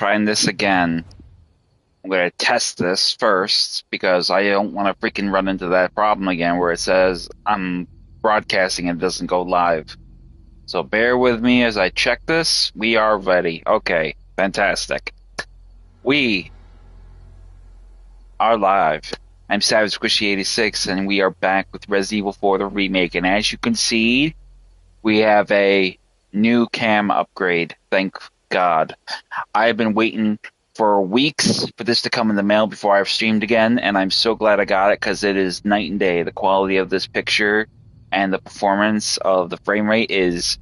Trying this again. I'm going to test this first because I don't want to freaking run into that problem again where it says I'm broadcasting and it doesn't go live. So bear with me as I check this. We are ready. Okay, fantastic. We are live. I'm Savage Squishy86 and we are back with Resident Evil 4 the Remake. And as you can see, we have a new cam upgrade. Thank God. I have been waiting for weeks for this to come in the mail before I've streamed again, and I'm so glad I got it because it is night and day. The quality of this picture and the performance of the frame rate is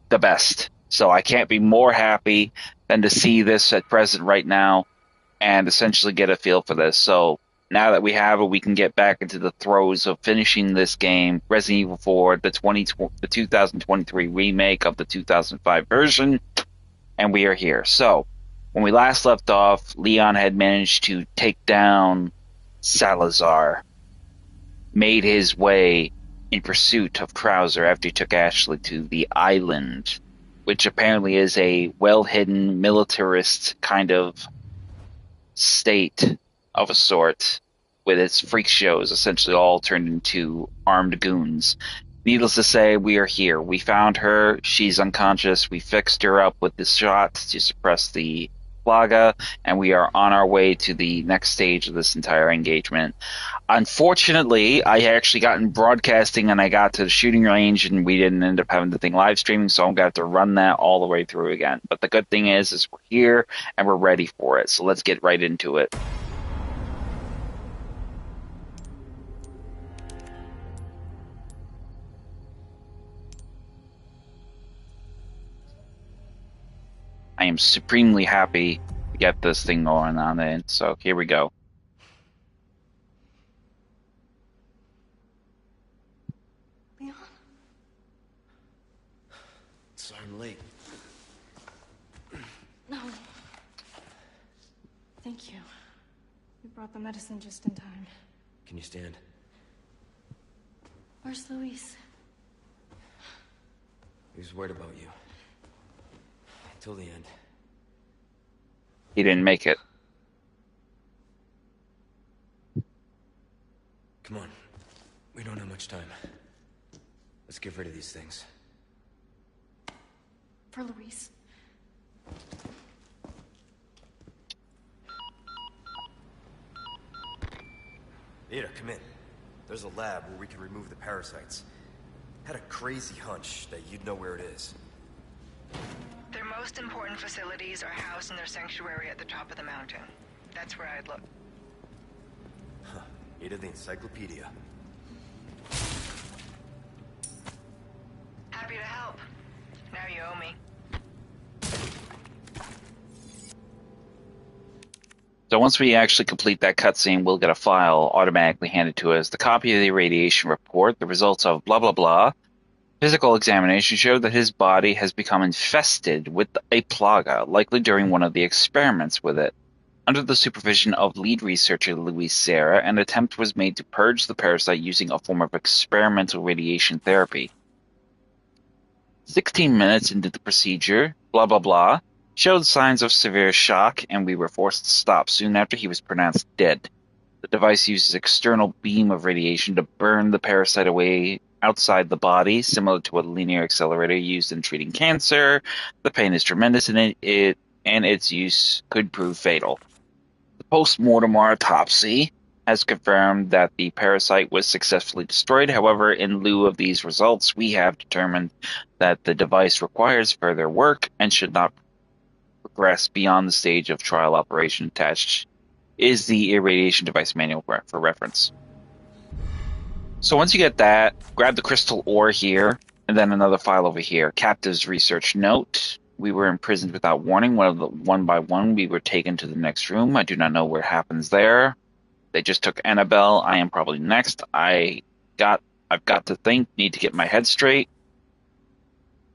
the best. So I can't be more happy than to see this at present right now and essentially get a feel for this. So now that we have it, we can get back into the throes of finishing this game, Resident Evil 4, the 2023 remake of the 2005 version, and we are here. So when we last left off, Leon had managed to take down Salazar, made his way in pursuit of Krauser after he took Ashley to the island, which apparently is a well-hidden militarist kind of state of a sort, with its freak shows essentially all turned into armed goons. Needless to say, we are here. We found her. She's unconscious. We fixed her up with the shot to suppress the Plaga, and we are on our way to the next stage of this entire engagement. Unfortunately, I actually got in broadcasting and I got to the shooting range and we didn't end up having the thing live streaming, so I'm going to have to run that all the way through again. But the good thing is we're here and we're ready for it, so let's get right into it. I am supremely happy to get this thing going on it, so here we go. Leon? Sorry I'm late. No. Thank you. You brought the medicine just in time. Can you stand? Where's Luis? He was worried about you. Till the end. He didn't make it. Come on. We don't have much time. Let's get rid of these things. For Luis. Ada, come in. There's a lab where we can remove the parasites. Had a crazy hunch that you'd know where it is. Their most important facilities are housed in their sanctuary at the top of the mountain. That's where I'd look. Huh. Ada the encyclopedia. Happy to help. Now you owe me. So once we actually complete that cutscene, we'll get a file automatically handed to us. The copy of the irradiation report, the results of blah blah blah. Physical examination showed that his body has become infested with a plaga, likely during one of the experiments with it. Under the supervision of lead researcher Luis Serra, an attempt was made to purge the parasite using a form of experimental radiation therapy. 16 minutes into the procedure, blah blah blah, showed signs of severe shock, and we were forced to stop soon after he was pronounced dead. The device uses external beam of radiation to burn the parasite away outside the body, similar to a linear accelerator used in treating cancer. The pain is tremendous, and its use could prove fatal. The post-mortem autopsy has confirmed that the parasite was successfully destroyed. However, in lieu of these results, we have determined that the device requires further work and should not progress beyond the stage of trial operation. Attached is the irradiation device manual for reference. So once you get that, grab the crystal ore here, and then another file over here. Captive's research note. We were imprisoned without warning. One by one, we were taken to the next room. I do not know what happens there. They just took Annabelle. I am probably next. I've got to think, need to get my head straight.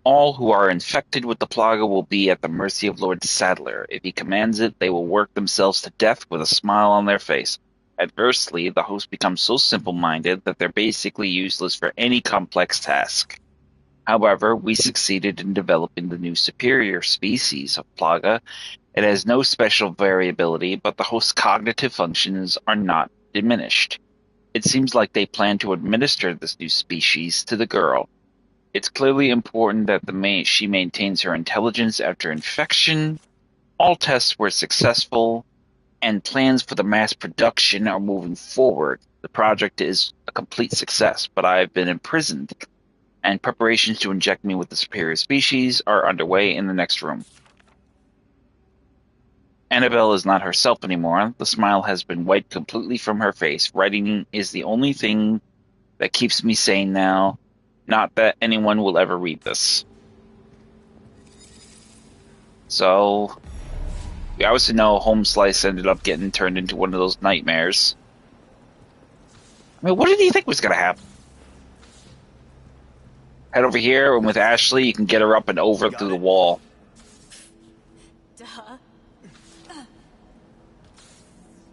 All who are infected with the plaga will be at the mercy of Lord Sadler. If he commands it, they will work themselves to death with a smile on their face. Adversely, the host becomes so simple-minded that they're basically useless for any complex task. However, we succeeded in developing the new superior species of Plaga. It has no special variability, but the host's cognitive functions are not diminished. It seems like they plan to administer this new species to the girl. It's clearly important that she maintains her intelligence after infection. All tests were successful, and plans for the mass production are moving forward. The project is a complete success, but I've been imprisoned, and preparations to inject me with the superior species are underway in the next room. Annabelle is not herself anymore. The smile has been wiped completely from her face. Writing is the only thing that keeps me sane now. Not that anyone will ever read this. So, we obviously know Home Slice ended up getting turned into one of those nightmares. I mean, what did you think was going to happen? Head over here, and with Ashley, you can get her up and over through the wall. Duh.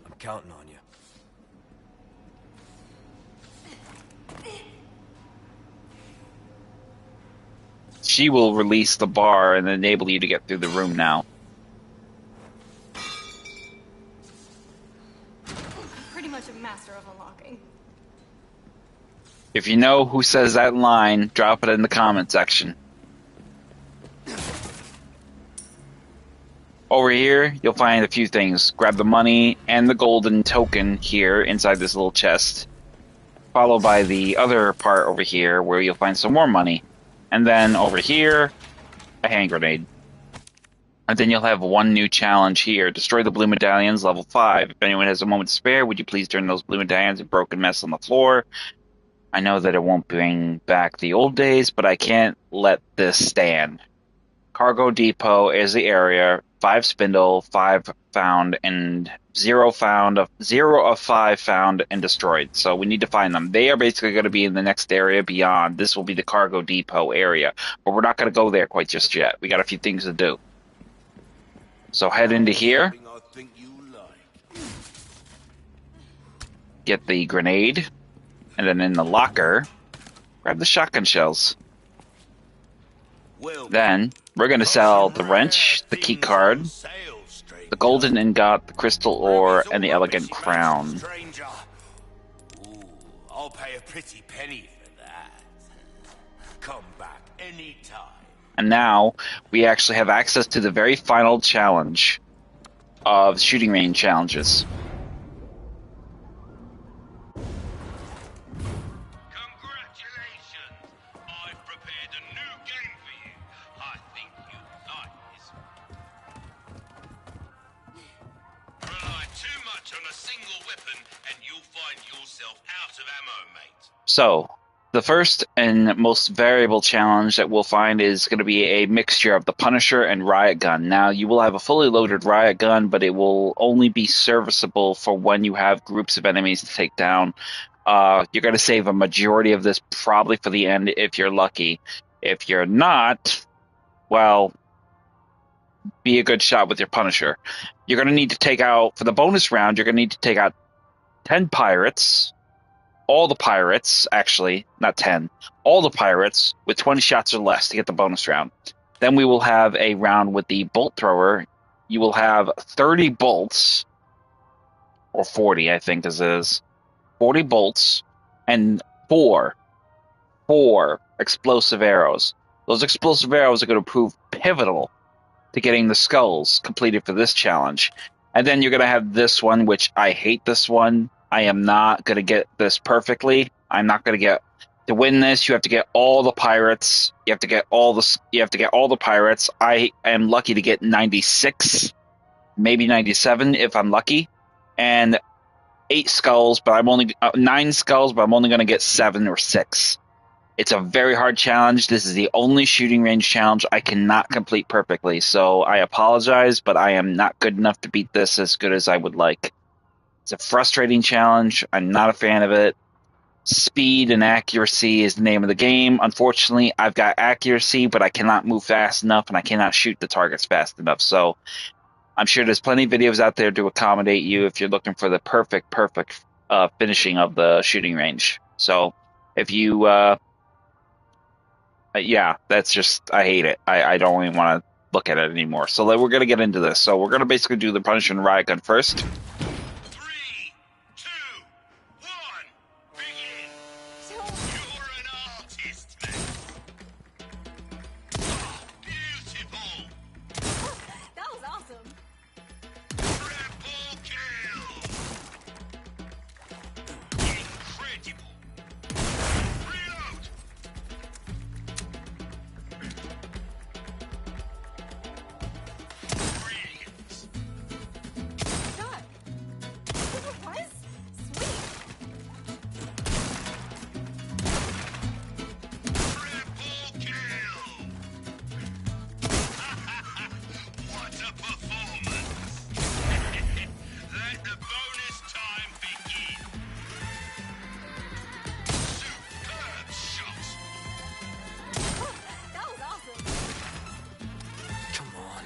I'm counting on you. She will release the bar and enable you to get through the room now. Pretty much a master of unlocking. If you know who says that line, drop it in the comment section. Over here, you'll find a few things. Grab the money and the golden token here inside this little chest, followed by the other part over here where you'll find some more money. And then over here, a hand grenade. And then you'll have one new challenge here. Destroy the blue medallions, level 5. If anyone has a moment to spare, would you please turn those blue medallions a broken mess on the floor? I know that it won't bring back the old days, but I can't let this stand. Cargo depot is the area. 5 spindle, 5 found, and 0 of 5 found and destroyed. So we need to find them. They are basically going to be in the next area beyond. This will be the cargo depot area, but we're not going to go there quite just yet. We got a few things to do. So head into here. Get the grenade. And then in the locker, grab the shotgun shells. Then, we're going to sell the wrench, the key card, the golden ingot, the crystal ore, and the elegant crown. I'll pay a pretty penny for that. Come back anytime. And now, we actually have access to the very final challenge of shooting range challenges. So, the first and most variable challenge that we'll find is going to be a mixture of the Punisher and Riot Gun. Now, you will have a fully loaded Riot Gun, but it will only be serviceable for when you have groups of enemies to take down. You're going to save a majority of this probably for the end if you're lucky. If you're not, well, be a good shot with your Punisher. You're going to need to take out, for the bonus round, you're going to need to take out 10 pirates. All the pirates, actually, not 10, all the pirates with 20 shots or less to get the bonus round. Then we will have a round with the bolt thrower. You will have 30 bolts, or 40, I think this is. 40 bolts, and four explosive arrows. Those explosive arrows are going to prove pivotal to getting the skulls completed for this challenge. And then you're going to have this one, which I hate this one. I am not going to get this perfectly. I'm not going to get to win this. You have to get all the pirates. You have to get all the pirates. I am lucky to get 96, maybe 97 if I'm lucky, and 8 skulls. But I'm only 9 skulls, but I'm only going to get 7 or 6. It's a very hard challenge. This is the only shooting range challenge I cannot complete perfectly. So I apologize, but I am not good enough to beat this as good as I would like. It's a frustrating challenge. I'm not a fan of it. Speed and accuracy is the name of the game. Unfortunately, I've got accuracy, but I cannot move fast enough, and I cannot shoot the targets fast enough. So I'm sure there's plenty of videos out there to accommodate you if you're looking for the perfect finishing of the shooting range. So if you Yeah, that's just, I hate it. I don't even want to look at it anymore. So we're going to get into this. So we're going to basically do the punishment riot gun first. 3, 2, 1, begin. You're an artist, man. Beautiful. That was awesome. Triple kill. Incredible. Reload. Brilliant. Shot. What? Sweet. Triple kill. What a performance. Let the bonus time begin. Superb shot. That was awesome. Come on.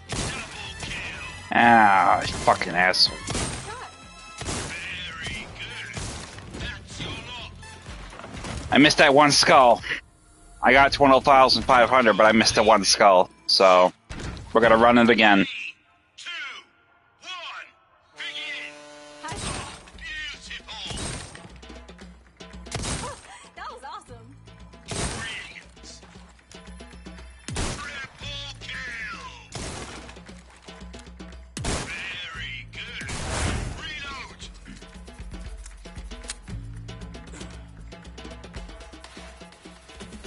Double kill. Ah, fucking asshole. Shot. Very good. That's your lot. I missed that one skull. I got 12,500, but I missed the one skull. So we're going to run it again. 3, 2, 1, begin. High shot. Beautiful. That was awesome. Brilliant. Triple kill. Very good. Reload.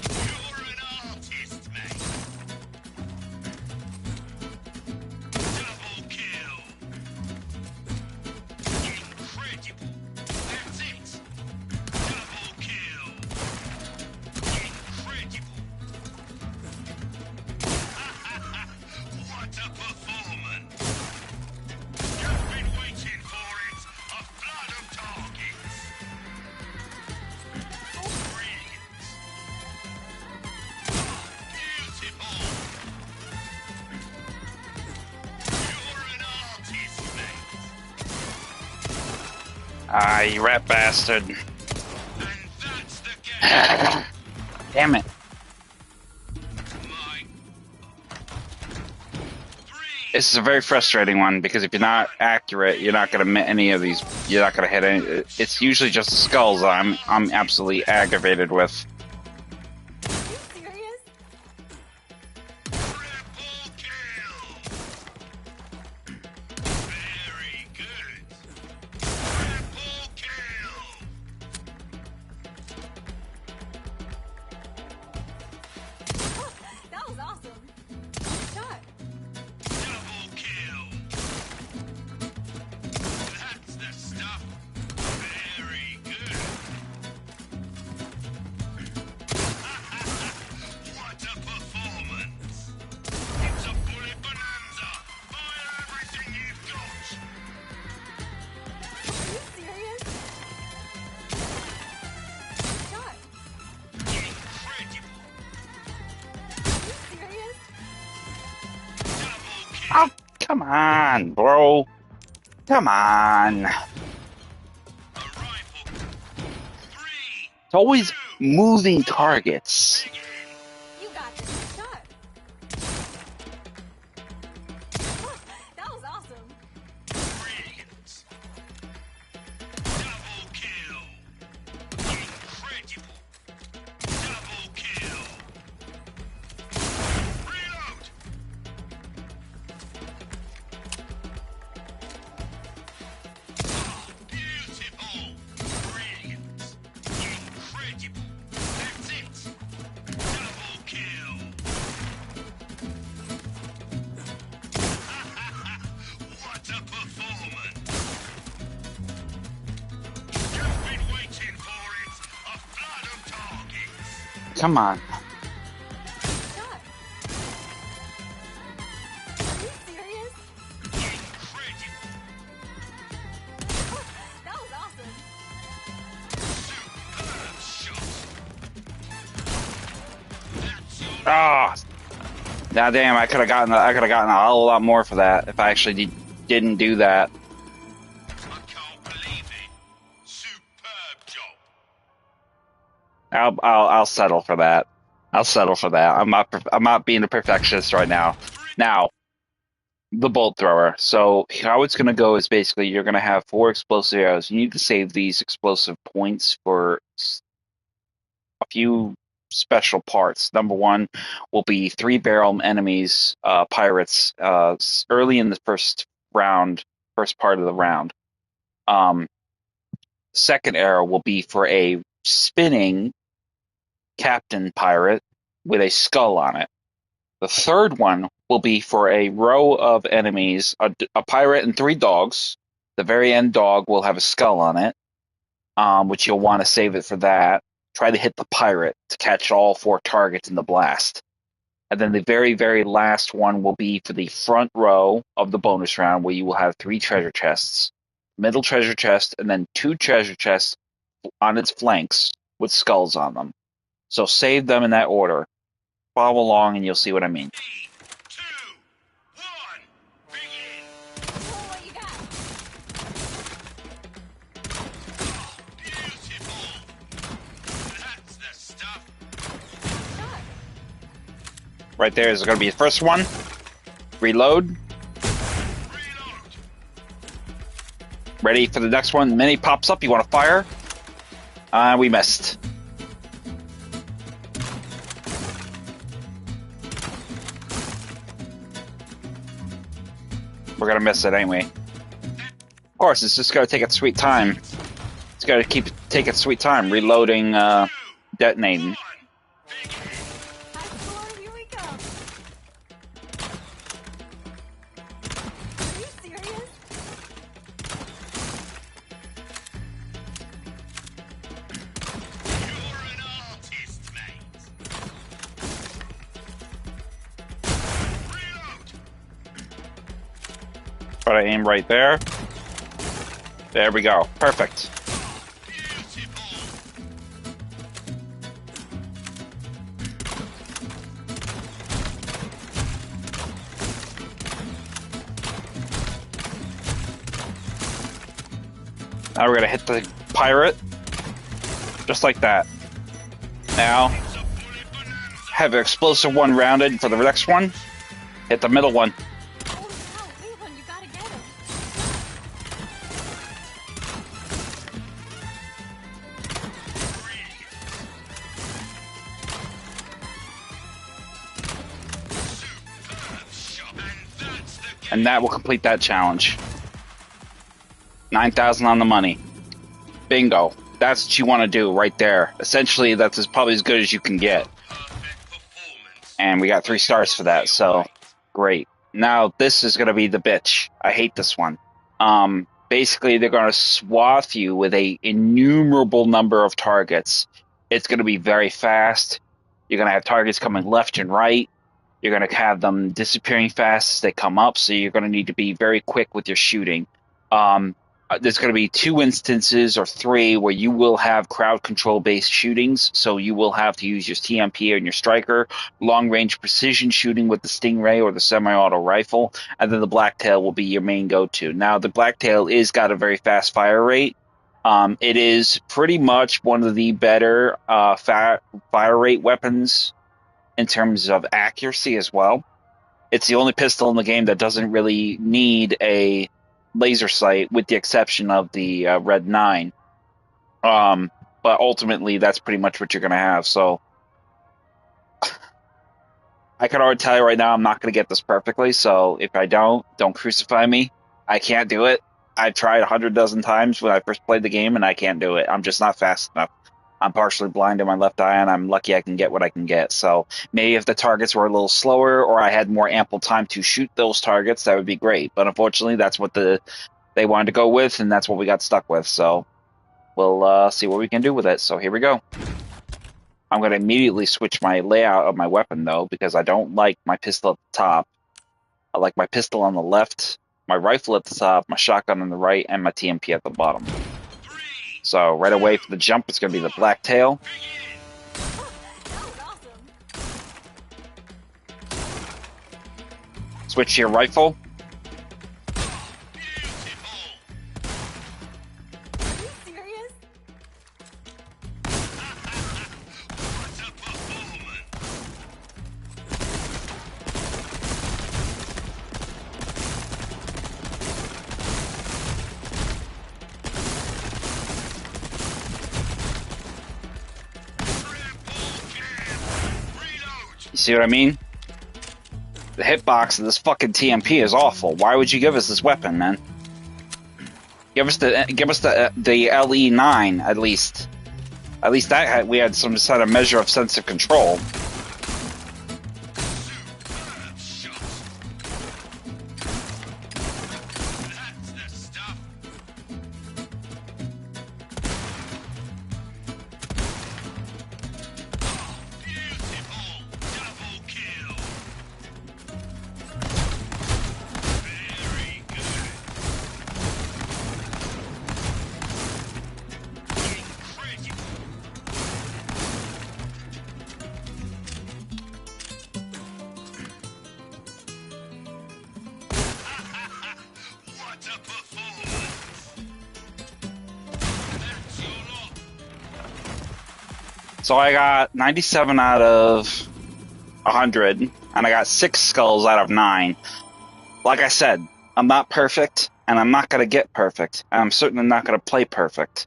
You're an artist, mate. Double kill. Incredible. That's it. Double kill. Incredible. What a performance. You've been waiting for it. A flood of targets. Brilliant. Beautiful. You're an artist, mate. Ah, you rat bastard. And that's the game. Damn it. My 3, This is a very frustrating one because if you're not accurate, you're not going to hit any of these. You're not going to hit any. It's usually just the skulls that I'm absolutely aggravated with. Are you serious? triple kill. Very good. Triple kill. That was awesome. Shot. Double kill. That's the stuff. Very good. What a performance. It's a bullet bonanza. Fire everything you've got. Are you serious? Shot. Incredible. Are you serious? Double kill. Oh, come on, bro. Come on. A rifle. 3, It's always moving targets. begin. You got this. Shot. That was awesome. Brilliant. Double kill. Incredible. Double kill. Reload. Beautiful. Brilliant. Incredible. That's it. Double kill. What a performance. You've been waiting for it. A flood of targets. Come on. Shot. Are you serious? Incredible. That was awesome. Superb shot. That's your Ah. Now, damn, I could have gotten a whole lot more for that if I actually didn't do that. I can't believe it. Superb job. I'll settle for that. I'll settle for that. I'm not being a perfectionist right now. Now, the bolt thrower. So how it's going to go is basically you're going to have 4 explosive arrows. You need to save these explosive points for a few special parts. Number one will be 3-barrel enemies, pirates, early in the first round, first part of the round. Um, Second arrow will be for a spinning captain pirate with a skull on it. The third one will be for a row of enemies, a pirate and 3 dogs. The very end dog will have a skull on it, which you'll want to save it for that. Try to hit the pirate to catch all 4 targets in the blast. And then the very, very last one will be for the front row of the bonus round, where you will have 3 treasure chests, middle treasure chest, and then 2 treasure chests on its flanks with skulls on them. So save them in that order. Follow along and you'll see what I mean. 3, 2, 1, begin! Oh, what you got? Beautiful! That's the stuff! Sure. Right there is going to be the first one. Reload. Reload! Ready for the next one. The mini pops up. You want to fire? We missed. We're going to miss it anyway. Of course, it's just going to take its sweet time. It's got to take its sweet time. Reloading, detonating. 1, begin! High score, here we go. Are you serious? You're an artist, mate! Reload! Try to aim right there. There we go. Perfect. Beautiful! Now we're going to hit the pirate. Just like that. Now, It's a bullet bonanza! have an explosive one rounded for the next one. Hit the middle one. Oh, no, Leland, you gotta get him. Superb shot! And that's the game! And that will complete that challenge. 9,000 on the money. Bingo. That's what you want to do right there. Essentially, that's probably as good as you can get. Perfect performance! And we got 3 stars for that, so great. Now, this is going to be the bitch. I hate this one. Basically, they're going to swath you with a innumerable number of targets. It's going to be very fast. You're going to have targets coming left and right. You're going to have them disappearing fast as they come up, so you're going to need to be very quick with your shooting. There's going to be 2 instances or 3 where you will have crowd control based shootings, so you will have to use your TMP and your striker, long range precision shooting with the Stingray or the semi-auto rifle, and then the Blacktail will be your main go-to. Now, the Blacktail is got a very fast fire rate. It is pretty much one of the better fire rate weapons in terms of accuracy as well. It's the only pistol in the game that doesn't really need a laser sight, with the exception of the Red 9. But ultimately, that's pretty much what you're going to have. So I can already tell you right now, I'm not going to get this perfectly. So if I don't crucify me. I can't do it. I've tried 100 dozen times when I first played the game, and I can't do it. I'm just not fast enough. I'm partially blind in my left eye, and I'm lucky I can get what I can get. So maybe if the targets were a little slower, or I had more ample time to shoot those targets, that would be great. But unfortunately, that's what they wanted to go with, and that's what we got stuck with. So we'll see what we can do with it. So here we go. I'm going to immediately switch my layout of my weapon, though, because I don't like my pistol at the top. I like my pistol on the left, my rifle at the top, my shotgun on the right, and my TMP at the bottom. So right away for the jump, it's going to be the Blacktail. That was awesome. Switch to your rifle. Are you serious? What a performance! You see what I mean? The hitbox of this fucking TMP is awful. Why would you give us this weapon, man? Give us the LE9 at least. At least we had some sort of measure of sense of control. So I got 97 out of 100, and I got 6 skulls out of 9. Like I said, I'm not perfect, and I'm not going to get perfect, and I'm certainly not going to play perfect.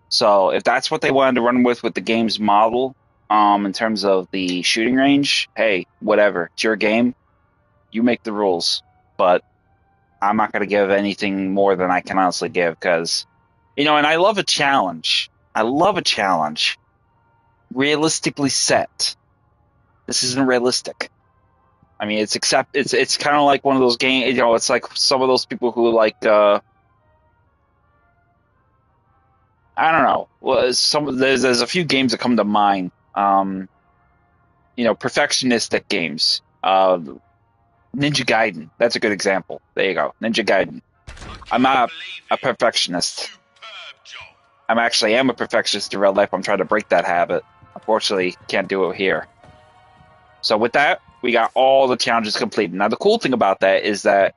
So if that's what they wanted to run with the game's model, in terms of the shooting range, hey, whatever. It's your game. You make the rules. But I'm not going to give anything more than I can honestly give, because, and I love a challenge. I love a challenge. Realistically set. This isn't realistic. I mean, it's kind of like one of those games, it's like some of those people who like, I don't know. Well, there's a few games that come to mind. Perfectionistic games. Ninja Gaiden. That's a good example. There you go. Ninja Gaiden. I'm not a perfectionist. I am a perfectionist in real life. I'm trying to break that habit. Unfortunately, can't do it here. So with that, we got all the challenges completed. Now, the cool thing about that is that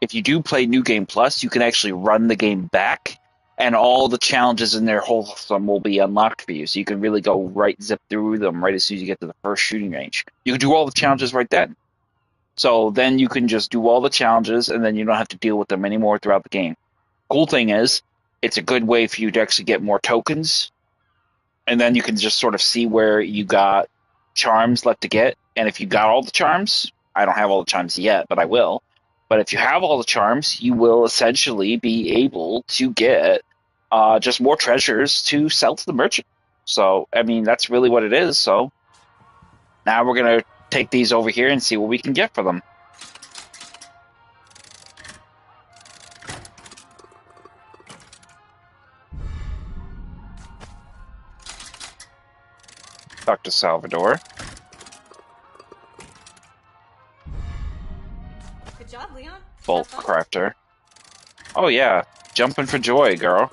if you do play New Game Plus, you can actually run the game back, and all the challenges in their wholesome will be unlocked for you. So you can really go zip through them right as soon as you get to the first shooting range. You can do all the challenges right then. So then you can just do all the challenges, and then you don't have to deal with them anymore throughout the game. Cool thing is, it's a good way for you to actually get more tokens, and then you can just sort of see where you got charms left to get. And if you got all the charms, I don't have all the charms yet, but I will. But if you have all the charms, you will essentially be able to get just more treasures to sell to the merchant. So, I mean, that's really what it is. So now we're going to take these over here and see what we can get for them. Dr. Salvador. Good job, Leon. Bolt crafter. Oh yeah, jumping for joy, girl.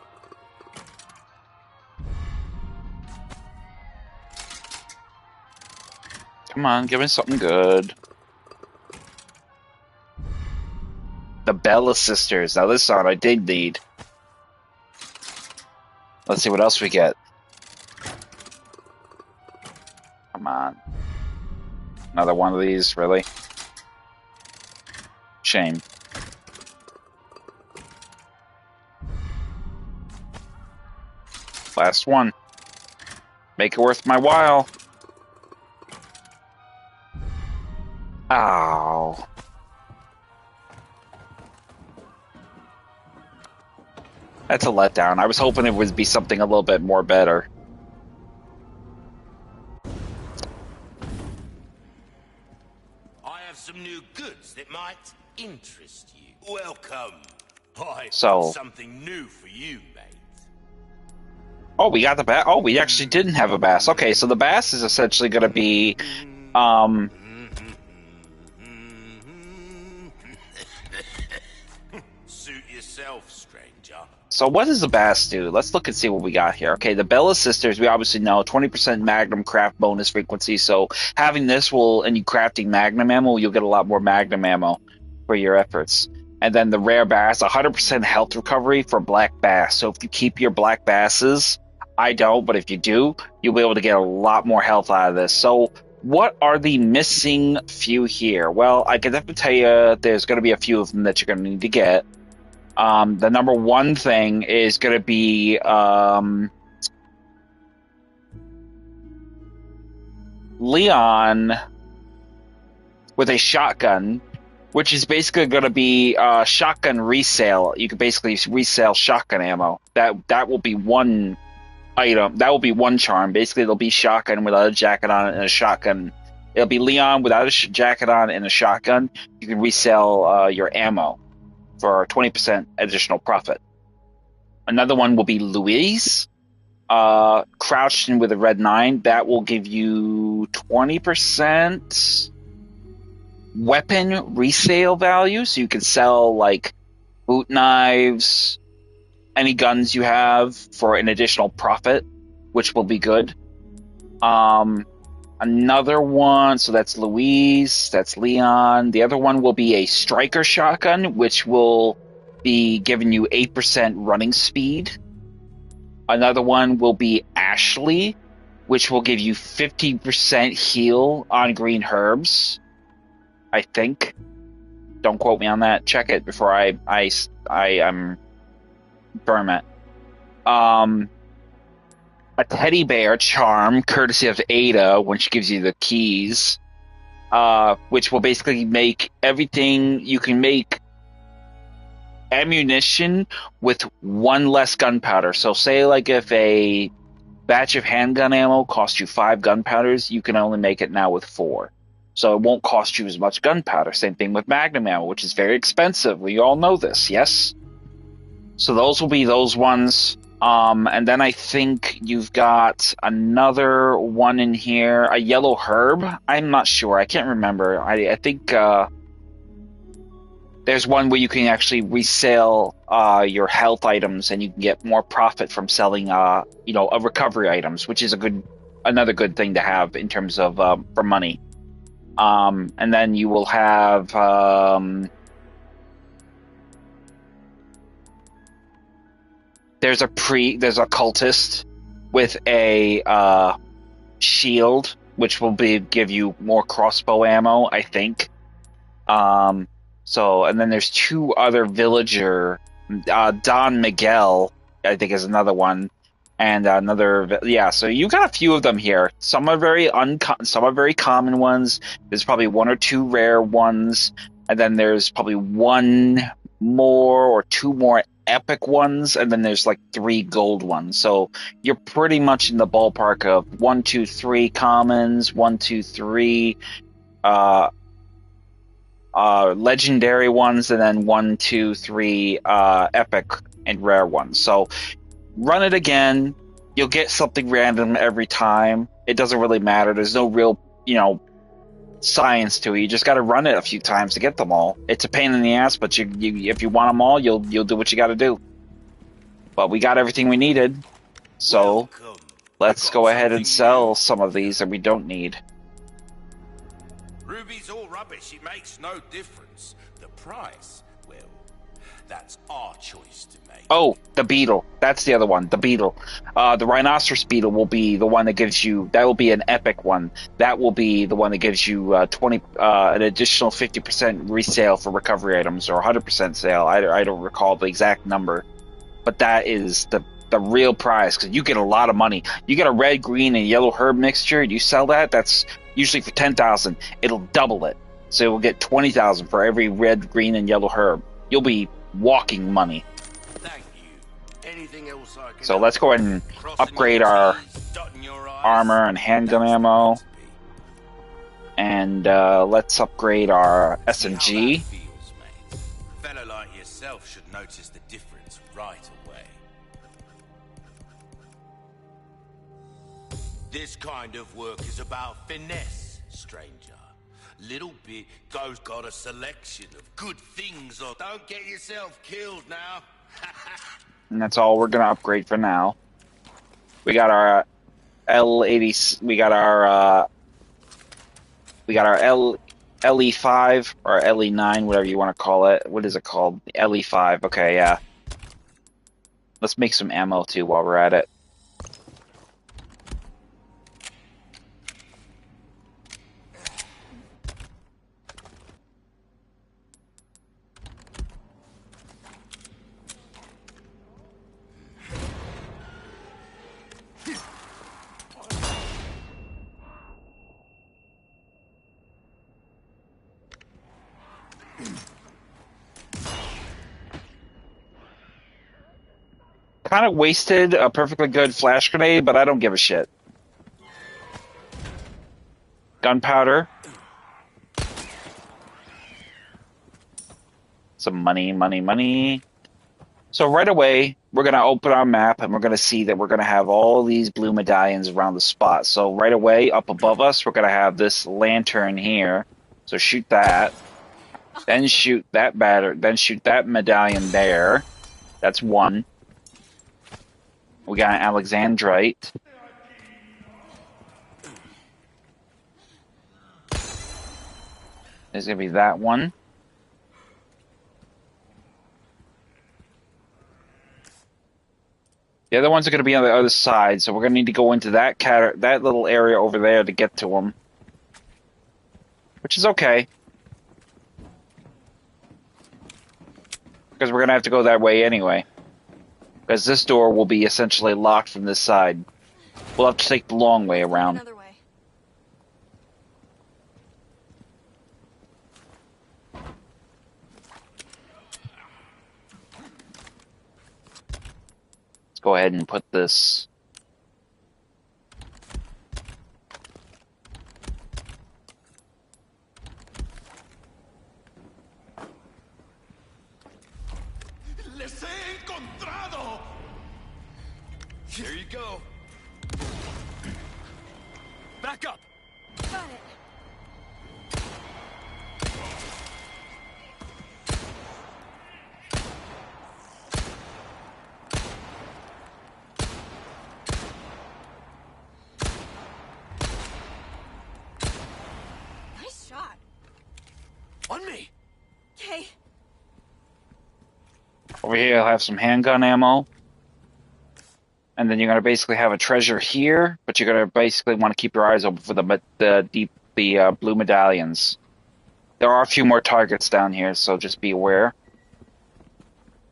Come on, give me something good. The Bella Sisters. Now this sound I did need. Let's see what else we get. Come on. Another one of these, really? Shame. Last one. Make it worth my while. Ow. That's a letdown. I was hoping it would be something a little bit more better. I have some new goods that might interest you. Welcome. I So- have something new for you, mate. Oh, we got the bass. Oh, we actually didn't have a bass. Okay, so the bass is essentially going to be, Suit yourself, stranger. So what does the bass do? Let's look and see what we got here. Okay, the Bella Sisters, we obviously know 20% Magnum craft bonus frequency. So having this will, and you crafting Magnum ammo, you'll get a lot more Magnum ammo for your efforts. And then the rare bass, 100% health recovery for black bass. So if you keep your black basses, I don't, but if you do, you'll be able to get a lot more health out of this. So what are the missing few here? Well, I can definitely tell you there's going to be a few of them that you're going to need to get. The number one thing is going to be Leon with a shotgun, which is basically going to be shotgun resale. You can basically resell shotgun ammo. That will be one item. That will be one charm. Basically, it'll be shotgun without a jacket on it and a shotgun. It'll be Leon without a jacket on and a shotgun. You can resell your ammo for 20% additional profit. Another one will be Louise, crouched in with a red 9. That will give you 20% weapon resale value. So you can sell like boot knives, any guns you have for an additional profit, which will be good. Another one, so that's Louise, that's Leon. The other one will be a striker shotgun, which will be giving you 8% running speed. Another one will be Ashley, which will give you 50% heal on green herbs, I think. Don't quote me on that. Check it before I confirm it. A teddy bear charm, courtesy of Ada, when she gives you the keys, which will basically make everything you can make ammunition with one less gunpowder. So say like if a batch of handgun ammo costs you 5 gunpowders, you can only make it now with 4. So it won't cost you as much gunpowder. Same thing with magnum ammo, which is very expensive. We all know this, yes? So those will be those ones. And then I think you've got another one in here, a yellow herb. I'm not sure. I can't remember. I think there's one where you can actually resell your health items, and you can get more profit from selling, recovery items, which is another good thing to have in terms of for money. And then you will have. There's a cultist with a shield, which will give you more crossbow ammo, I think. And then there's 2 other villager, Don Miguel, I think is another one, and another, yeah. So you got a few of them here. Some are some are very common ones. There's probably 1 or 2 rare ones, and then there's probably 1 more or 2 more epic ones, and then there's like 3 gold ones. So you're pretty much in the ballpark of 1, 2, 3 commons, 1, 2, 3 legendary ones, and then 1, 2, 3 epic and rare ones. So run it again. You'll get something random every time. It doesn't really matter. There's no real, science to it. You just got to run it a few times to get them all. It's a pain in the ass, but if you want them all, you'll do what you got to do. But we got everything we needed, so let's go ahead and sell some of these that we don't need. Ruby's all rubbish. It makes no difference. The price, well, that's our choice to make. Oh, the beetle. That's the other one. The beetle. The rhinoceros beetle will be the one that gives you. That will be an epic one. That will be the one that gives you an additional 50% resale for recovery items, or 100% sale. I don't recall the exact number, but that is the real prize, because you get a lot of money. You get a red, green, and yellow herb mixture. You sell that. That's usually for 10,000. It'll double it, so it will get 20,000 for every red, green, and yellow herb. You'll be walking money. Thank you. Anything else I can So let's go ahead and upgrade our armor and handgun ammo, and let's upgrade our SMG. A fellow like yourself should notice the difference right away. This kind of work is about finesse, stranger. Little bit goes got a selection of good things, or don't get yourself killed now. And that's all we're gonna upgrade for now. We got our L80. We got our LE5 or LE9, whatever you want to call it. What is it called? LE5. Okay, yeah. Let's make some ammo too while we're at it. kind of wasted a perfectly good flash grenade, but I don't give a shit. Gunpowder. Some money, money, money. So right away, we're going to open our map and we're going to see that we're going to have all these blue medallions around the spot. So right away, up above us, we're going to have this lantern here. So shoot that. Then shoot that then shoot that medallion there. That's one. We got an Alexandrite. There's going to be that one. The other ones are going to be on the other side, so we're going to need to go into that little area over there to get to them. Which is okay. Because we're going to have to go that way anyway. Because this door will be essentially locked from this side. We'll have to take the long way around. Another way. Let's go ahead and put this. Les he encontrado. Here you go. Back up. Got it. Nice shot. On me. Okay. Over here, you'll have some handgun ammo. And then you're going to basically have a treasure here, but you're going to basically want to keep your eyes open for the blue medallions. There are a few more targets down here, so just be aware.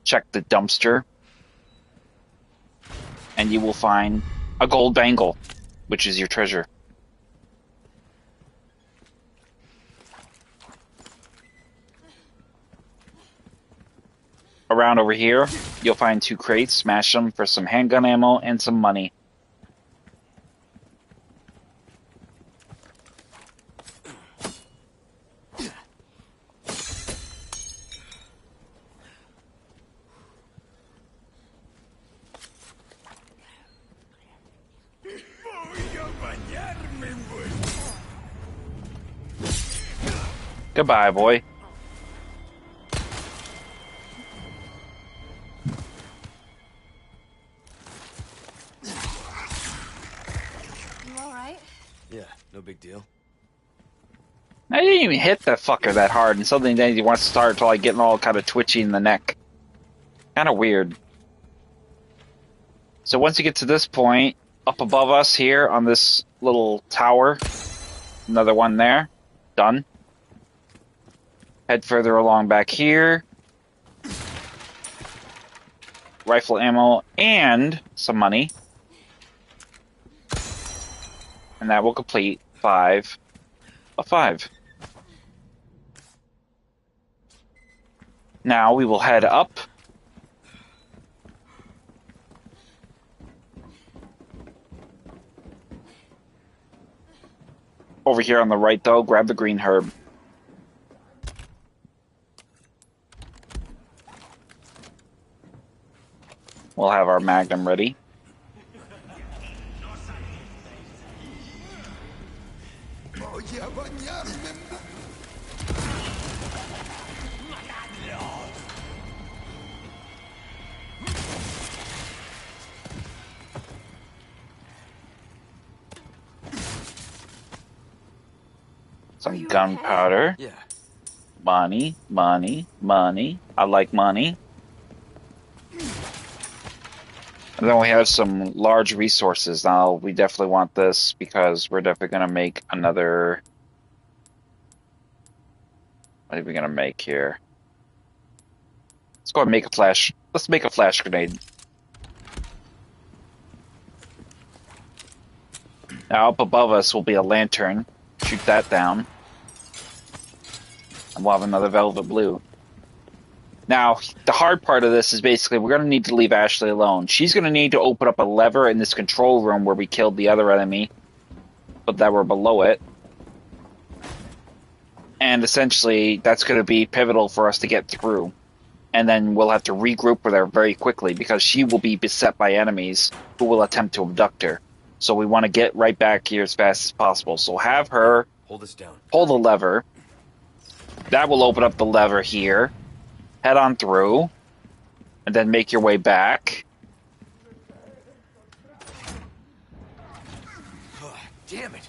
Check the dumpster. And you will find a gold bangle, which is your treasure. Around over here, you'll find 2 crates. Smash them for some handgun ammo and some money. Goodbye, boy. Yeah, no big deal. I didn't even hit that fucker that hard, and suddenly then he wants to start like getting all kind of twitchy in the neck. Kind of weird. So once you get to this point, up above us here on this little tower, another one there, done. Head further along back here. Rifle ammo and some money. And that will complete 5 of 5. Now we will head up. Over here on the right, though, grab the green herb. We'll have our magnum ready. Some gunpowder. Yeah. Money, money, money. I like money. And then we have some large resources. Now, we definitely want this because we're definitely going to make another... What are we going to make here? Let's go ahead and make a flash. Let's make a flash grenade. Now, up above us will be a lantern. Shoot that down. And we'll have another velvet blue. Now, the hard part of this is basically we're going to need to leave Ashley alone. She's going to need to open up a lever in this control room where we killed the other enemy, but that were below it. And essentially, that's going to be pivotal for us to get through. And then we'll have to regroup with her very quickly because she will be beset by enemies who will attempt to abduct her. So we want to get right back here as fast as possible. So have her Hold this down. pull the lever. That will open up the lever here. Head on through. And then make your way back. Damn it!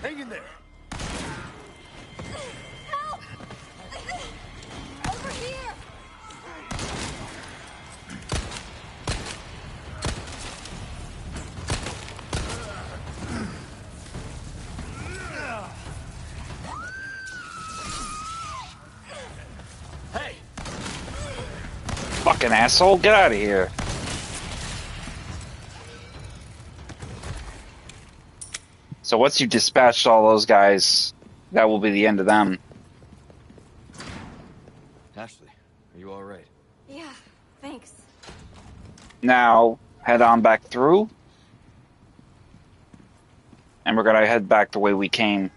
Hang in there. Help! Over here! Hey! Fucking asshole, get out of here. So once you dispatched all those guys, that will be the end of them. Ashley, are you alright? Yeah, thanks. Now, head on back through. And we're gonna head back the way we came.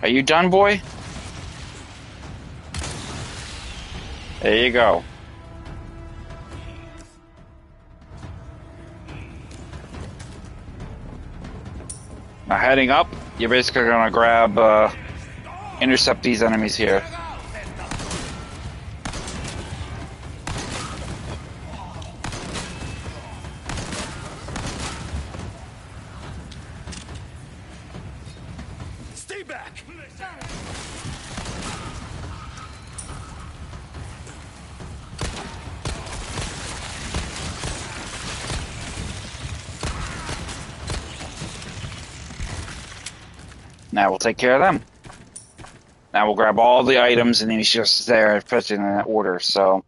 Are you done, boy? There you go. Now heading up, you're basically gonna grab, intercept these enemies here. Stay back! Now we'll take care of them. Now we'll grab all the items and he's just there fetching in that order, so.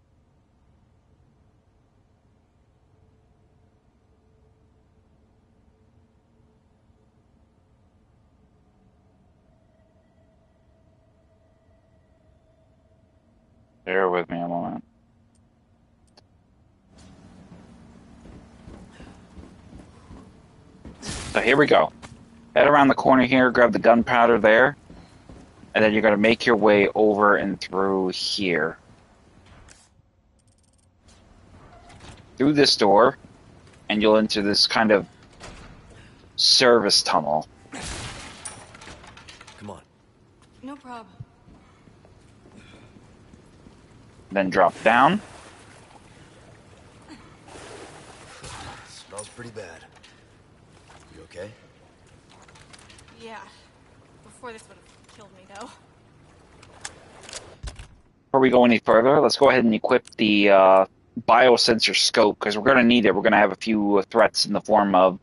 Bear with me a moment. So here we go. Head around the corner here, grab the gunpowder there, and then you're going to make your way over and through here. Through this door, and you'll enter this kind of service tunnel. Come on. No problem. Then drop down. Smells pretty bad. You okay? Yeah. Before this would have killed me, though. Before we go any further, let's go ahead and equip the biosensor scope, because we're going to need it. We're going to have a few threats in the form of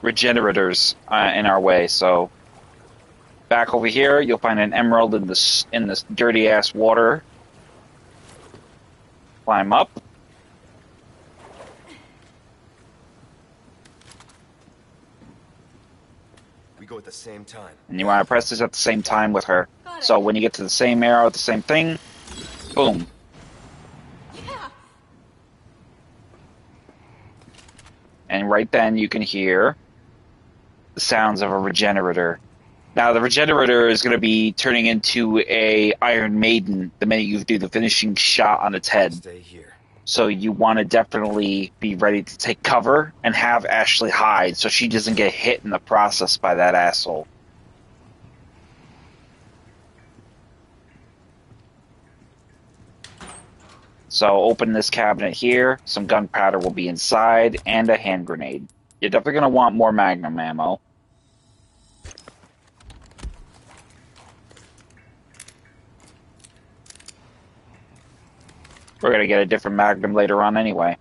regenerators in our way. So back over here, you'll find an emerald in this dirty ass water. Climb up. We go at the same time. And you want to press this at the same time with her. Got it. So when you get to the same arrow at the same thing, boom. Yeah. And right then you can hear the sounds of a regenerator. Now the regenerator is going to be turning into a Iron Maiden the minute you do the finishing shot on its head. Stay here. So you want to definitely be ready to take cover and have Ashley hide so she doesn't get hit in the process by that asshole. So open this cabinet here. Some gunpowder will be inside and a hand grenade. You're definitely going to want more Magnum ammo. We're gonna get a different Magnum later on anyway.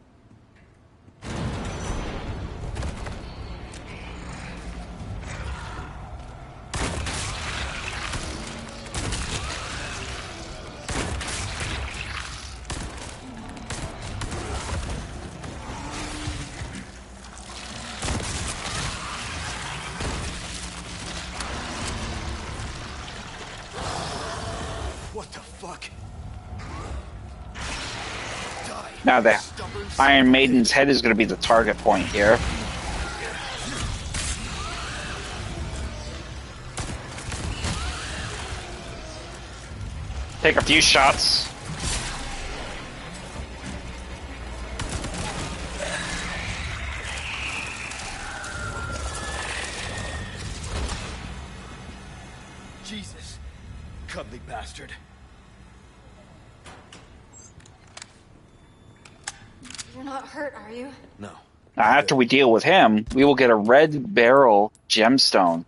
What the fuck? Die. Now the Stubborn Iron Maiden's head is gonna be the target point here. Take a few shots. Jesus. Cuddly bastard. You're not hurt, are you? No. Now, after we deal with him, we will get a red barrel gemstone.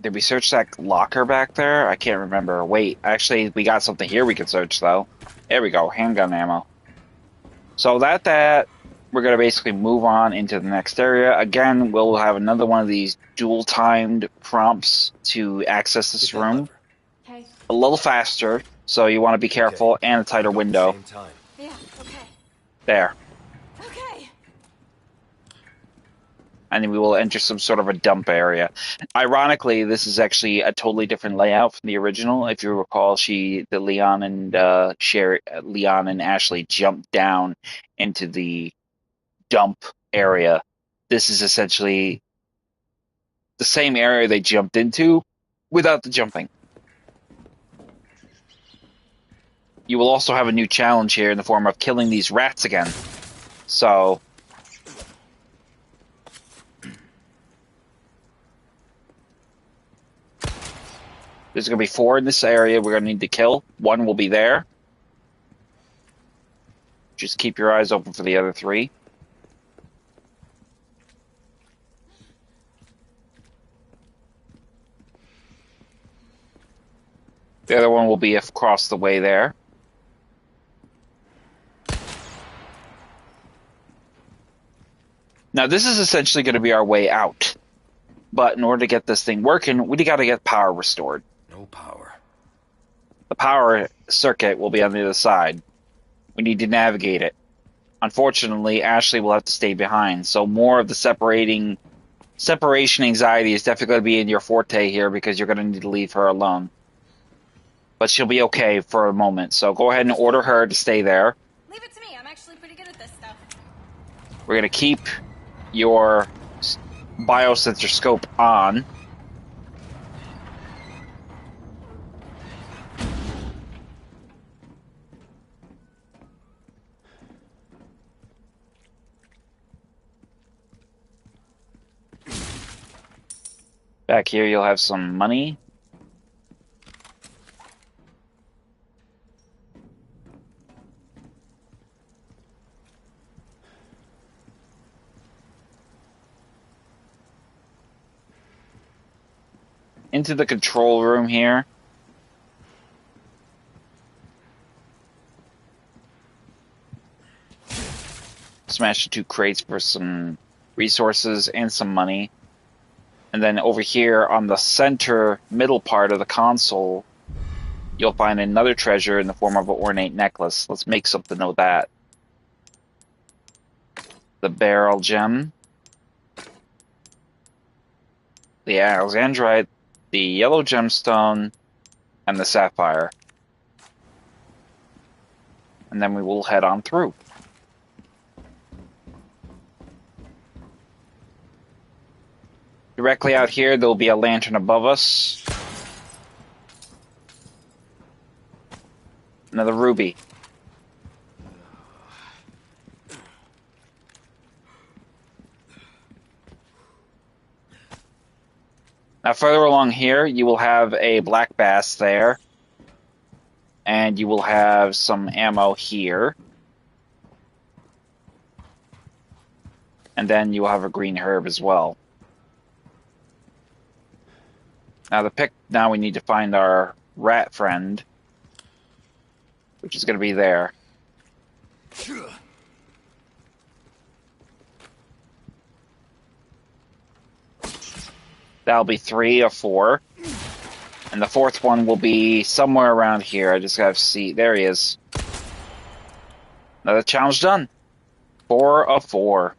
Did we search that locker back there? I can't remember. Wait, actually, we got something here we can search, though. There we go, handgun ammo. So that we're going to basically move on into the next area. Again, we'll have another one of these dual-timed prompts to access this Hit that room. lever. Okay. A little faster, so you want to be careful, Okay. and a tighter About the window. same time. Yeah, okay. There. Okay! And then we will enter some sort of a dump area. Ironically, this is actually a totally different layout from the original. If you recall, Leon and Ashley jumped down into the dump area. This is essentially the same area they jumped into without the jumping. You will also have a new challenge here in the form of killing these rats again. So there's going to be 4 in this area we're going to need to kill. 1 will be there. Just keep your eyes open for the other 3. The other one will be across the way there. Now, this is essentially going to be our way out. But in order to get this thing working, we got to get power restored. No power. The power circuit will be on the other side. We need to navigate it. Unfortunately, Ashley will have to stay behind, so more of the separation anxiety is definitely going to be in your forte here because you're going to need to leave her alone. But she'll be okay for a moment, so go ahead and order her to stay there. Leave it to me. I'm actually pretty good at this stuff. We're going to keep your biosensor scope on. Back here you'll have some money. Into the control room here. Smash the 2 crates for some resources and some money. And then over here on the center middle part of the console, you'll find another treasure in the form of an ornate necklace. Let's make something of that. The barrel gem. The Alexandrite. The yellow gemstone. And the sapphire. And then we will head on through. Directly out here, there'll be a lantern above us. Another ruby. Now, further along here, you will have a black bass there. And you will have some ammo here. And then you will have a green herb as well. Now we need to find our rat friend, which is going to be there. That'll be 3 or 4. And the 4th one will be somewhere around here. I just gotta see. There he is. Another challenge done. 4 of 4.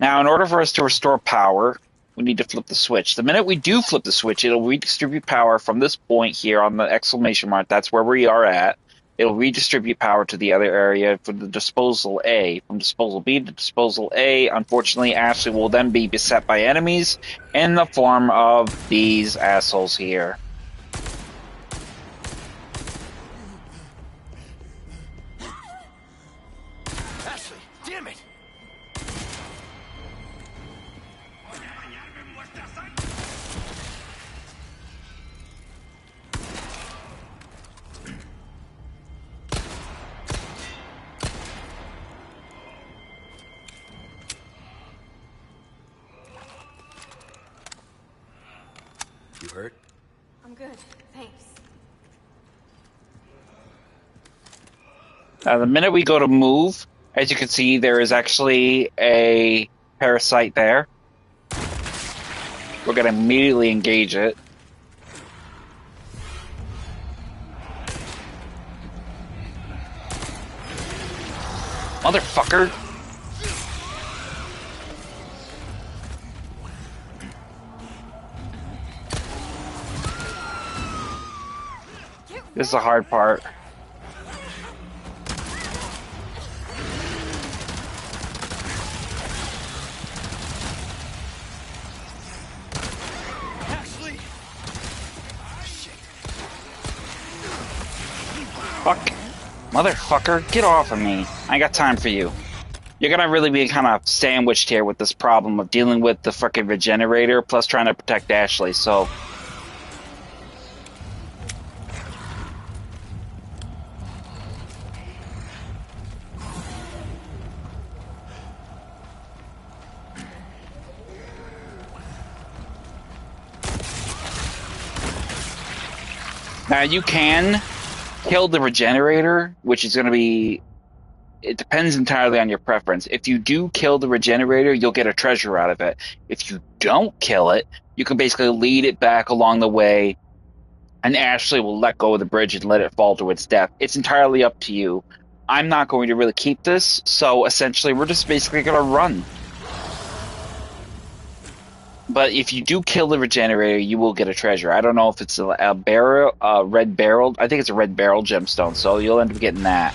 Now, in order for us to restore power, we need to flip the switch. The minute we do flip the switch, it'll redistribute power from this point here on the exclamation mark. That's where we are at. It'll redistribute power to the other area for the disposal A. From disposal B to disposal A, unfortunately, Ashley will then be beset by enemies in the form of these assholes here. Ashley, damn it! You hurt? I'm good, thanks. Now, the minute we go to move, as you can see, there is actually a parasite there. We're going to immediately engage it. Motherfucker! This is the hard part. Ashley! Fuck. Motherfucker, get off of me. I ain't got time for you. You're gonna really be kind of sandwiched here with this problem of dealing with the fucking regenerator plus trying to protect Ashley, so... Now, you can kill the regenerator, which is going to be... It depends entirely on your preference. If you do kill the regenerator, you'll get a treasure out of it. If you don't kill it, you can basically lead it back along the way, and Ashley will let go of the bridge and let it fall to its death. It's entirely up to you. I'm not going to really keep this, so essentially we're just basically going to run. But if you do kill the regenerator, you will get a treasure. I don't know if it's a barrel, red barrel. I think it's a red barrel gemstone, so you'll end up getting that.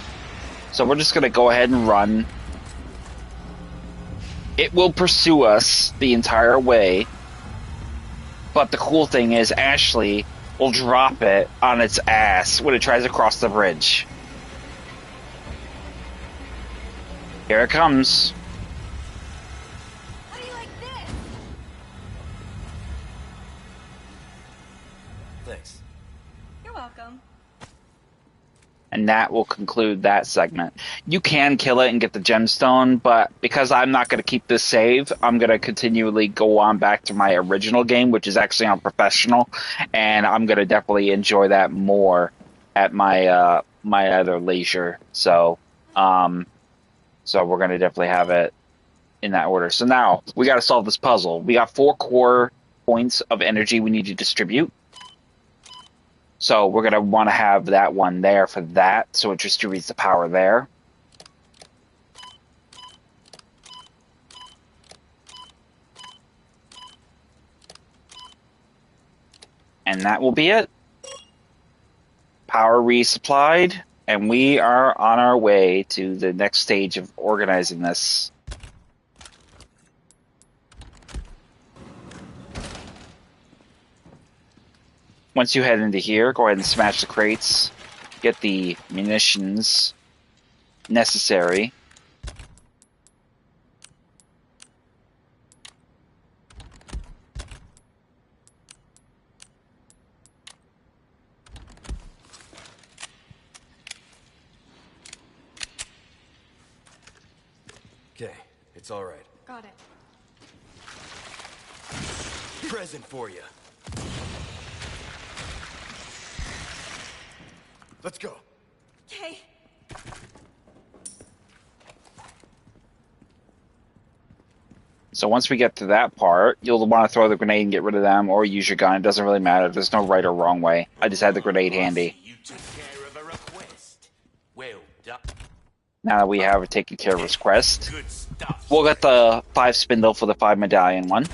So we're just going to go ahead and run. It will pursue us the entire way. But the cool thing is Ashley will drop it on its ass when it tries to cross the bridge. Here it comes. How do you like this? Thanks. You're welcome. And that will conclude that segment. You can kill it and get the gemstone, but because I'm not going to keep this save, I'm going to continually go on back to my original game, which is actually on professional, and I'm going to definitely enjoy that more at my my other leisure. So we're going to definitely have it in that order. So now we got to solve this puzzle. We got 4 core points of energy we need to distribute. So we're going to want to have that one there for that, so it distributes the power there. And that will be it. Power resupplied, and we are on our way to the next stage of organizing this. Once you head into here, go ahead and smash the crates, get the munitions necessary. Okay, it's all right. Got it. Present for you. Let's go. Okay. So once we get to that part, you'll want to throw the grenade and get rid of them, or use your gun. It doesn't really matter. There's no right or wrong way. I just had the grenade handy. You took care of a request. Well done. Now that we have taken care of his quest, Good stuff. we'll get the 5 spindle for the 5 medallion one,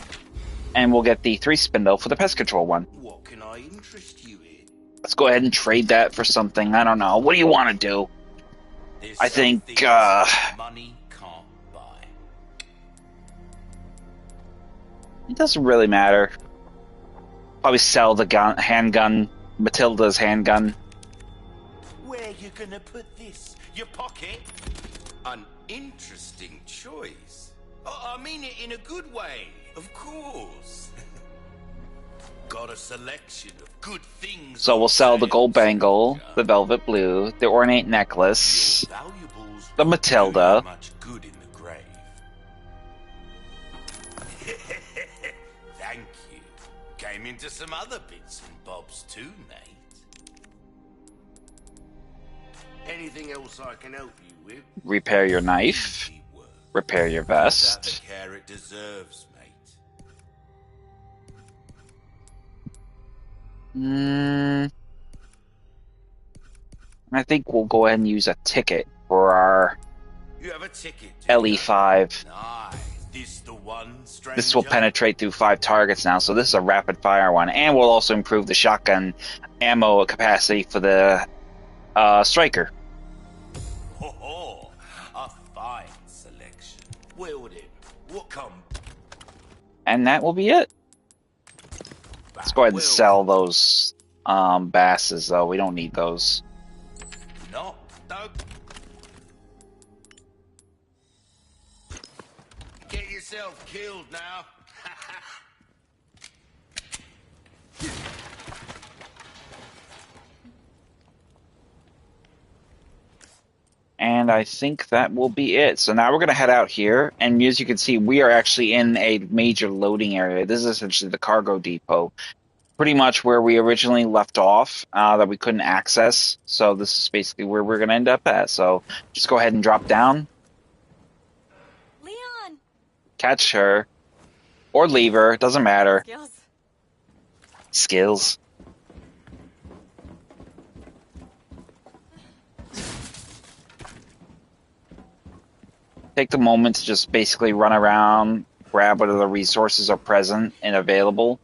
and we'll get the 3 spindle for the pest control one. What can I interest you in? Let's go ahead and trade that for something. I don't know. What do you want to do? There's I some think, things money can't buy. it doesn't really matter. Probably sell the handgun, Matilda's handgun. Where you gonna put this? Your pocket? An interesting choice. Oh, I mean it in a good way, of course. Got a selection of good things. So we'll sell the gold bangle, the velvet blue, the ornate necklace, Your valuables the won't do Matilda. you much good in the grave. Thank you. Came into some other bits and bobs too, mate. Anything else I can help you with? Repair your knife, Easy work. repair your Give that vest. the care it deserves, mate. I think we'll go ahead and use a ticket for our You have a ticket. Do you? LE5. Nice. This the one, stranger? This will penetrate through 5 targets now, so this is a rapid fire one, and we'll also improve the shotgun ammo capacity for the striker. Ho ho! A fine selection. Well then, what come? And that will be it. Let's go ahead and sell those basses, though. We don't need those. No, don't. Get yourself killed now. And I think that will be it. So now we're going to head out here, and as you can see, we are actually in a major loading area. This is essentially the cargo depot. Pretty much where we originally left off, that we couldn't access. So this is basically where we're going to end up at. So just go ahead and drop down, Leon! catch her, or leave her, doesn't matter. Skills. Skills. Take the moment to just basically run around, grab what other resources are present and available.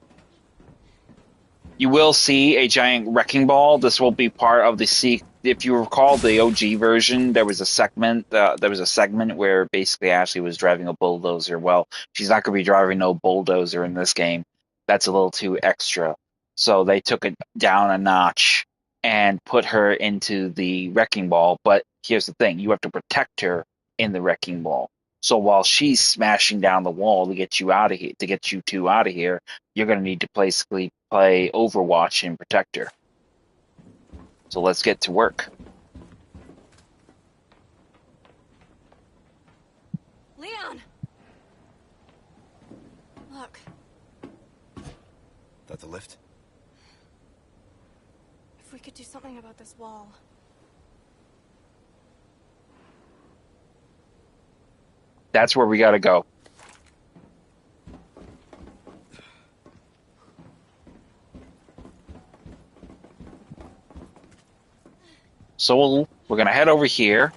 You will see a giant wrecking ball. This will be part of the if you recall the OG version, there was a segment. Where basically Ashley was driving a bulldozer. Well, she's not going to be driving no bulldozer in this game. That's a little too extra. So they took it down a notch and put her into the wrecking ball. But here's the thing: you have to protect her in the wrecking ball. So while she's smashing down the wall to get you out of here, to get you two out of here, you're going to need to basically play Overwatch and protect her. So let's get to work. Leon! Look, That the lift? if we could do something about this wall. That's where we got to go. So we're going to head over here,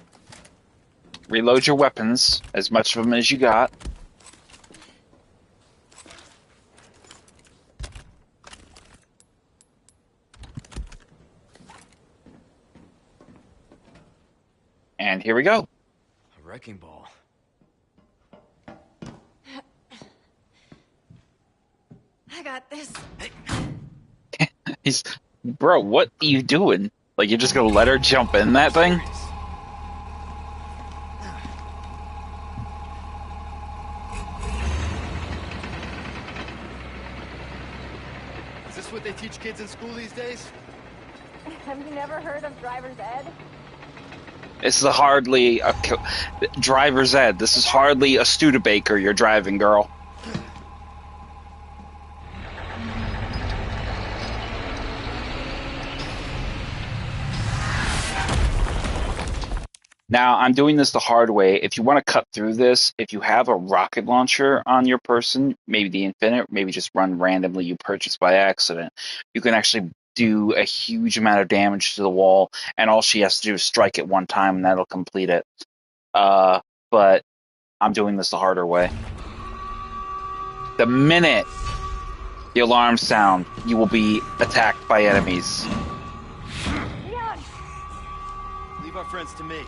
reload your weapons, as much of them as you got. And here we go. A wrecking ball. I got this. Bro, what are you doing? Like, you're just going to let her jump in that thing? Is this what they teach kids in school these days? Have you never heard of driver's ed? This is hardly a driver's ed. This is hardly a Studebaker you're driving, girl. Now, I'm doing this the hard way. If you want to cut through this, if you have a rocket launcher on your person, maybe the Infinite, maybe just run randomly you purchased by accident, you can actually do a huge amount of damage to the wall, and all she has to do is strike it one time, and that'll complete it. But I'm doing this the harder way. The minute the alarms sound, you will be attacked by enemies. Leave our friends to me.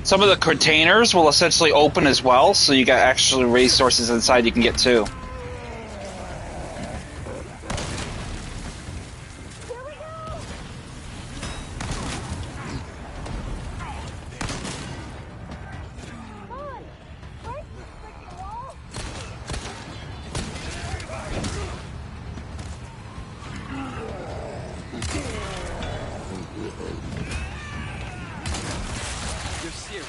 Some of the containers will essentially open as well, so you got actual resources inside you can get too. You're serious.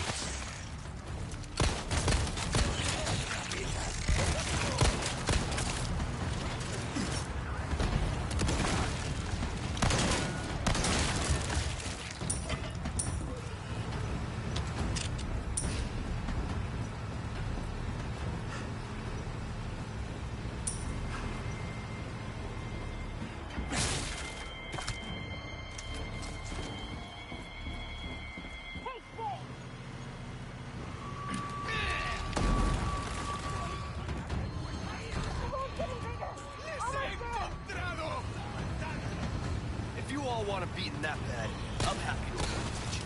If you all want to beat in that bad, I'm happy to oblige you.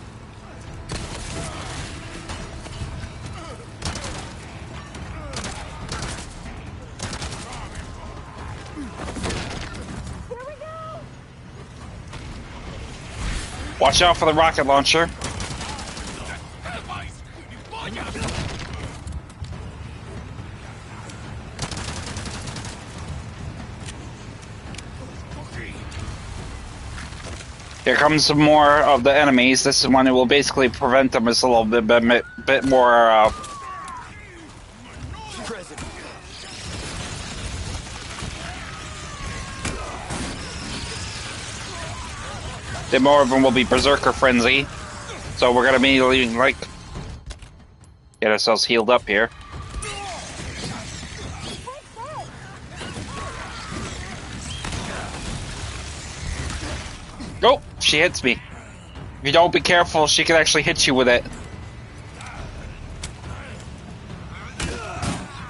Watch out for the rocket launcher. Here comes some more of the enemies. This is one that will basically prevent them just a little bit more. Present. Then more of them will be Berserker Frenzy. So we're gonna immediately like get ourselves healed up here. Oh, she hits me. If you don't be careful, she can actually hit you with it.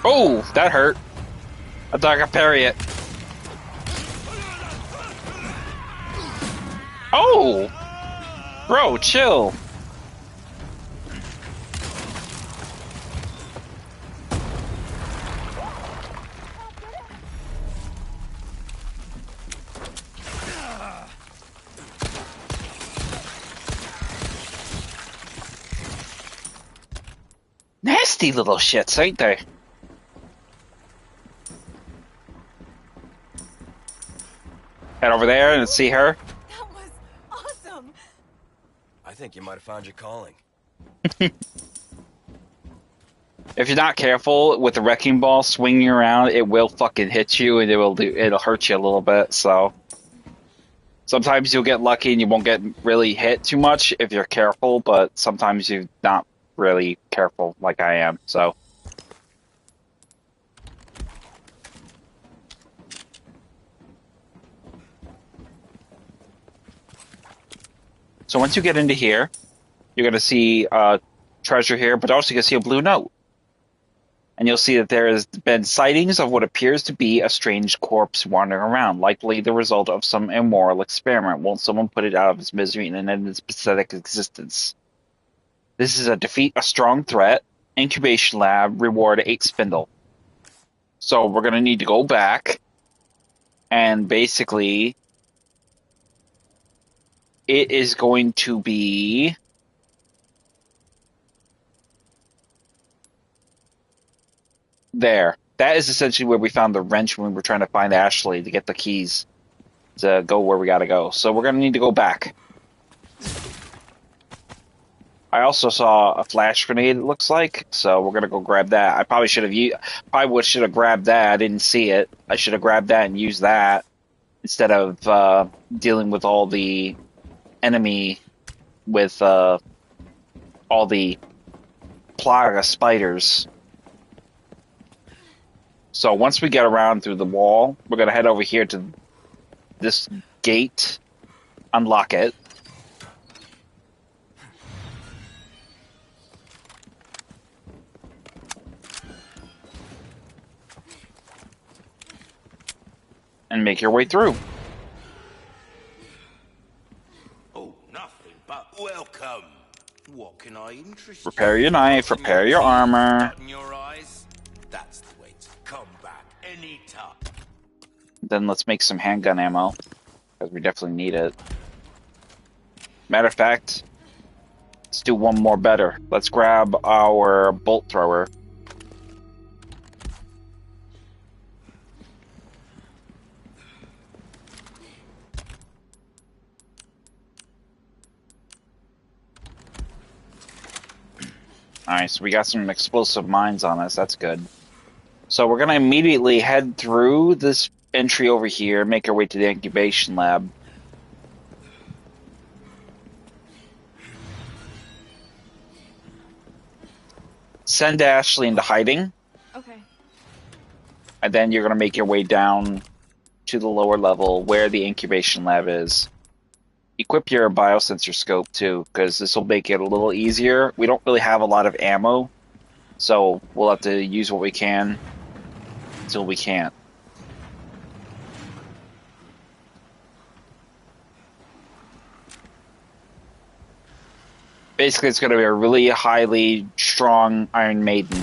Oh, that hurt. I thought I could parry it. Oh! Bro, chill. Nasty little shits, ain't they? Head over there and see her. That was awesome. I think you might have found your calling. If you're not careful with the wrecking ball swinging around, it will fucking hit you and it'll hurt you a little bit. So sometimes you'll get lucky and you won't get really hit too much if you're careful, but sometimes you're not really careful like I am. So once you get into here, you're gonna see treasure here, but also you can see a blue note. And you'll see that there has been sightings of what appears to be a strange corpse wandering around, likely the result of some immoral experiment. Won't someone put it out of its misery and end its pathetic existence? This is a defeat a strong threat. Incubation lab, reward 8 spindle. So we're going to need to go back and basically it is going to be there. That is essentially where we found the wrench when we were trying to find Ashley to get the keys to go where we got to go. So we're going to need to go back. I also saw a flash grenade, it looks like, so we're going to go grab that. I probably should have grabbed that. I didn't see it. I should have grabbed that and used that instead of dealing with all the enemy with all the plaga spiders. So once we get around through the wall, we're going to head over here to this gate, unlock it. And make your way through. Oh, nothing but welcome. What can I interest Repair you? your knife, Got some repair more your teeth armor. dotting your eyes? That's the way to come back anytime. Then let's make some handgun ammo, because we definitely need it. Matter of fact, let's do one more better. Let's grab our bolt thrower. Alright, so we got some explosive mines on us. That's good. So we're going to immediately head through this entry over here, make our way to the incubation lab. Send Ashley into hiding, Okay. and then you're going to make your way down to the lower level where the incubation lab is. Equip your biosensor scope too, because this will make it a little easier. We don't really have a lot of ammo, so we'll have to use what we can until we can't. Basically, it's going to be a really highly strong Iron Maiden.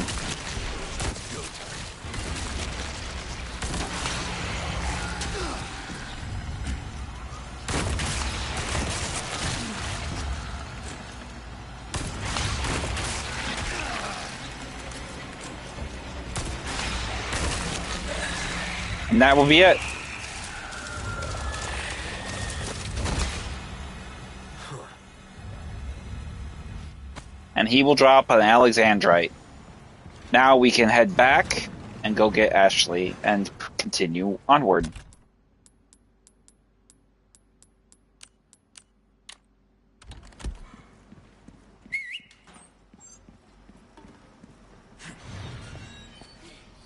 And that will be it. And he will drop an Alexandrite. Now we can head back and go get Ashley and continue onward.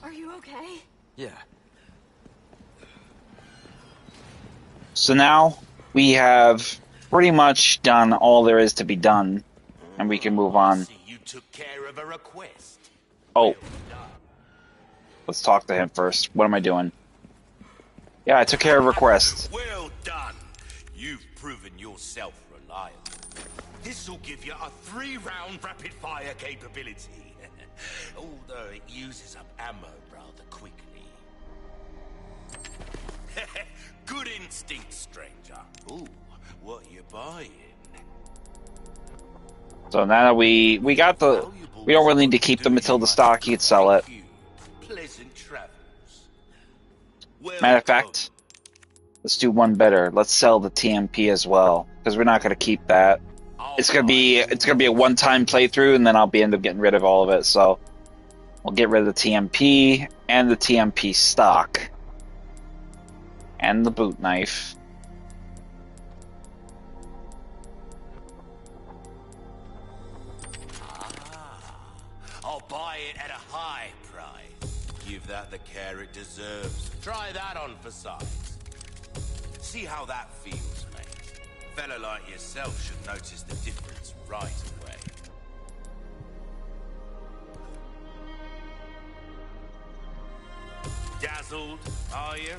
Are you okay? Yeah. So now we have pretty much done all there is to be done, and we can move on. See, you took care of a request. Oh, let's talk to him first. What am I doing? Yeah, I took care of requests. Well done. You've proven yourself reliable. This'll give you a 3-round rapid-fire capability. Although it uses up ammo rather quickly. Good instinct, stranger. Ooh, what you buying? So now that we got the, we don't really need to keep them until the stock. You can sell it. Pleasant travels. Matter of fact, let's do one better. Let's sell the TMP as well, because we're not going to keep that. It's gonna be a one-time playthrough, and then I'll end up getting rid of all of it. So we'll get rid of the TMP and the TMP stock and the boot knife. I'll buy it at a high price. Give that the care it deserves. Try that on for size. See how that feels, mate. A fella like yourself should notice the difference right away. cancelled, are you?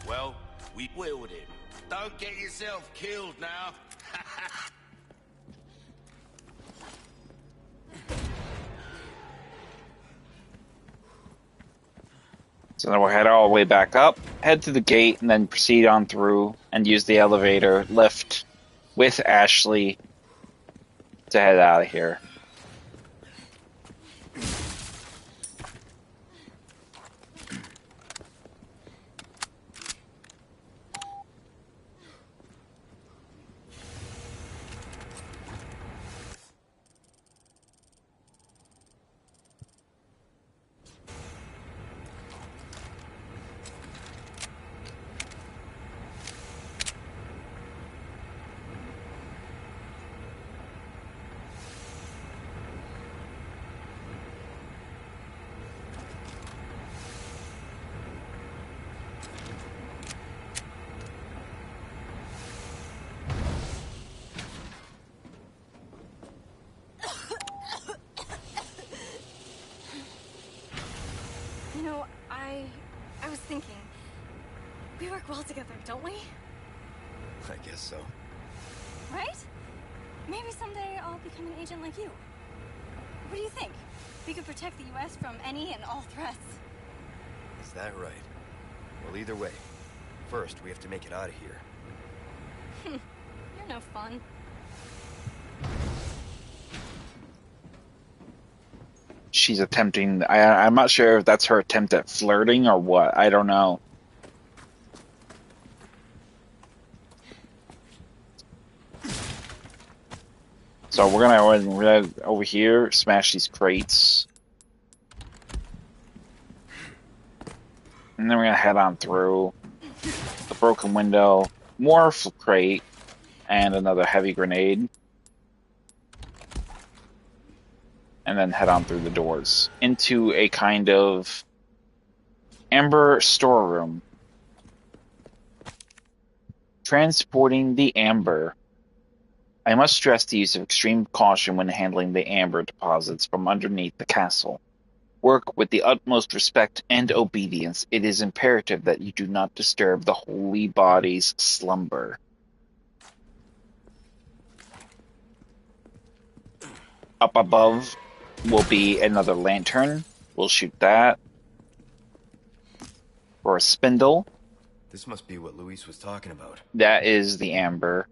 Well, we will then. Don't get yourself killed now. So then we'll head all the way back up, head to the gate, and then proceed on through and use the elevator lift with Ashley to head out of here. You know, I was thinking, we work well together, don't we? I guess so. Right? Maybe someday I'll become an agent like you. What do you think? We could protect the U.S. from any and all threats. Is that right? Well, either way, first we have to make it out of here. You're no fun. She's attempting, I'm not sure if that's her attempt at flirting or what. I don't know. So we're gonna over here, smash these crates. And then we're gonna head on through the broken window, more crate, and another heavy grenade. And then head on through the doors into a kind of amber storeroom. Transporting the amber. I must stress the use of extreme caution when handling the amber deposits from underneath the castle. Work with the utmost respect and obedience. It is imperative that you do not disturb the holy body's slumber. Up above will be another lantern. We'll shoot that. Or a spindle. This must be what Luis was talking about. That is the amber.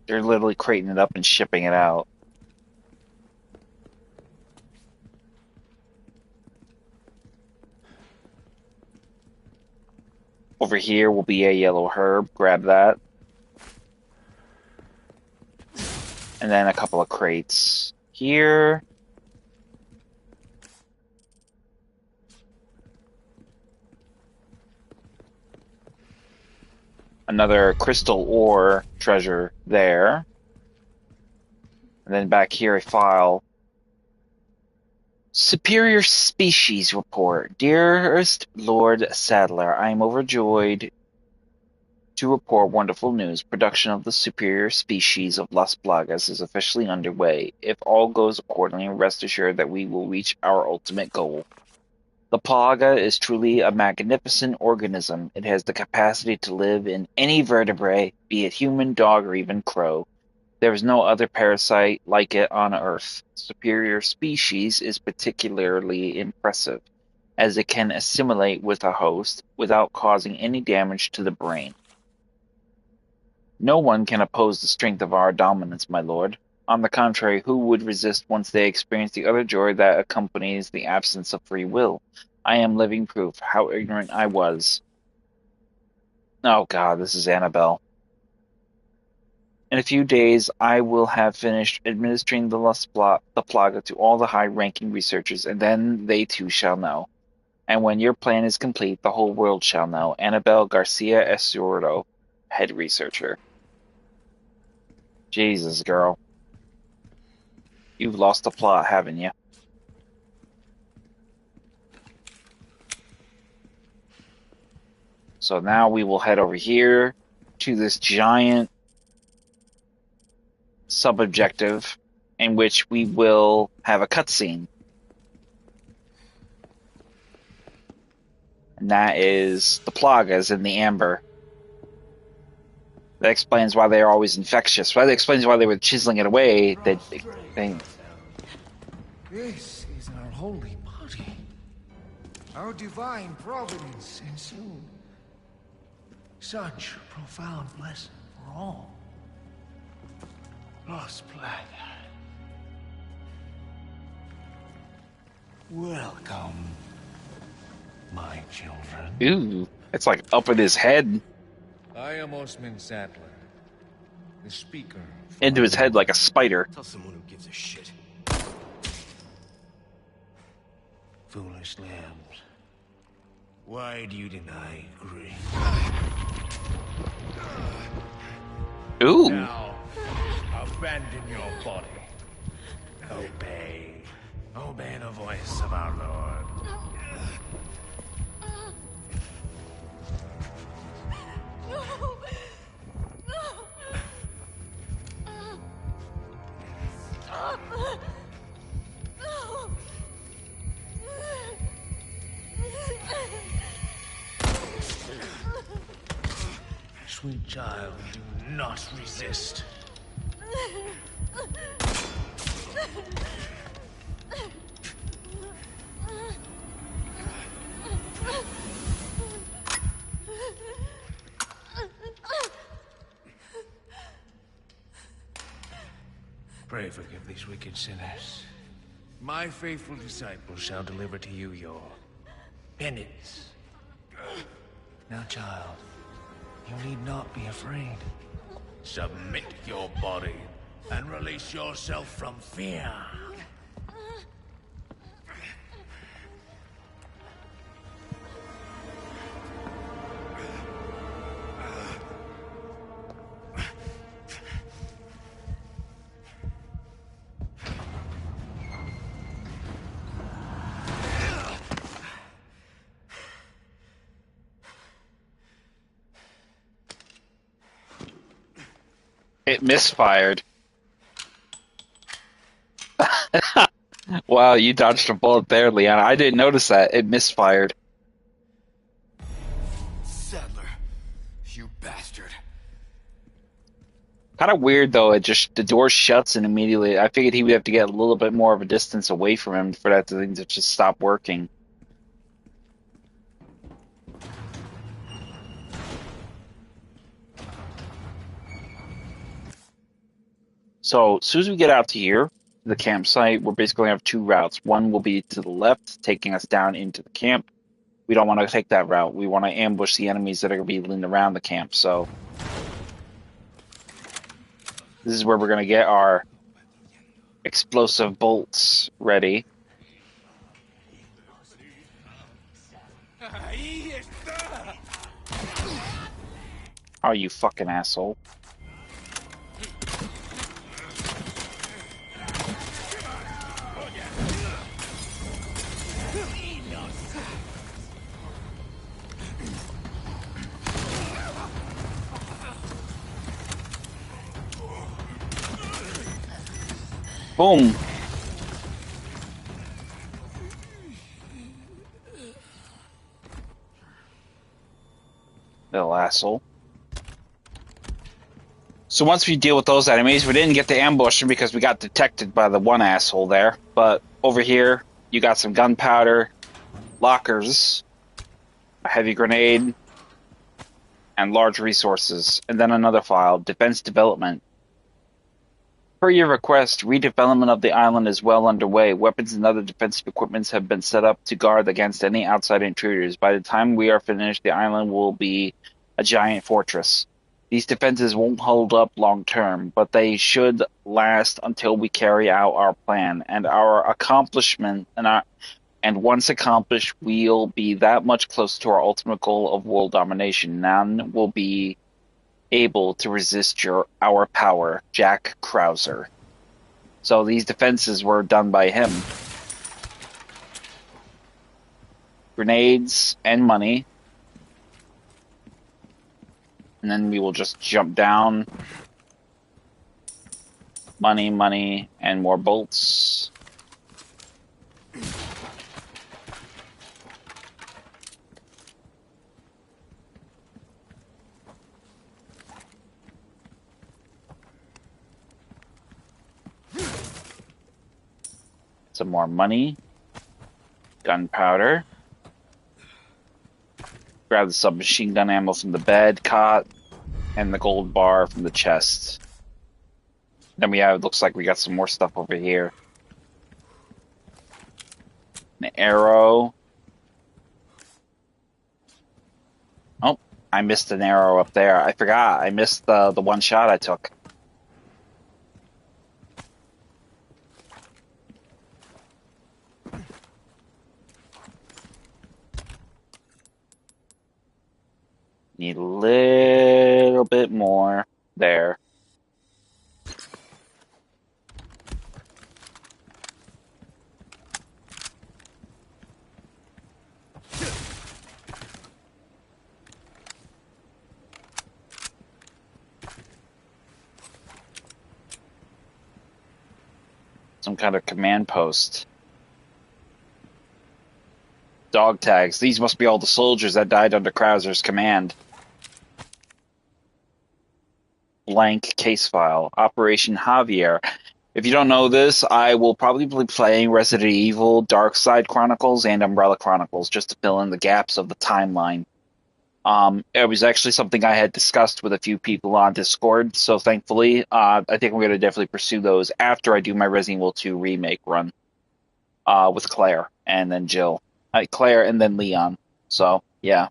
They're literally crating it up and shipping it out. Over here will be a yellow herb. Grab that. And then a couple of crates here. Another crystal ore treasure there. And then back here, a file. Superior Species Report. Dearest Lord Sadler, I am overjoyed to report wonderful news. Production of the superior species of Las Plagas is officially underway. If all goes accordingly, rest assured that we will reach our ultimate goal. The plaga is truly a magnificent organism. It has the capacity to live in any vertebrate, be it human, dog, or even crow. There is no other parasite like it on Earth. Superior species is particularly impressive, as it can assimilate with a host without causing any damage to the brain. No one can oppose the strength of our dominance, my lord. On the contrary, who would resist once they experience the utter joy that accompanies the absence of free will? I am living proof how ignorant I was. Oh god, this is Annabelle. In a few days, I will have finished administering the plaga to all the high-ranking researchers, and then they too shall know. And when your plan is complete, the whole world shall know. Annabelle Garcia Esurdo, head researcher. Jesus, girl. You've lost the plot, haven't you? So now we will head over here to this giant sub-objective in which we will have a cutscene. And that is the plagas in the amber. That explains why they are always infectious. That explains why they were chiseling it away. This is our holy body. Our divine providence ensued. Such profound blessing for all. Lost blood. Welcome, my children. Ooh, it's like up in his head. I am Osman Sadler, the speaker. Into his head like a spider. Tell someone who gives a shit. Foolish lambs. Why do you deny grace? Ooh. Now, abandon your body. Obey. Obey the voice of our Lord. Sweet child, do not resist. Pray forgive these wicked sinners. My faithful disciples shall deliver to you your penance. Now, child, you need not be afraid. Submit your body and release yourself from fear. It misfired. Wow, you dodged a bullet there, Leon. I didn't notice that. It misfired. Sadler, you bastard. Kind of weird though. The door shuts and immediately. I figured he would have to get a little bit more of a distance away from him for that thing to just stop working. So as soon as we get out to here, the campsite, we're basically going to have two routes. One will be to the left, taking us down into the camp. We don't want to take that route. We want to ambush the enemies that are going to be in around the camp. So this is where we're going to get our explosive bolts ready. Oh, you fucking asshole. Boom. Little asshole. So once we deal with those enemies, we didn't get to ambush them because we got detected by the one asshole there. But over here, you got some gunpowder, lockers, a heavy grenade, and large resources. And then another file, defense development. Per your request, redevelopment of the island is well underway. Weapons and other defensive equipments have been set up to guard against any outside intruders. By the time we are finished, the island will be a giant fortress. These defenses won't hold up long term, but they should last until we carry out our plan. And once accomplished, we'll be that much closer to our ultimate goal of world domination. None will be able to resist our power. Jack Krauser. So these defenses were done by him. Grenades and money. And then we will just jump down Money, money, and more bolts. Some more money. Gunpowder. Grab the submachine gun ammo from the bed cot. And the gold bar from the chest. Then we have, looks like we got some more stuff over here. An arrow. Oh, I missed an arrow up there. I forgot. I missed the one shot I took. Need a little bit more there. Some kind of command post. Dog tags. These must be all the soldiers that died under Krauser's command. Blank case file. Operation Javier. If you don't know this, I will probably be playing Resident Evil, Dark Side Chronicles, and Umbrella Chronicles just to fill in the gaps of the timeline. It was actually something I had discussed with a few people on Discord, so thankfully, I think I'm going to definitely pursue those after I do my Resident Evil 2 remake run, with Claire and then Jill. Claire and then Leon. So, yeah.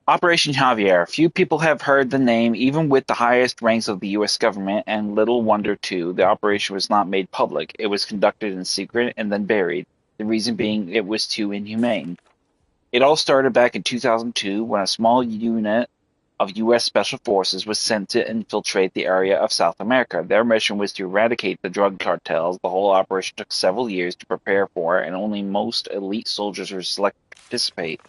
Operation Javier. Few people have heard the name, even with the highest ranks of the U.S. government, and little wonder, too. The operation was not made public. It was conducted in secret and then buried, the reason being it was too inhumane. It all started back in 2002 when a small unit of U.S. Special Forces was sent to infiltrate the area of South America. Their mission was to eradicate the drug cartels. The whole operation took several years to prepare for, and only most elite soldiers were selected to participate.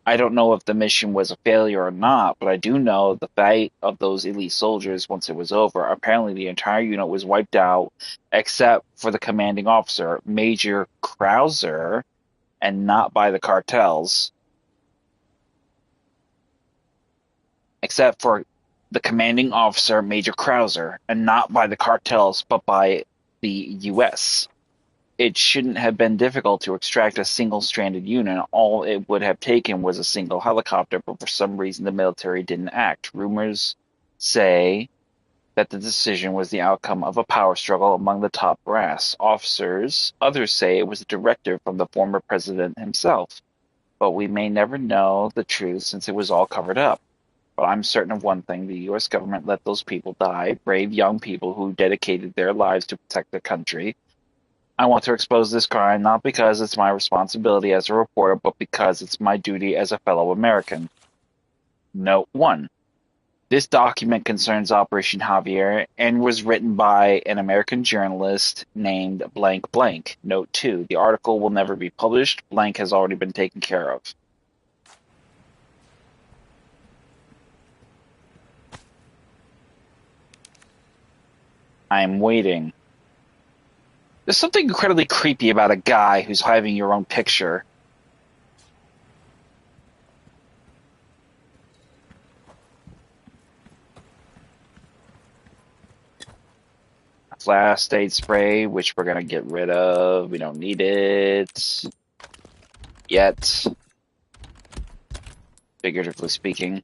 I don't know if the mission was a failure or not, but I do know the fate of those elite soldiers once it was over. Apparently, the entire unit was wiped out, except for the commanding officer, Major Krauser, and not by the cartels. Except for the commanding officer, Major Krauser, and not by the cartels, but by the U.S. It shouldn't have been difficult to extract a single-stranded unit. All it would have taken was a single helicopter, but for some reason the military didn't act. Rumors say that the decision was the outcome of a power struggle among the top brass officers. Others say it was a directive from the former president himself. But we may never know the truth since it was all covered up. But I'm certain of one thing, the U.S. government let those people die, brave young people who dedicated their lives to protect their country. I want to expose this crime not because it's my responsibility as a reporter, but because it's my duty as a fellow American. Note 1. This document concerns Operation Javier and was written by an American journalist named blank blank. Note 2. The article will never be published. Blank has already been taken care of. I am waiting. There's something incredibly creepy about a guy who's having your own picture. Last aid spray, which we're gonna get rid of. We don't need it yet, figuratively speaking.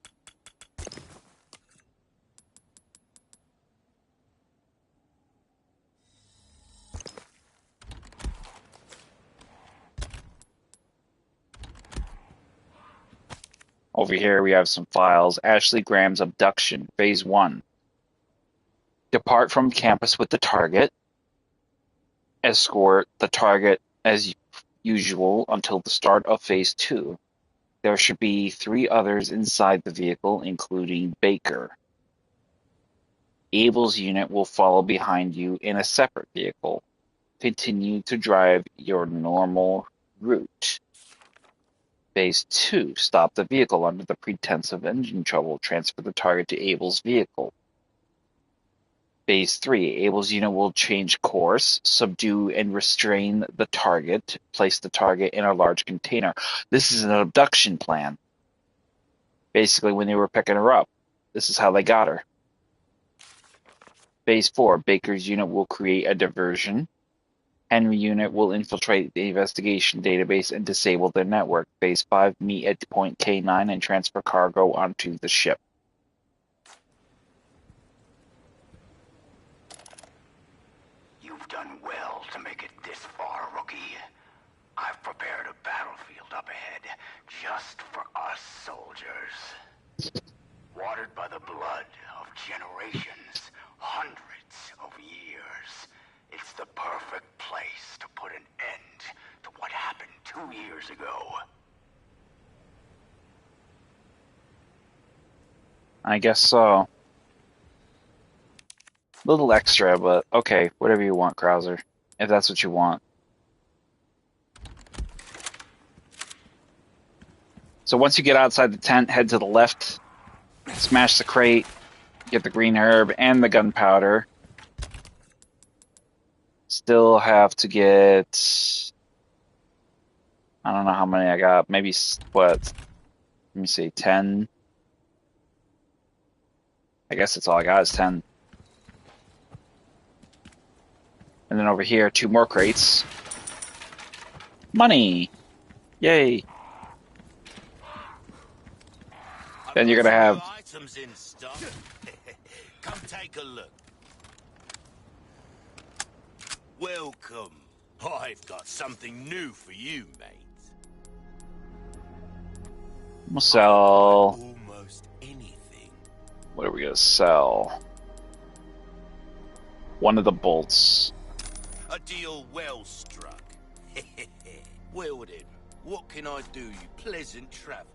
Over here we have some files. Ashley Graham's abduction, phase 1. Depart from campus with the target. Escort the target as usual until the start of phase 2. There should be 3 others inside the vehicle, including Baker. Abel's unit will follow behind you in a separate vehicle. Continue to drive your normal route. Phase 2. Stop the vehicle under the pretense of engine trouble. Transfer the target to Abel's vehicle. Phase 3. Abel's unit will change course, subdue and restrain the target, place the target in a large container. This is an abduction plan. Basically, when they were picking her up, this is how they got her. Phase 4. Baker's unit will create a diversion. Henry unit will infiltrate the investigation database and disable their network. Phase 5. Meet at point K9 and transfer cargo onto the ship. You've done well to make it this far, rookie. I've prepared a battlefield up ahead just for us soldiers. Watered by the blood of generations, hundreds of years. It's the perfect place to put an end to what happened 2 years ago. I guess so. Little extra, but okay, whatever you want, Krauser. If that's what you want. So once you get outside the tent, head to the left, smash the crate, get the green herb and the gunpowder. Still have to get... I don't know how many I got. Maybe, what? Let me see, 10? I guess that's all I got is 10. And then over here, 2 more crates. Money! Yay! Then you're gonna have... items in stock. Come take a look. Welcome. I've got something new for you, mate. We'll sell... Almost anything. What are we gonna sell? One of the bolts. A deal well struck. Well then, what can I do you? Pleasant travels.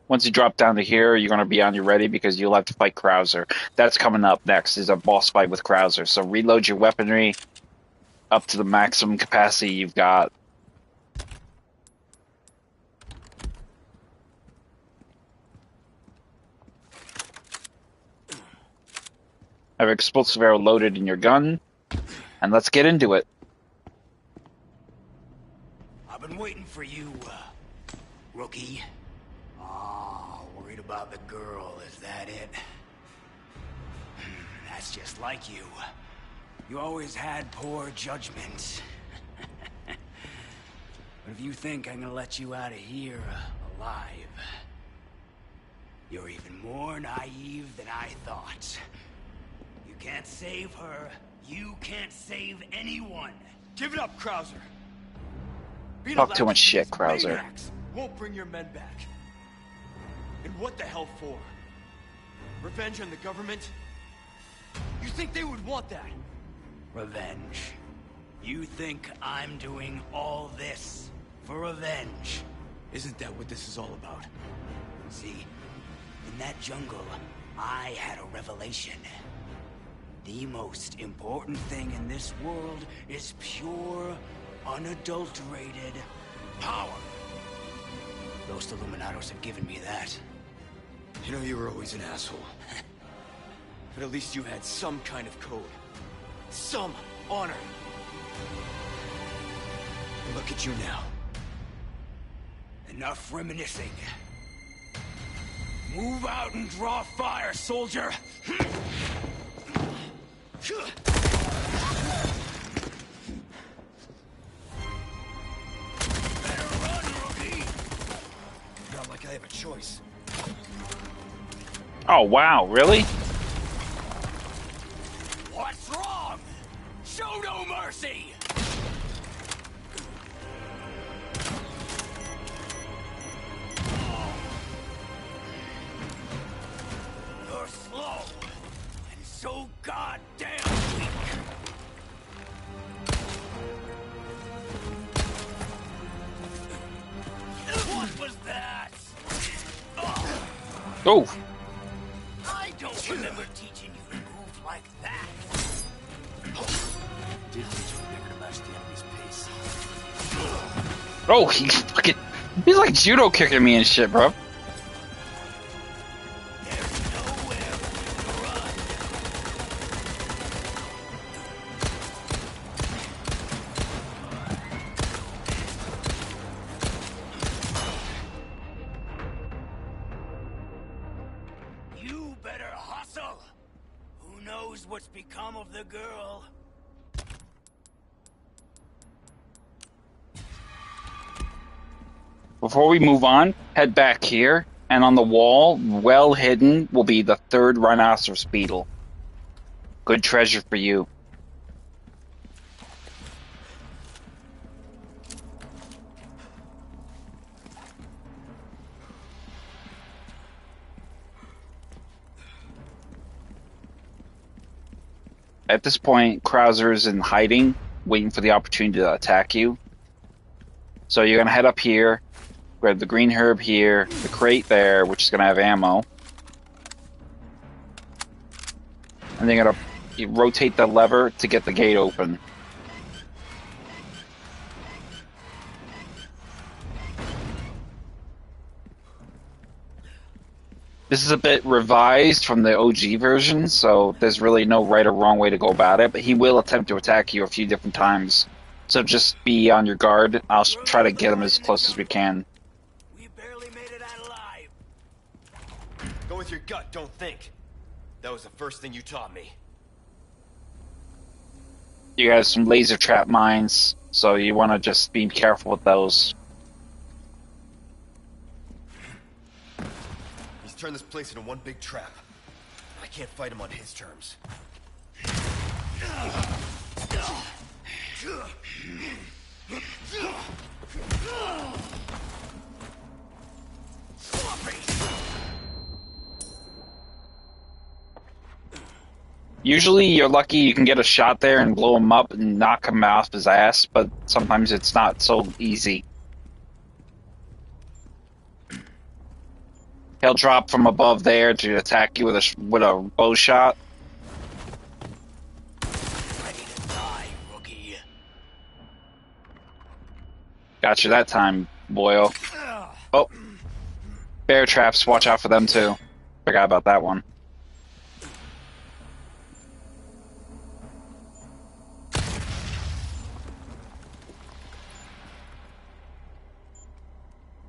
Once you drop down to here, you're going to be on your ready because you'll have to fight Krauser. That's coming up next, is a boss fight with Krauser. So reload your weaponry up to the maximum capacity you've got. Have explosive arrow loaded in your gun, and let's get into it. I've been waiting for you, rookie. Oh, worried about the girl, is that it? That's just like you. You always had poor judgment. But if you think I'm gonna let you out of here alive, you're even more naive than I thought. You can't save her. You can't save anyone. Give it up, Krauser. Being Talk allowed too much to shit, use Krauser. maniacs won't bring your men back. And what the hell for? Revenge on the government? You think they would want that? Revenge. You think I'm doing all this for revenge? Isn't that what this is all about? See, in that jungle, I had a revelation. The most important thing in this world is pure, unadulterated power. Those Illuminados have given me that. You know, you were always an asshole. But at least you had some kind of code. Some honor. And look at you now. Enough reminiscing. Move out and draw fire, soldier! Better run, rookie! Not like I have a choice. Oh, wow, really? What's wrong? Show no mercy! You're slow, and so goddamn weak. Oh, I don't remember teaching you to move like that. Did teach you never to match the enemy's pace. oh, he's like judo kicking me and shit, bro. There's nowhere to run. You better hustle. Who knows what's become of the girl? Before we move on, head back here, and on the wall, well hidden, will be the third rhinoceros beetle. Good treasure for you. At this point, Krauser's in hiding, waiting for the opportunity to attack you. So you're gonna head up here, grab the green herb here, the crate there, which is gonna have ammo. And then you're gonna rotate the lever to get the gate open. This is a bit revised from the OG version, so there's really no right or wrong way to go about it, but he will attempt to attack you a few different times. So just be on your guard. I'll try to get him as close as we can. We barely made it out alive. Go with your gut, don't think. That was the first thing you taught me. You got some laser trap mines, so you want to just be careful with those. He's turned this place into one big trap. I can't fight him on his terms. Usually you're lucky you can get a shot there and blow him up and knock him off his ass, but sometimes it's not so easy. He'll drop from above there to attack you with a bow shot. Ready to die, rookie. Got you that time, boyo. Oh. Bear traps, watch out for them too. Forgot about that one.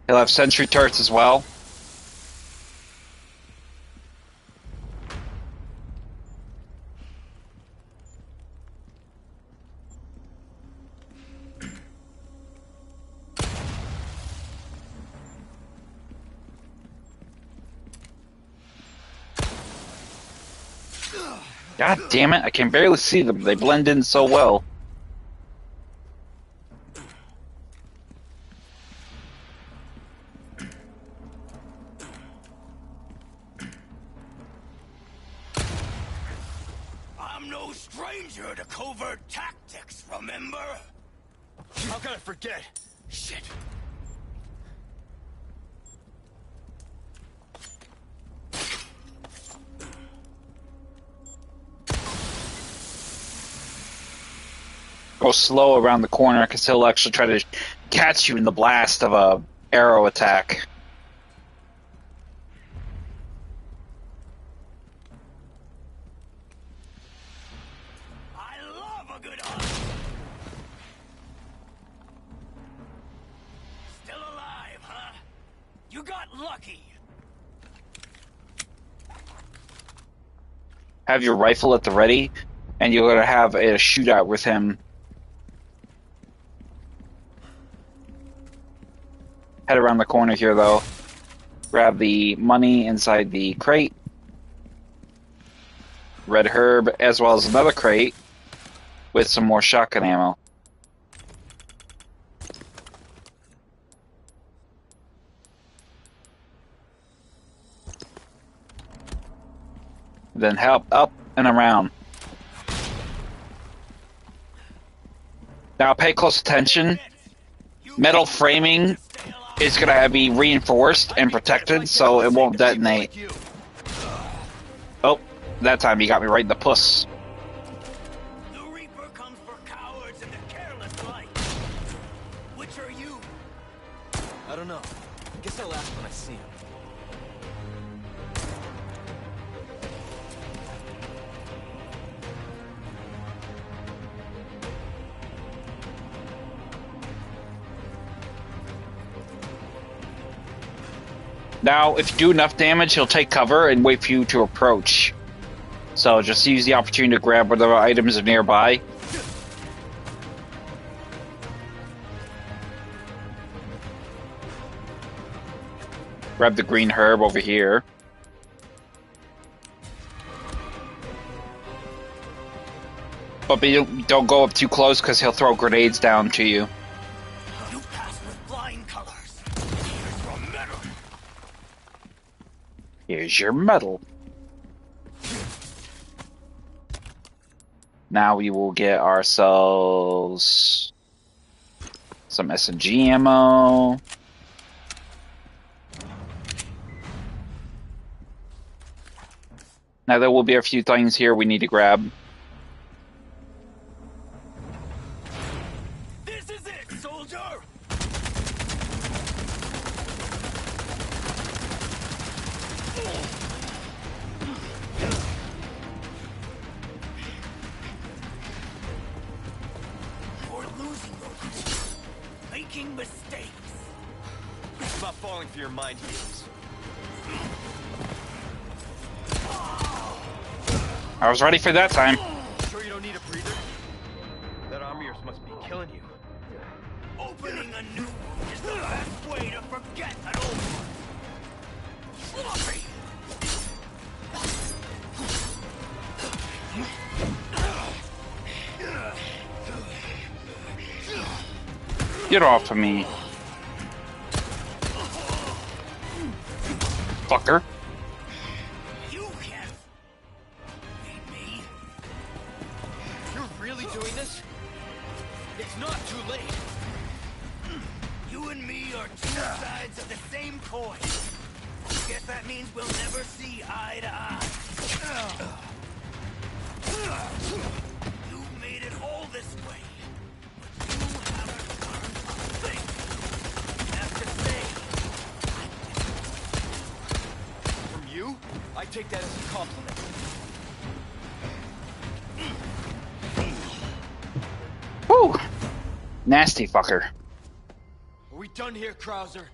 He'll have sentry turrets as well. God damn it, I can barely see them. They blend in so well. I'm no stranger to covert tactics, remember? How could I forget? Shit. Go slow around the corner because he'll actually try to catch you in the blast of a arrow attack. I love a good hunt. Still alive, huh? You got lucky. Have your rifle at the ready, and you're going to have a shootout with him. Head around the corner here, though. Grab the money inside the crate. Red herb, as well as another crate with some more shotgun ammo. Then help up and around. Now pay close attention. Metal framing it's gonna be reinforced and protected, so it won't detonate. Oh, that time he got me right in the puss. The Reaper comes for cowards and the careless like. Which are you? I don't know. Guess I'll ask when I see him. Now, if you do enough damage, he'll take cover and wait for you to approach. So just use the opportunity to grab whatever items are nearby. Grab the green herb over here. But don't go up too close because he'll throw grenades down to you. You pass with flying colors. Here's your medal. Here's your medal. Now we will get ourselves some SMG ammo. Now there will be a few things here we need to grab. This is it, soldier! You're losing those. Making mistakes. It's about falling for your mind games. I was ready for that time. Sure you don't need a breather? That armor of yours must be killing you. Opening a new wound is the best way to forget an old one. Sloppy! Get off of me. Fucker. You can't beat me. You're really doing this? It's not too late. You and me are two sides of the same coin. Guess that means we'll never see eye to eye. You made it all this way, but you haven't learned a thing. Have to say, from you, I take that as a compliment. Whew. Nasty fucker. Are we done here, Krauser?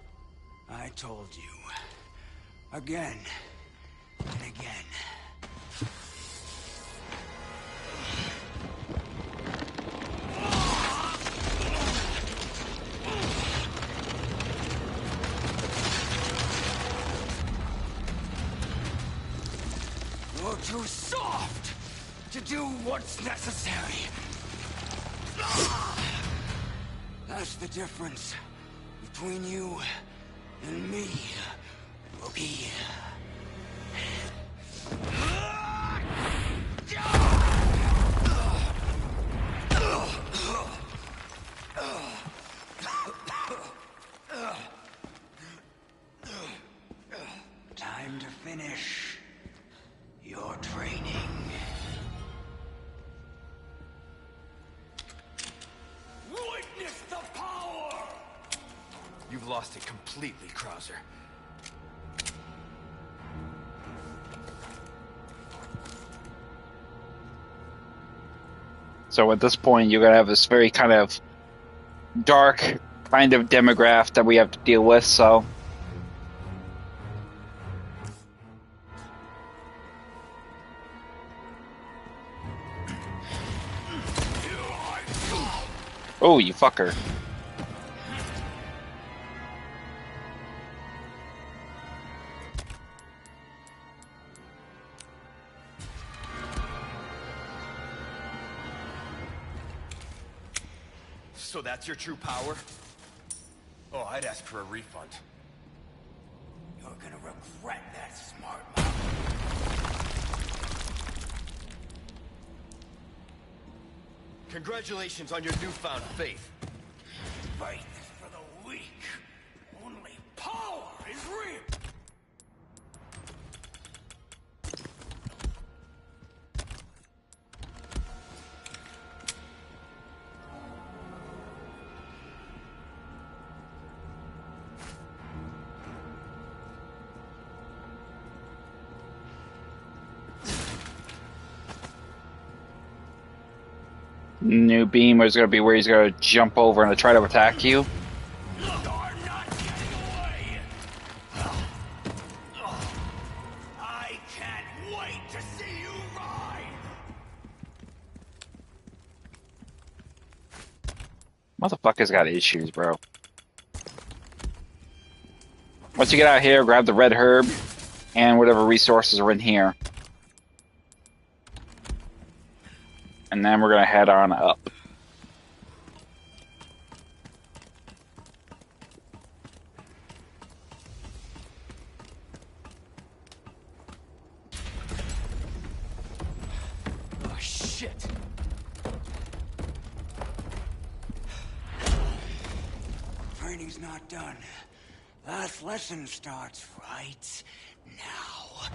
I told you. Again. And again. You're too soft to do what's necessary. That's the difference between you and me, Rookie. Time to finish your training. Witness the power! You've lost it completely, Krauser. So at this point, you're gonna have this very kind of dark kind of demographic that we have to deal with, so. Oh, you fucker. So that's your true power? Oh, I'd ask for a refund. You're gonna regret that, smart mouth. Congratulations on your newfound faith. Faith is for the weak. Only New beam is going to be where he's going to jump over and try to attack you. You're not getting away! I can't wait to see you ride! Motherfucker's got issues, bro. Once you get out here, grab the red herb and whatever resources are in here. And then we're going to head on up. Oh, shit. Training's not done. Last lesson starts right now.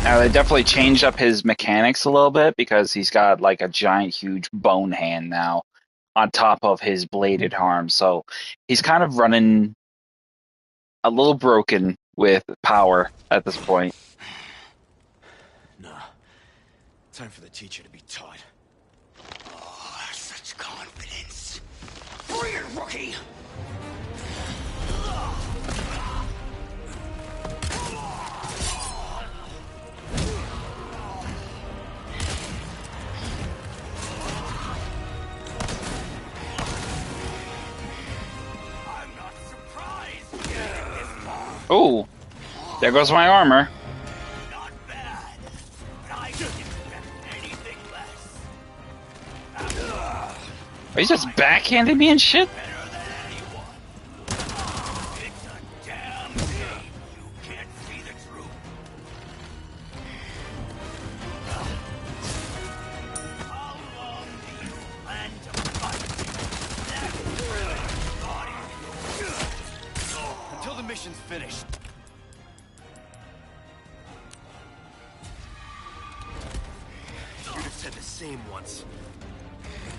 Now, they definitely changed up his mechanics a little bit because he's got like a giant, huge bone hand now on top of his bladed arm. So he's kind of running a little broken with power at this point. Nah. Time for the teacher to be taught. Oh, such confidence. Bring it, rookie! I'm not surprised you get this far. Oh, there goes my armor. Not bad, but I didn't expect anything less. He's just backhanding me and shit. Better than anyone. It's a damn shame you can't see the truth. How long do you plan to fight? That's really thought Until the mission's finished. You'd have said the same once.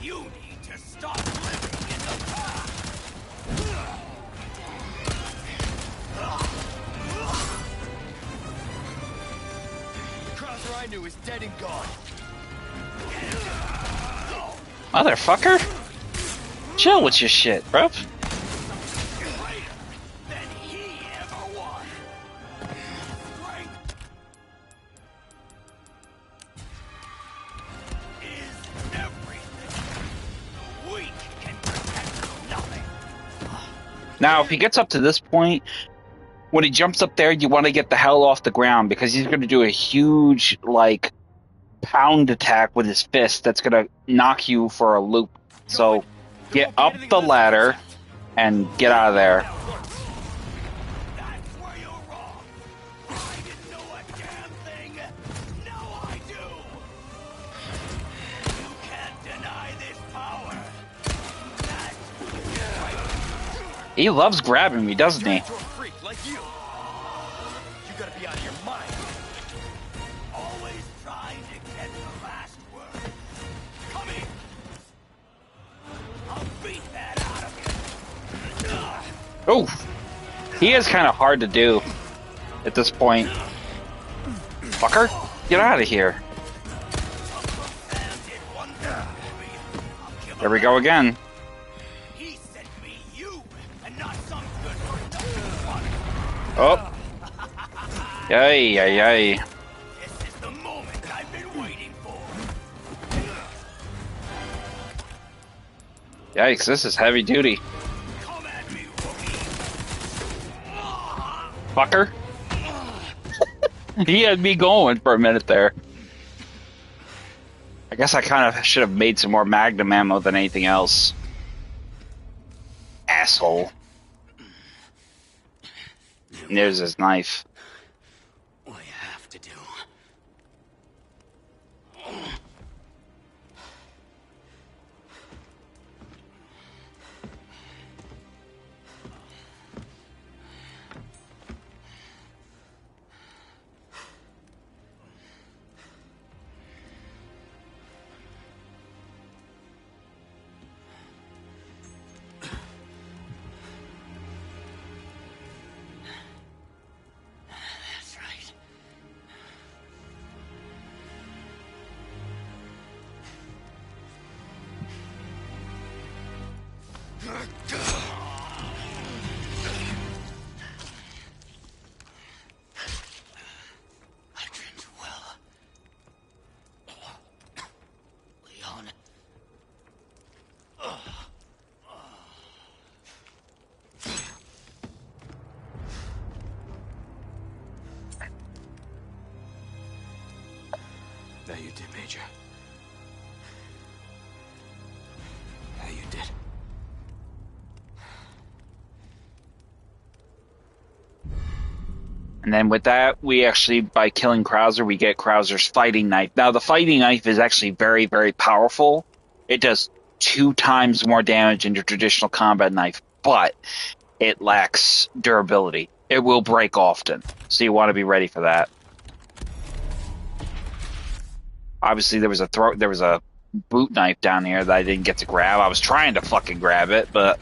you need to stop living in the past. The Krauser I knew is dead and gone. Motherfucker. Chill with your shit, bruv. Greater than he ever was. Strength is everything. The weak can protect nothing. Now, if he gets up to this point, when he jumps up there, you want to get the hell off the ground because he's going to do a huge, like, pound attack with his fist that's going to knock you for a loop. So, get up the ladder and get out of there. That's where you're wrong. I didn't know a damn thing. Now I do. You can't deny this power. That's He loves grabbing me, doesn't he? To a freak like you. You gotta be out of your mind. always trying to get the last word. Come here. I'll beat that out of you. Oh, he is kind of hard to do at this point. Fucker, get out of here. There we go again. He sent me you, and not some good for nothing one. Oh. Yay, yay, yay. This is the moment I've been waiting for. Yikes, this is heavy duty. Come at me, rookie. Fucker. He had me going for a minute there. I guess I kind of should have made some more Magnum ammo than anything else. Asshole. And there's his knife. What you have to do. That's right. There you did, Major. There you did. And then with that, we actually, by killing Krauser, we get Krauser's fighting knife. Now, the fighting knife is actually very, very powerful. It does 2 times more damage than your traditional combat knife, but it lacks durability. It will break often, so you want to be ready for that. Obviously, there was a boot knife down here that I didn't get to grab. I was trying to fucking grab it, but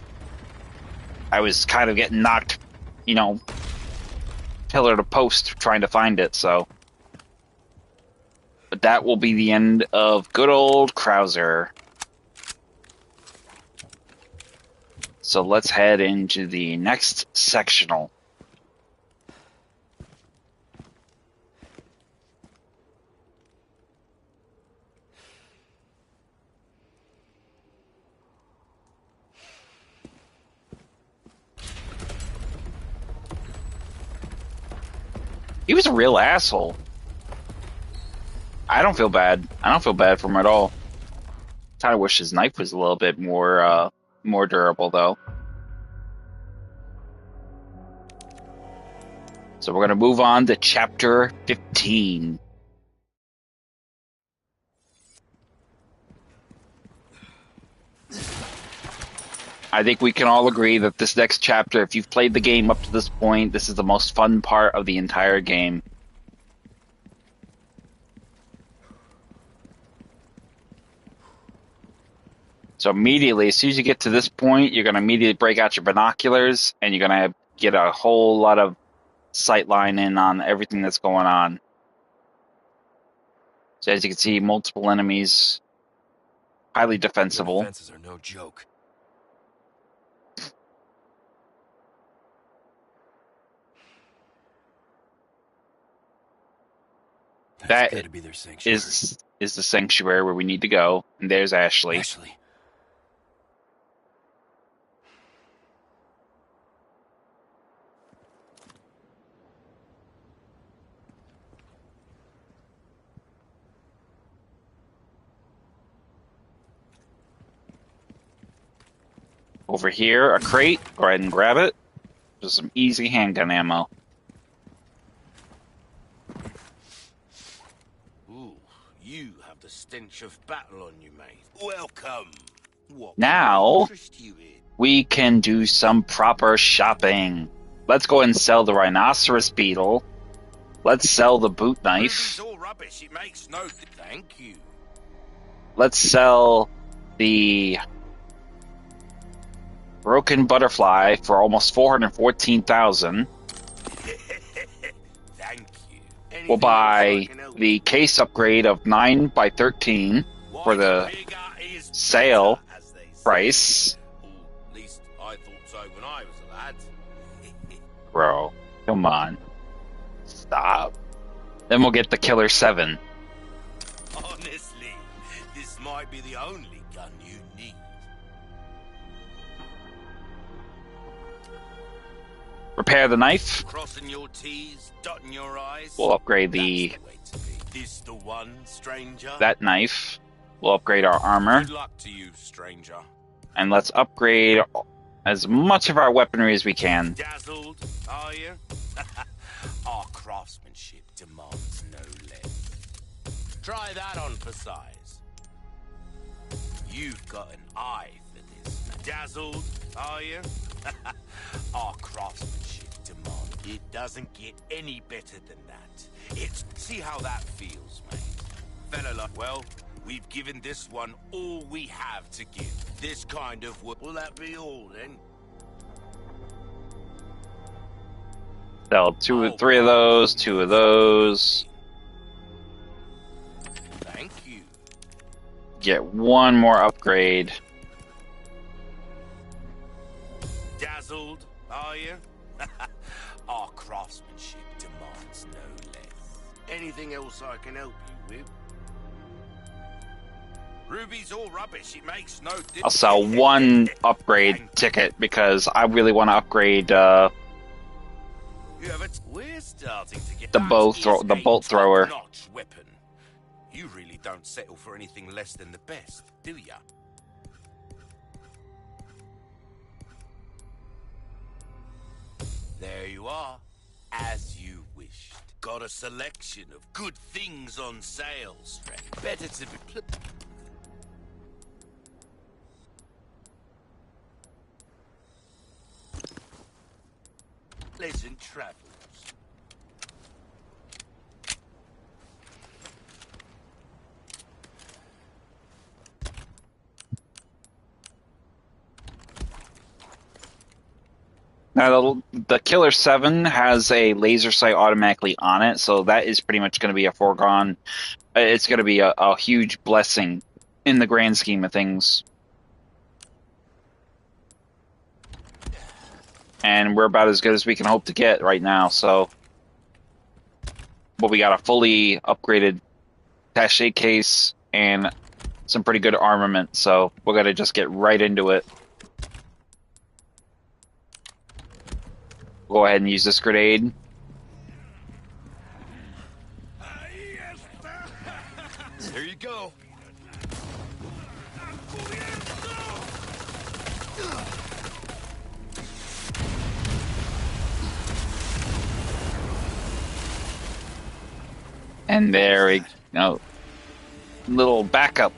I was kind of getting knocked, you know, pillar to post trying to find it, so. But that will be the end of good old Krauser. So let's head into the next sectional. He was a real asshole. I don't feel bad. I don't feel bad for him at all. Kind of wish his knife was a little bit more durable, though. So we're going to move on to Chapter 15. I think we can all agree that this next chapter, if you've played the game up to this point, this is the most fun part of the entire game. So immediately, as soon as you get to this point, you're going to immediately break out your binoculars, and you're going to get a whole lot of sight line in on everything that's going on. So as you can see, multiple enemies, highly defensible. Your defenses are no joke. That gotta be their sanctuary. is the sanctuary where we need to go. And there's Ashley. Over here, a crate. Go ahead and grab it. Just some easy handgun ammo. Ooh, you have the stench of battle on you, mate. Welcome. What Now, interest you in? we can do some proper shopping. Let's go ahead and sell the rhinoceros beetle. Let's sell the boot knife. Ruby's all rubbish. It makes no. Thank you. Let's sell the broken butterfly for almost 414,000. Thank you. We'll buy the case upgrade of 9x13 for the sale price. At least I thought so when I was a lad. Bro, come on. Stop. Then we'll get the Killer 7. Honestly, this might be the only gun you need. Repair the knife. Crossing your T's, dotting your I's. We'll upgrade the This the one, stranger. that knife. We'll upgrade our armor. Good luck to you, stranger. And let's upgrade as much of our weaponry as we can. Dazzled, are you? Our craftsmanship demands no less. Try that on for size. You've got an eye for this. Dazzled, are you? Our craftsmanship demands. It doesn't get any better than that. It's see how that feels, mate. Fella, well, we've given this one all we have to give. This kind of work. Will that be all then? Sell 2 or 3 of those, 2 of those. Thank you. Get 1 more upgrade. Dazzled, are you? Our craftsmanship demands no less. Anything else I can help you with? Ruby's all rubbish. It makes no difference. I'll sell 1 upgrade ticket because I really want to upgrade We're starting to get the bolt thrower. weapon. You really don't settle for anything less than the best, do ya? There you are, as you wished. Got a selection of good things on sale, Stray. Better to be pleasant travels. Now, the Killer 7 has a laser sight automatically on it, so that is pretty much going to be a foregone. It's going to be a huge blessing in the grand scheme of things. And we're about as good as we can hope to get right now, so. But we got a fully upgraded attaché case and some pretty good armament, so we're going to just get right into it. Go ahead and use this grenade. There you go. And there we go. Little backup.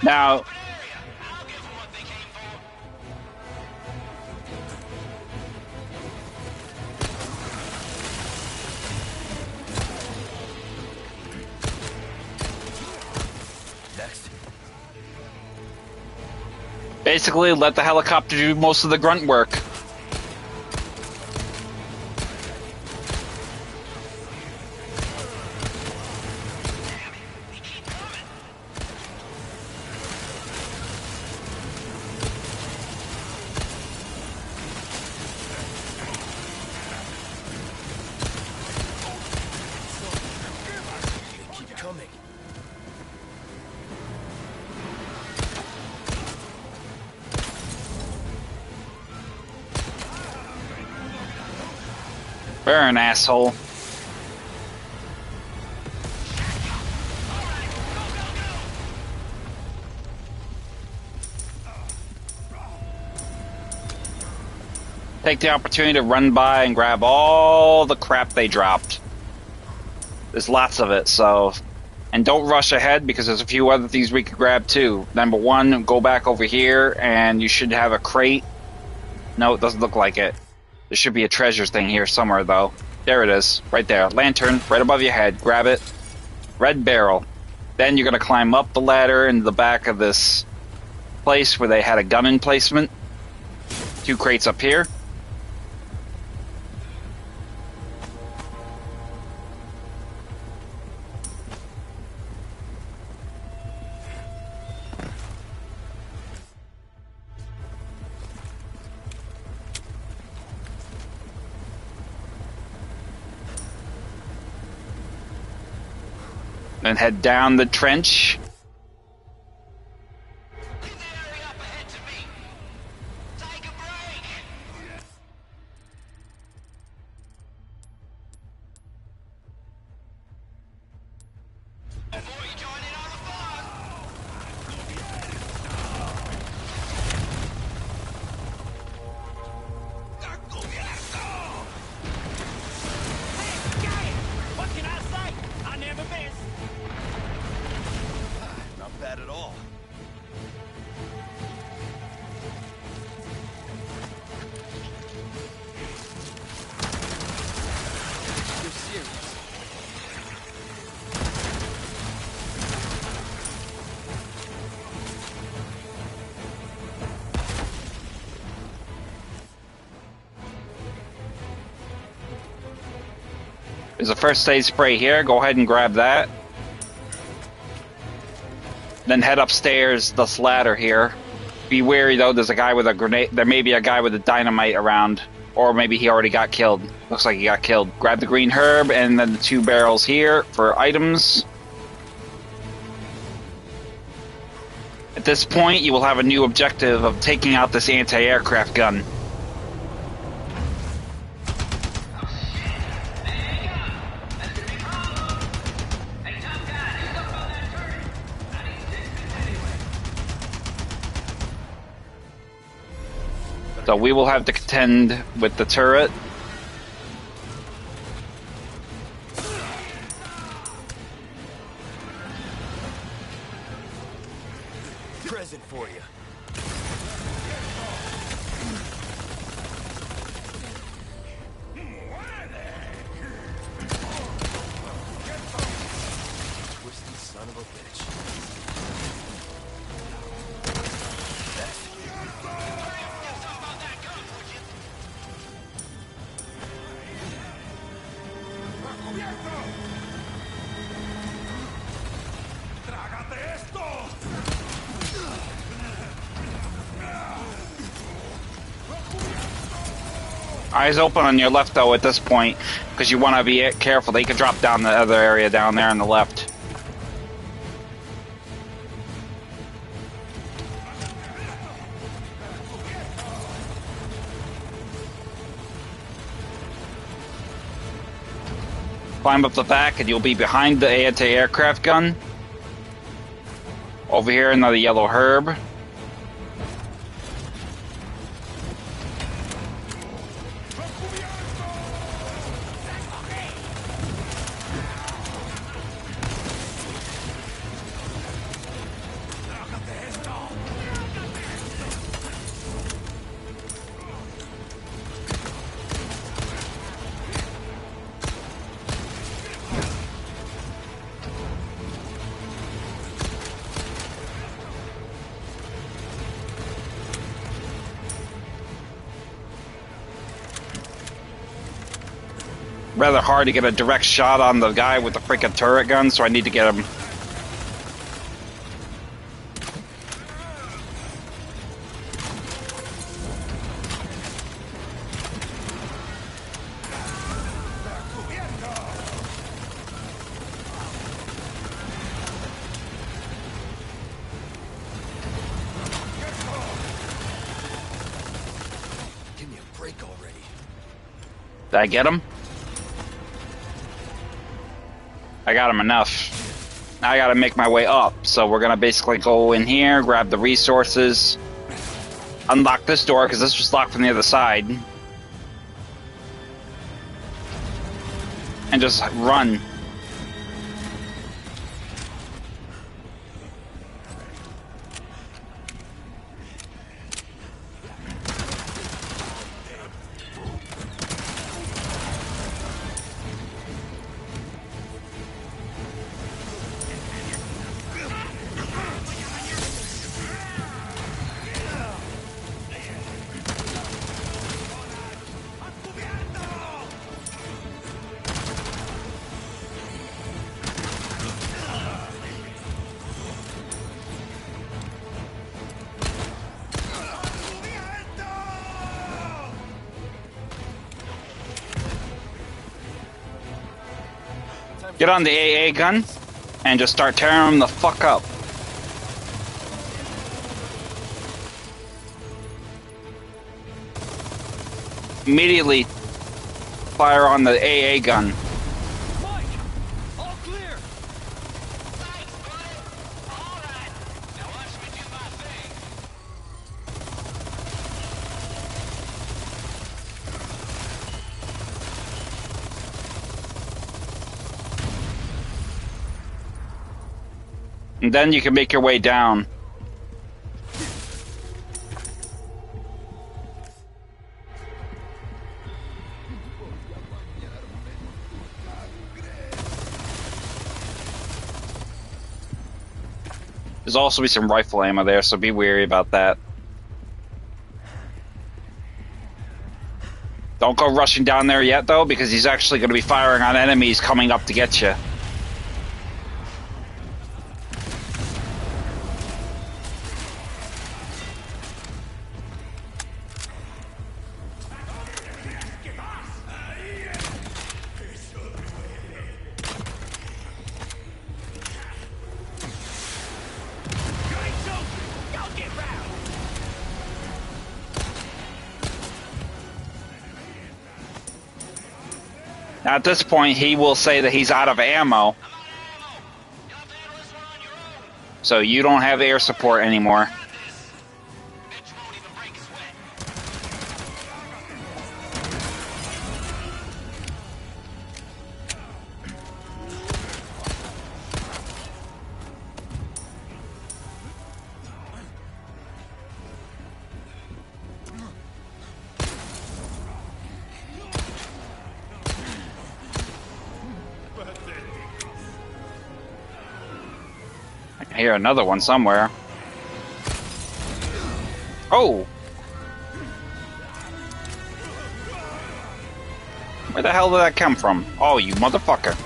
Now, Next. basically let the helicopter do most of the grunt work. Keep coming. Burn, asshole. Take the opportunity to run by and grab all the crap they dropped. There's lots of it, so. And don't rush ahead because there's a few other things we could grab too. Number one, go back over here and you should have a crate. No, it doesn't look like it. There should be a treasure thing here somewhere though. There it is, right there. Lantern, right above your head. Grab it. Red barrel. Then you're gonna climb up the ladder into the back of this place where they had a gun emplacement. 2 crates up here. Then head down the trench. What can I say? I never miss. Not bad at all. You're serious. There's a first aid spray here. Go ahead and grab that. Then head upstairs, this ladder here. Be wary though, there's a guy with a grenade. There may be a guy with a dynamite around. Or maybe he already got killed. Looks like he got killed. Grab the green herb and then the 2 barrels here for items. At this point, you will have a new objective of taking out this anti-aircraft gun. So we will have to contend with the turret. Present for you. Twisty son of a bitch. Eyes open on your left though at this point, because you want to be careful. They could drop down the other area down there on the left. Climb up the back and you'll be behind the anti-aircraft gun. Over here, another yellow herb. Rather hard to get a direct shot on the guy with the freaking turret gun, so I need to get him. Give me a break already. Did I get him? I got him enough. Now I gotta make my way up. So we're gonna basically go in here, grab the resources, unlock this door because this was locked from the other side, and just run. Get on the AA gun and just start tearing them the fuck up. Immediately fire on the AA gun. Mike! All clear! Thanks, buddy. All right. Now watch me do my thing. And then you can make your way down. There's also be some rifle ammo there, so be wary about that. Don't go rushing down there yet, though, because he's actually going to be firing on enemies coming up to get you. At this point, he will say that he's out of ammo. So you don't have air support anymore. I can hear another one somewhere. Oh! Where the hell did that come from? Oh, you motherfucker.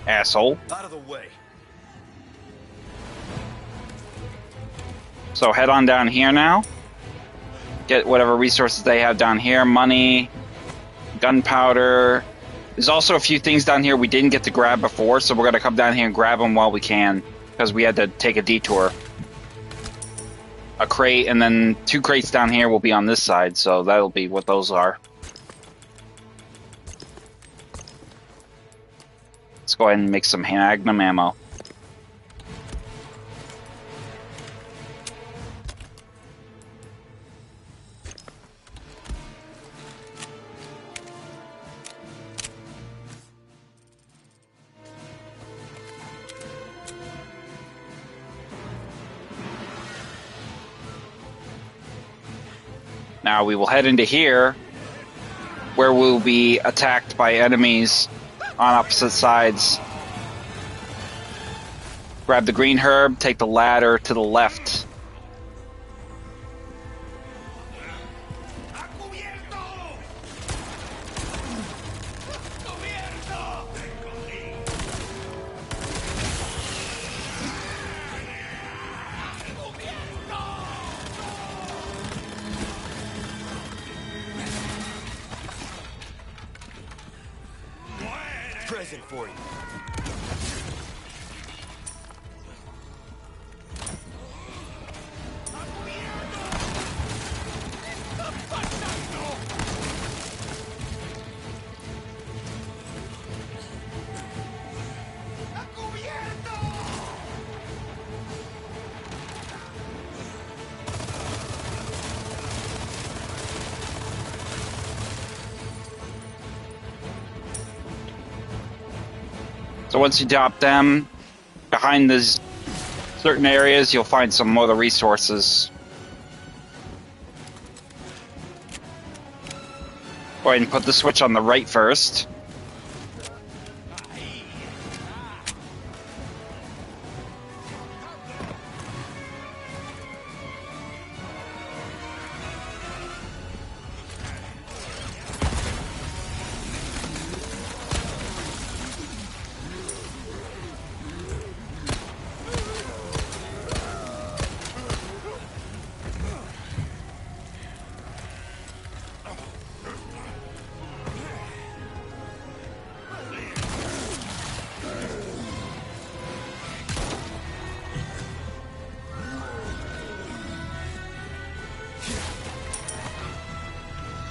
Asshole. Out of the way. So head on down here now. Get whatever resources they have down here. Money, gunpowder. There's also a few things down here we didn't get to grab before, so we're going to come down here and grab them while we can, because we had to take a detour. A crate, and then 2 crates down here will be on this side, so that'll be what those are. Let's go ahead and make some Magnum ammo. Now we will head into here, where we'll be attacked by enemies on opposite sides. Grab the green herb, take the ladder to the left. Present for you. So once you drop them, behind these certain areas, you'll find some other resources. Go ahead and put the switch on the right first.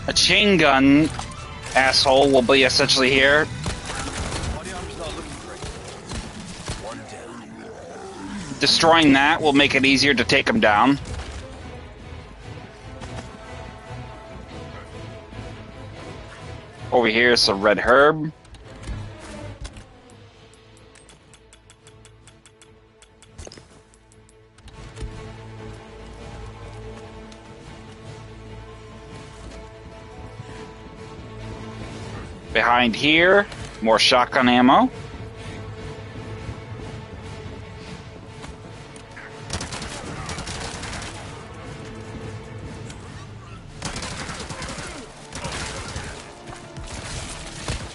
A chain gun asshole will be essentially here. Destroying that will make it easier to take him down. Over here is some red herb. Behind here, more shotgun ammo.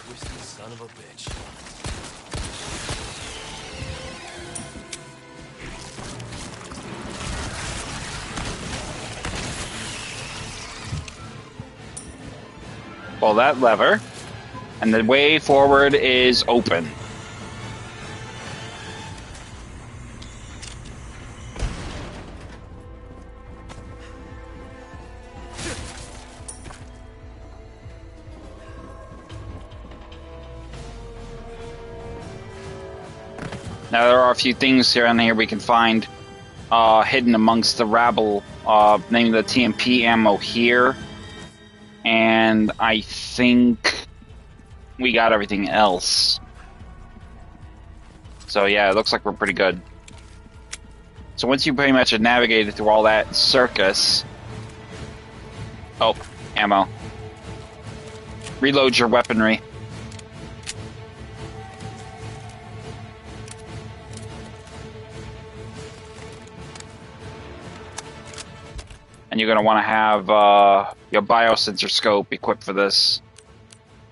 Twisted son of a bitch. Pull that lever. And the way forward is open. Now there are a few things here on here we can find hidden amongst the rabble, namely the TMP ammo here, and I think we got everything else. So yeah, it looks like we're pretty good. So once you pretty much have navigated through all that circus... Oh, ammo. Reload your weaponry. And you're going to want to have your biosensor scope equipped for this.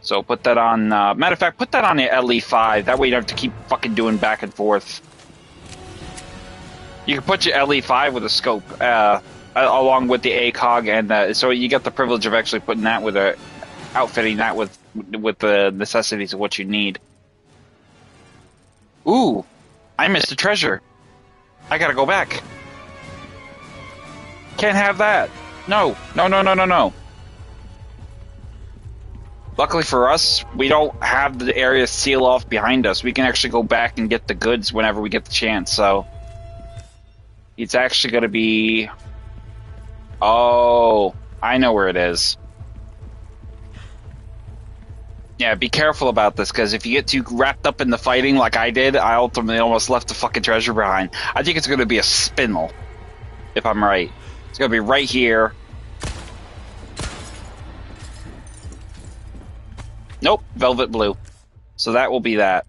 So put that on... matter of fact, put that on your LE5. That way you don't have to keep fucking doing back and forth. You can put your LE5 with a scope, along with the ACOG, and so you get the privilege of actually putting that with outfitting that with the necessities of what you need. Ooh, I missed a treasure. I gotta go back. Can't have that. No. Luckily for us, we don't have the area seal off behind us. We can actually go back and get the goods whenever we get the chance, so... It's actually going to be... Oh, I know where it is. Yeah, be careful about this, because if you get too wrapped up in the fighting like I did, I ultimately almost left the fucking treasure behind. I think it's going to be a spindle, if I'm right. It's going to be right here. Nope, velvet blue. So that will be that.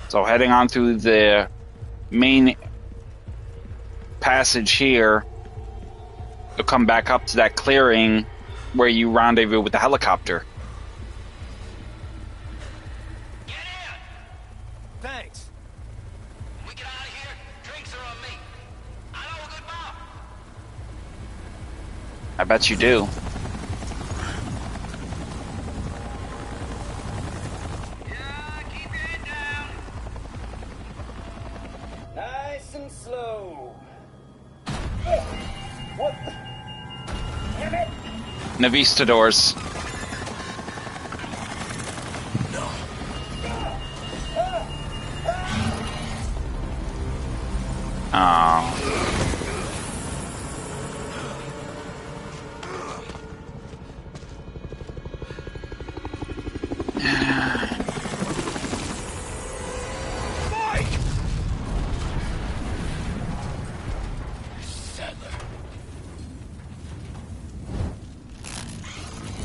So heading on through the main passage here, you'll come back up to that clearing where you rendezvous with the helicopter. Get in! Thanks. When we get out of here, drinks are on me. I know a good bar. I bet you do. Yeah, keep your head down. Nice and slow. What? Damn it! Navistadors. Oh.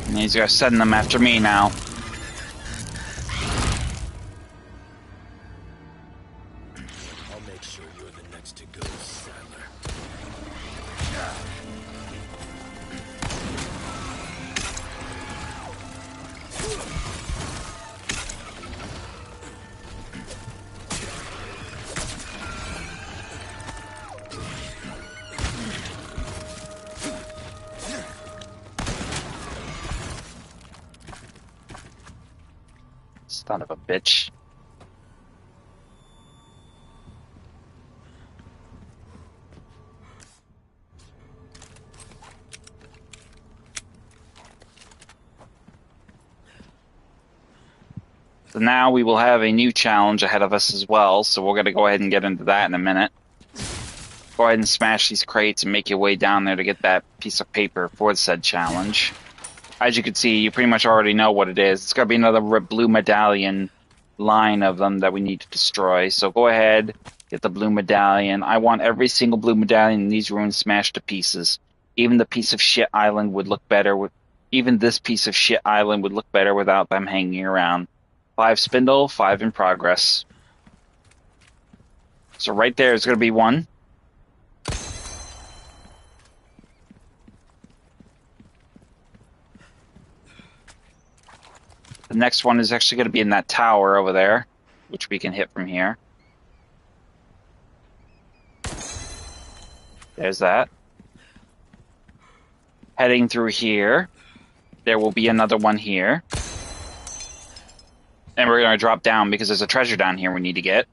And he's gonna send them after me now. I'll make sure you're the next to go, Sadler. Son of a bitch. So now we will have a new challenge ahead of us as well, so we're going to go ahead and get into that in a minute. Go ahead and smash these crates and make your way down there to get that piece of paper for said challenge. As you can see, you pretty much already know what it is. It's going to be another blue medallion line of them that we need to destroy. So go ahead, get the blue medallion. I want every single blue medallion in these ruins smashed to pieces. Even the piece of shit island would look better with... Even this piece of shit island would look better without them hanging around. 5 spindle, 5 in progress. So right there is going to be one. The next one is actually going to be in that tower over there, which we can hit from here. There's that. Heading through here. There will be another one here. And we're going to drop down because there's a treasure down here we need to get.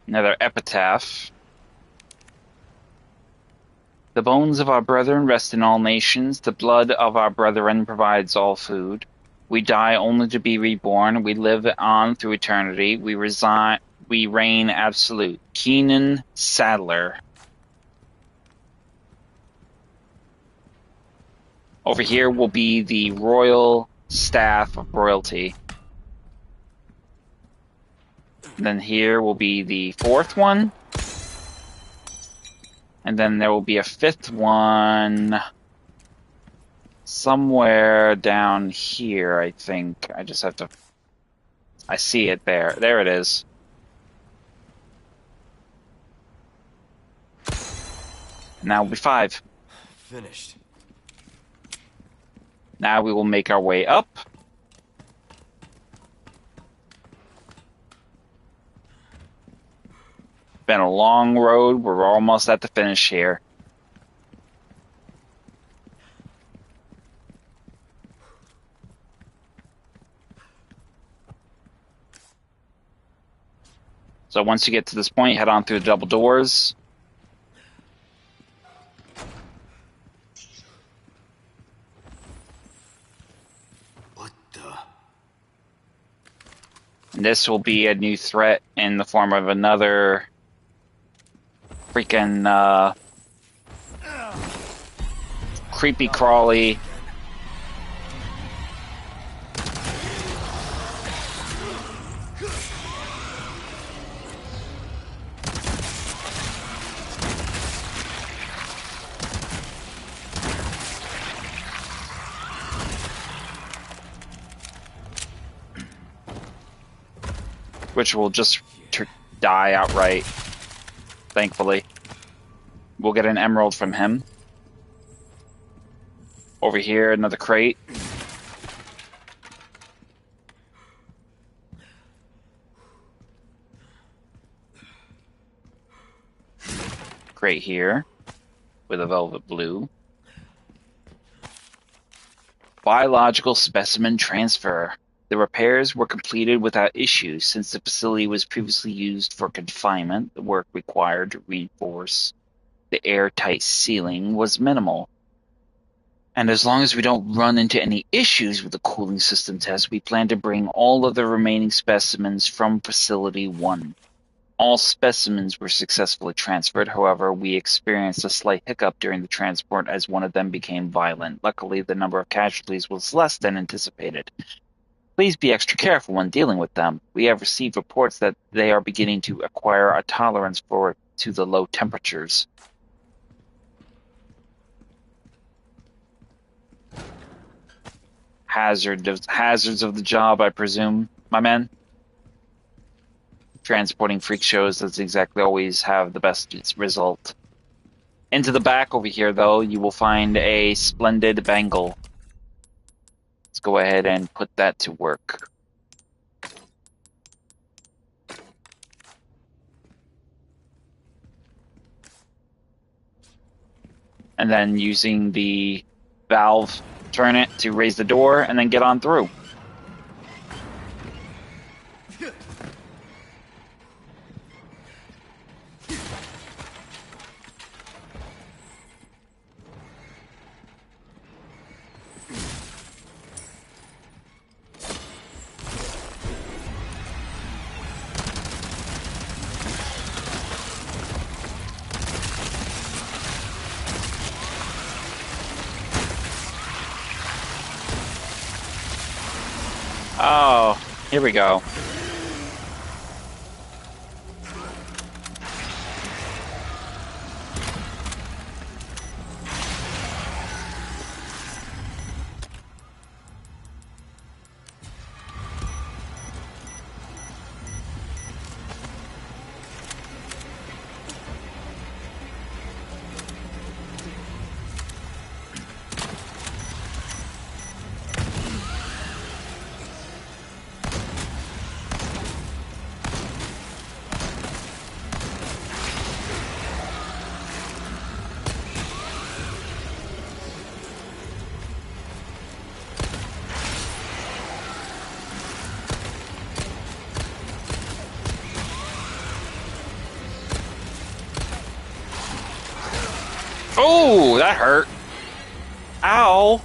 Another epitaph. The bones of our brethren rest in all nations. The blood of our brethren provides all food. We die only to be reborn. We live on through eternity. We reign absolute. Keenan Sadler. Over here will be the royal staff of royalty. And then here will be the fourth one. And then there will be a fifth one somewhere down here, I think. I just have to... I see it there. There it is. And now will be 5. Finished. Now we will make our way up. Been a long road. We're almost at the finish here. So once you get to this point, head on through the double doors. What the? And this will be a new threat in the form of another freaking creepy crawly. Which will just die outright, thankfully. We'll get an emerald from him. Over here, another crate. Crate here, with a velvet blue. Biological specimen transfer. The repairs were completed without issue since the facility was previously used for confinement. The work required to reinforce the airtight ceiling was minimal. And as long as we don't run into any issues with the cooling system test, we plan to bring all of the remaining specimens from Facility 1. All specimens were successfully transferred. However, we experienced a slight hiccup during the transport as one of them became violent. Luckily, the number of casualties was less than anticipated. Please be extra careful when dealing with them. We have received reports that they are beginning to acquire a tolerance to the low temperatures. Hazards of the job, I presume, my man. Transporting freak shows doesn't exactly always have the best result. Into the back over here, though, you will find a splendid bangle. Let's go ahead and put that to work. And then using the valve, turn it to raise the door, and then get on through. Oh, here we go. Oh, that hurt. Ow.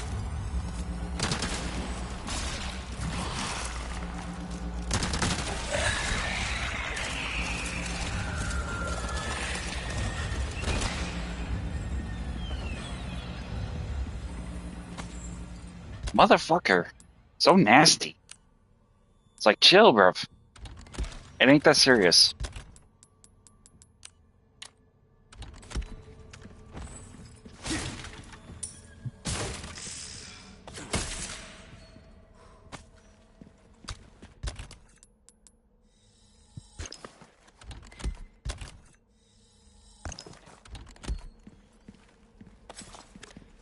Motherfucker. So nasty. It's like, chill, bruv. It ain't that serious.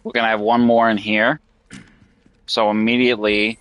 We're gonna have one more in here. So immediately...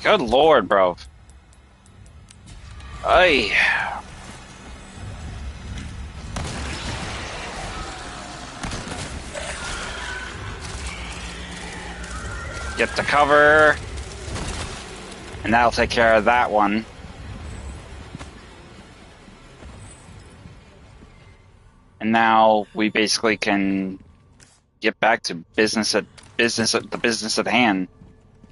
Good lord, bro. Ay. Get the cover. And that'll take care of that one. And now we basically can get back to business at hand.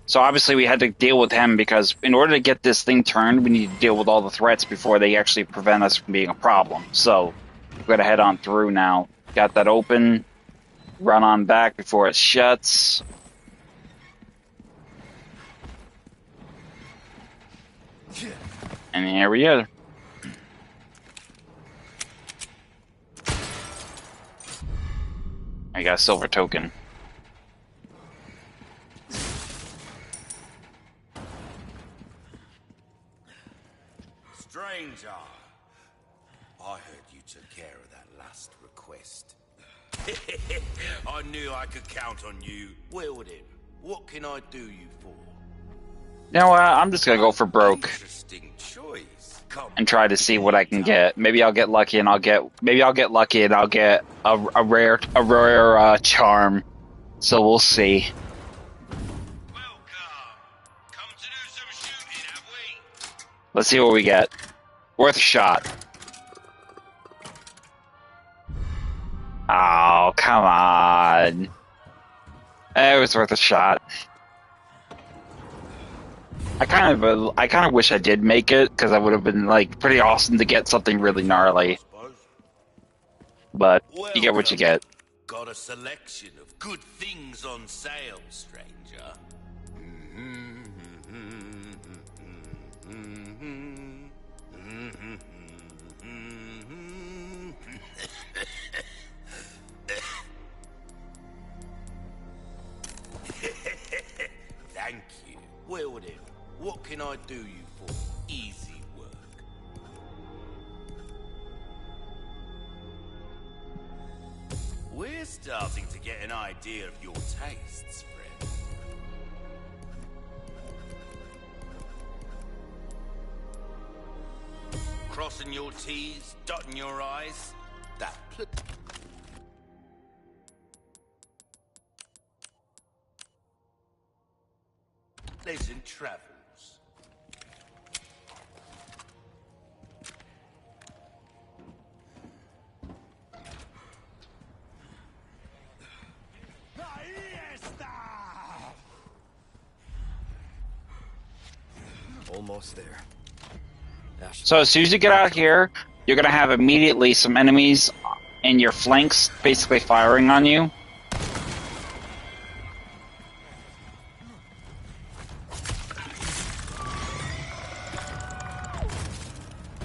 So obviously we had to deal with him because in order to get this thing turned, we need to deal with all the threats before they actually prevent us from being a problem. So we're gonna head on through now. Got that open. Run on back before it shuts. And here we are. I got a silver token. Stranger, I heard you took care of that last request. I knew I could count on you. Wield him. What can I do you for? You know what? I'm just gonna go for broke Interesting choice. Come and try to see what I can get. Maybe I'll get lucky and I'll get a rare charm. So we'll see. Welcome. Come to do some shooting, have we? Let's see what we get. Worth a shot. Oh, come on. It was worth a shot. I kind of wish I did make it, because I would have been, like, pretty awesome to get something really gnarly. But you get what you get. Got a selection of good things on sale, stranger. Thank you. Wield him. What can I do you for? Easy work. We're starting to get an idea of your tastes, friend. Crossing your T's, dotting your I's. That pleasant travels. Almost there. Ashley. So as soon as you get out here, you're gonna have immediately some enemies in your flanks basically firing on you.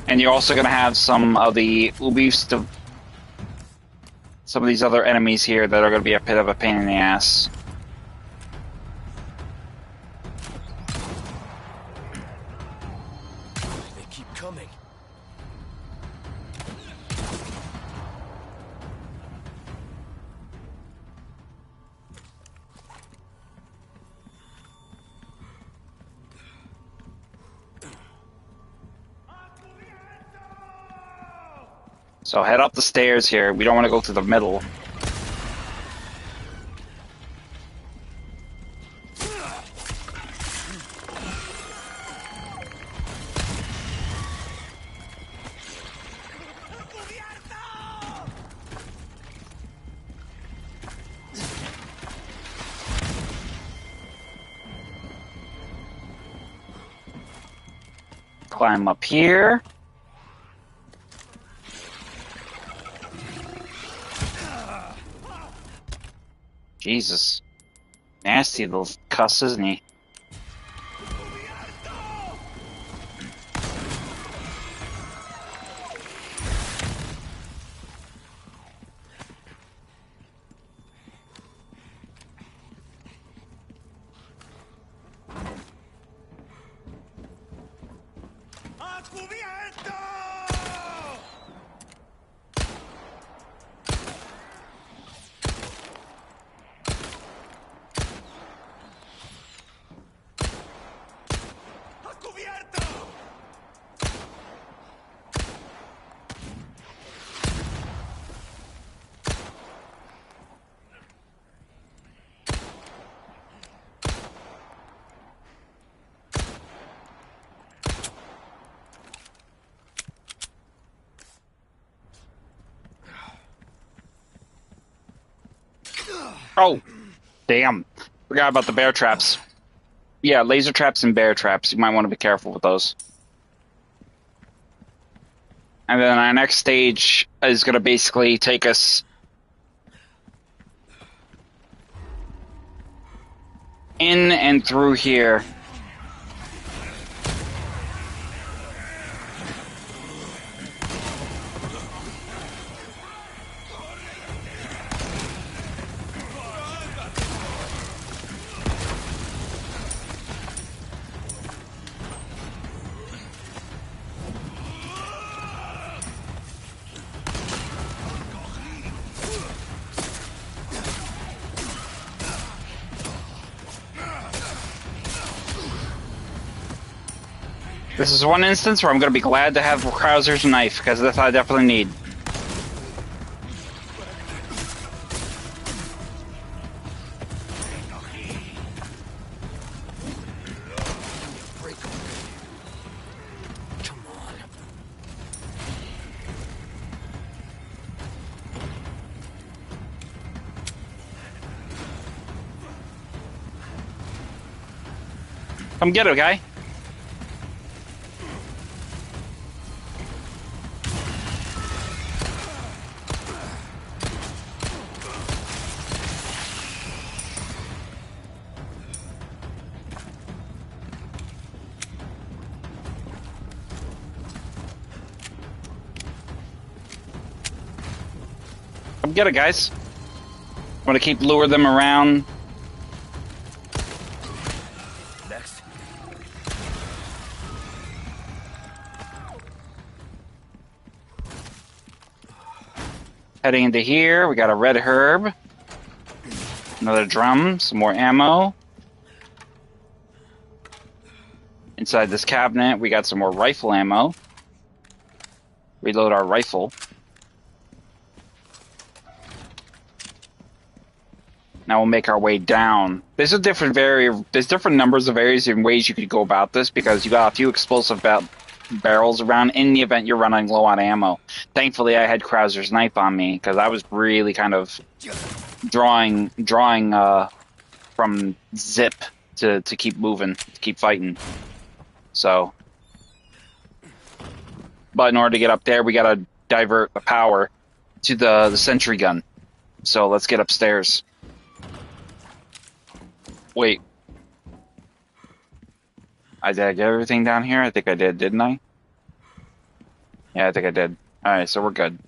And you're also gonna have some of the some of these other enemies here that are gonna be a bit of a pain in the ass. They keep coming. So head up the stairs here. We don't want to go through the middle. Climb up here. Jesus. Nasty little cuss, isn't he? Oh, damn. Forgot about the bear traps. Yeah, laser traps and bear traps. You might want to be careful with those. And then our next stage is going to basically take us in and through here. This is one instance where I'm going to be glad to have Krauser's knife, because this I definitely need. Come on. Come get it, guy. Come get it, guys. I'm going to keep lure them around. Next. Heading into here, we got a red herb. Another drum, some more ammo. Inside this cabinet, we got some more rifle ammo. Reload our rifle. Now we'll make our way down. There's different numbers of areas and ways you could go about this, because you got a few explosive barrels around in the event you're running low on ammo. Thankfully, I had Krauser's knife on me, because I was really kind of drawing from zip to keep moving, to keep fighting. So But in order to get up there, we gotta divert the power to the sentry gun. So let's get upstairs. Wait. Did I get everything down here? I think I did, didn't I? Yeah, I think I did. Alright, so we're good.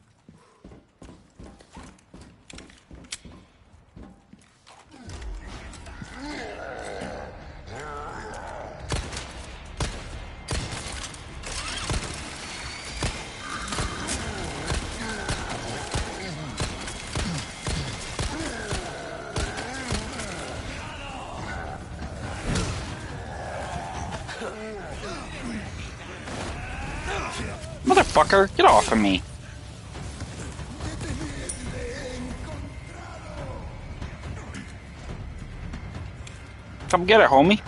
Motherfucker, get off of me. Come get it, homie.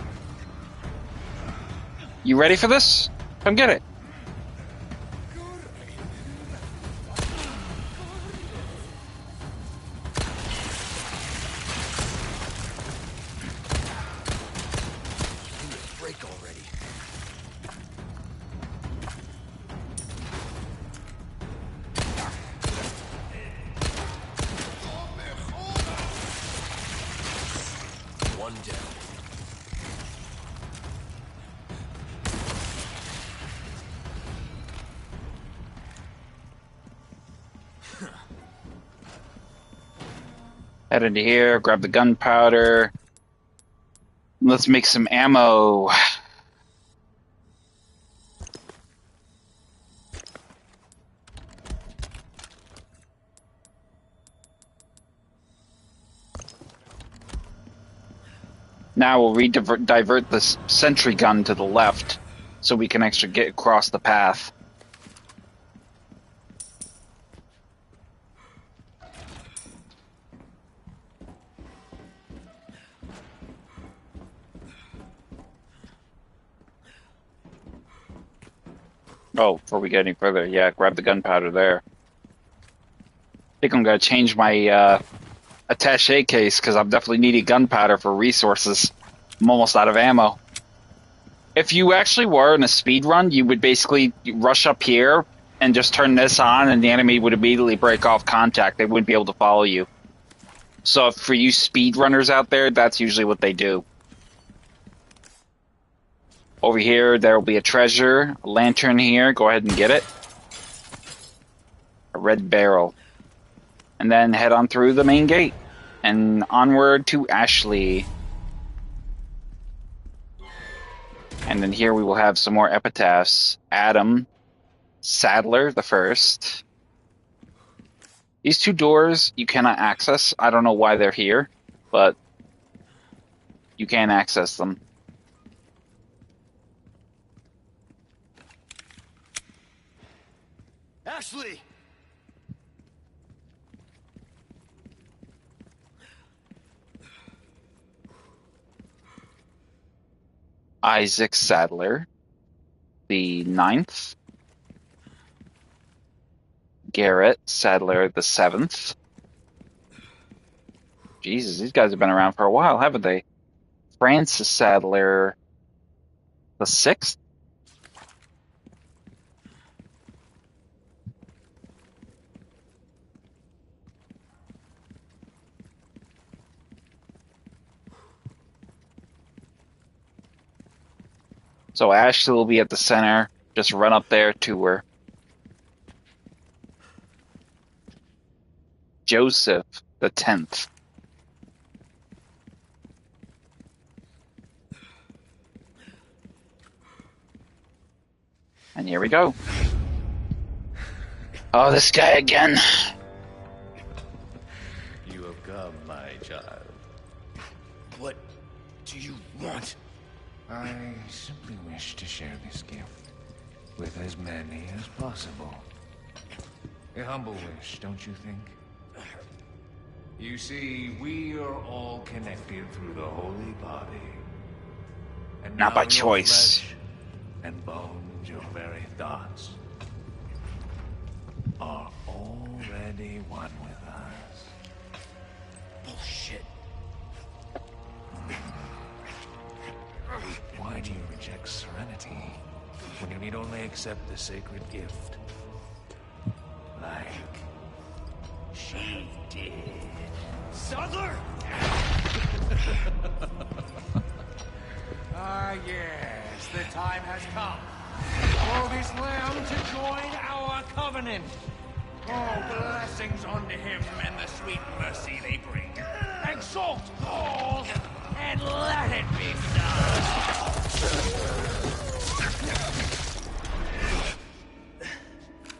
You ready for this? Come get it. Break already. One down. Head into here, grab the gunpowder. Let's make some ammo. Now we'll divert this sentry gun to the left so we can actually get across the path. Oh, before we get any further, yeah, grab the gunpowder there. I think I'm gonna change my attaché case because I'm definitely needing gunpowder for resources. I'm almost out of ammo. If you actually were in a speed run, you would basically rush up here and just turn this on, and the enemy would immediately break off contact. They wouldn't be able to follow you. So for you speed runners out there, that's usually what they do. Over here, there will be a treasure, a lantern here. Go ahead and get it. A red barrel. And then head on through the main gate. And onward to Ashley. And then here we will have some more epitaphs. Adam Sadler the first. These two doors you cannot access. I don't know why they're here, but you can access them. Ashley! Isaac Sadler, the 9th. Garrett Sadler, the 7th. Jesus, these guys have been around for a while, haven't they? Francis Sadler, the 6th. So Ashley will be at the center. Just run up there to her. Joseph, the 10th. And here we go. Oh, this guy again. You have come, my child. What do you want? I simply wish to share this gift with as many as possible. A humble wish, don't you think? You see, we are all connected through the holy body. And Not now by your choice. flesh and bones, your very thoughts, are already one with us. Bullshit. Why do you reject serenity when you need only accept the sacred gift. Like she did. Sadler! Ah, yes, the time has come for this lamb to join our covenant. All blessings unto him and the sweet mercy they bring. Exalt all, and let it be done.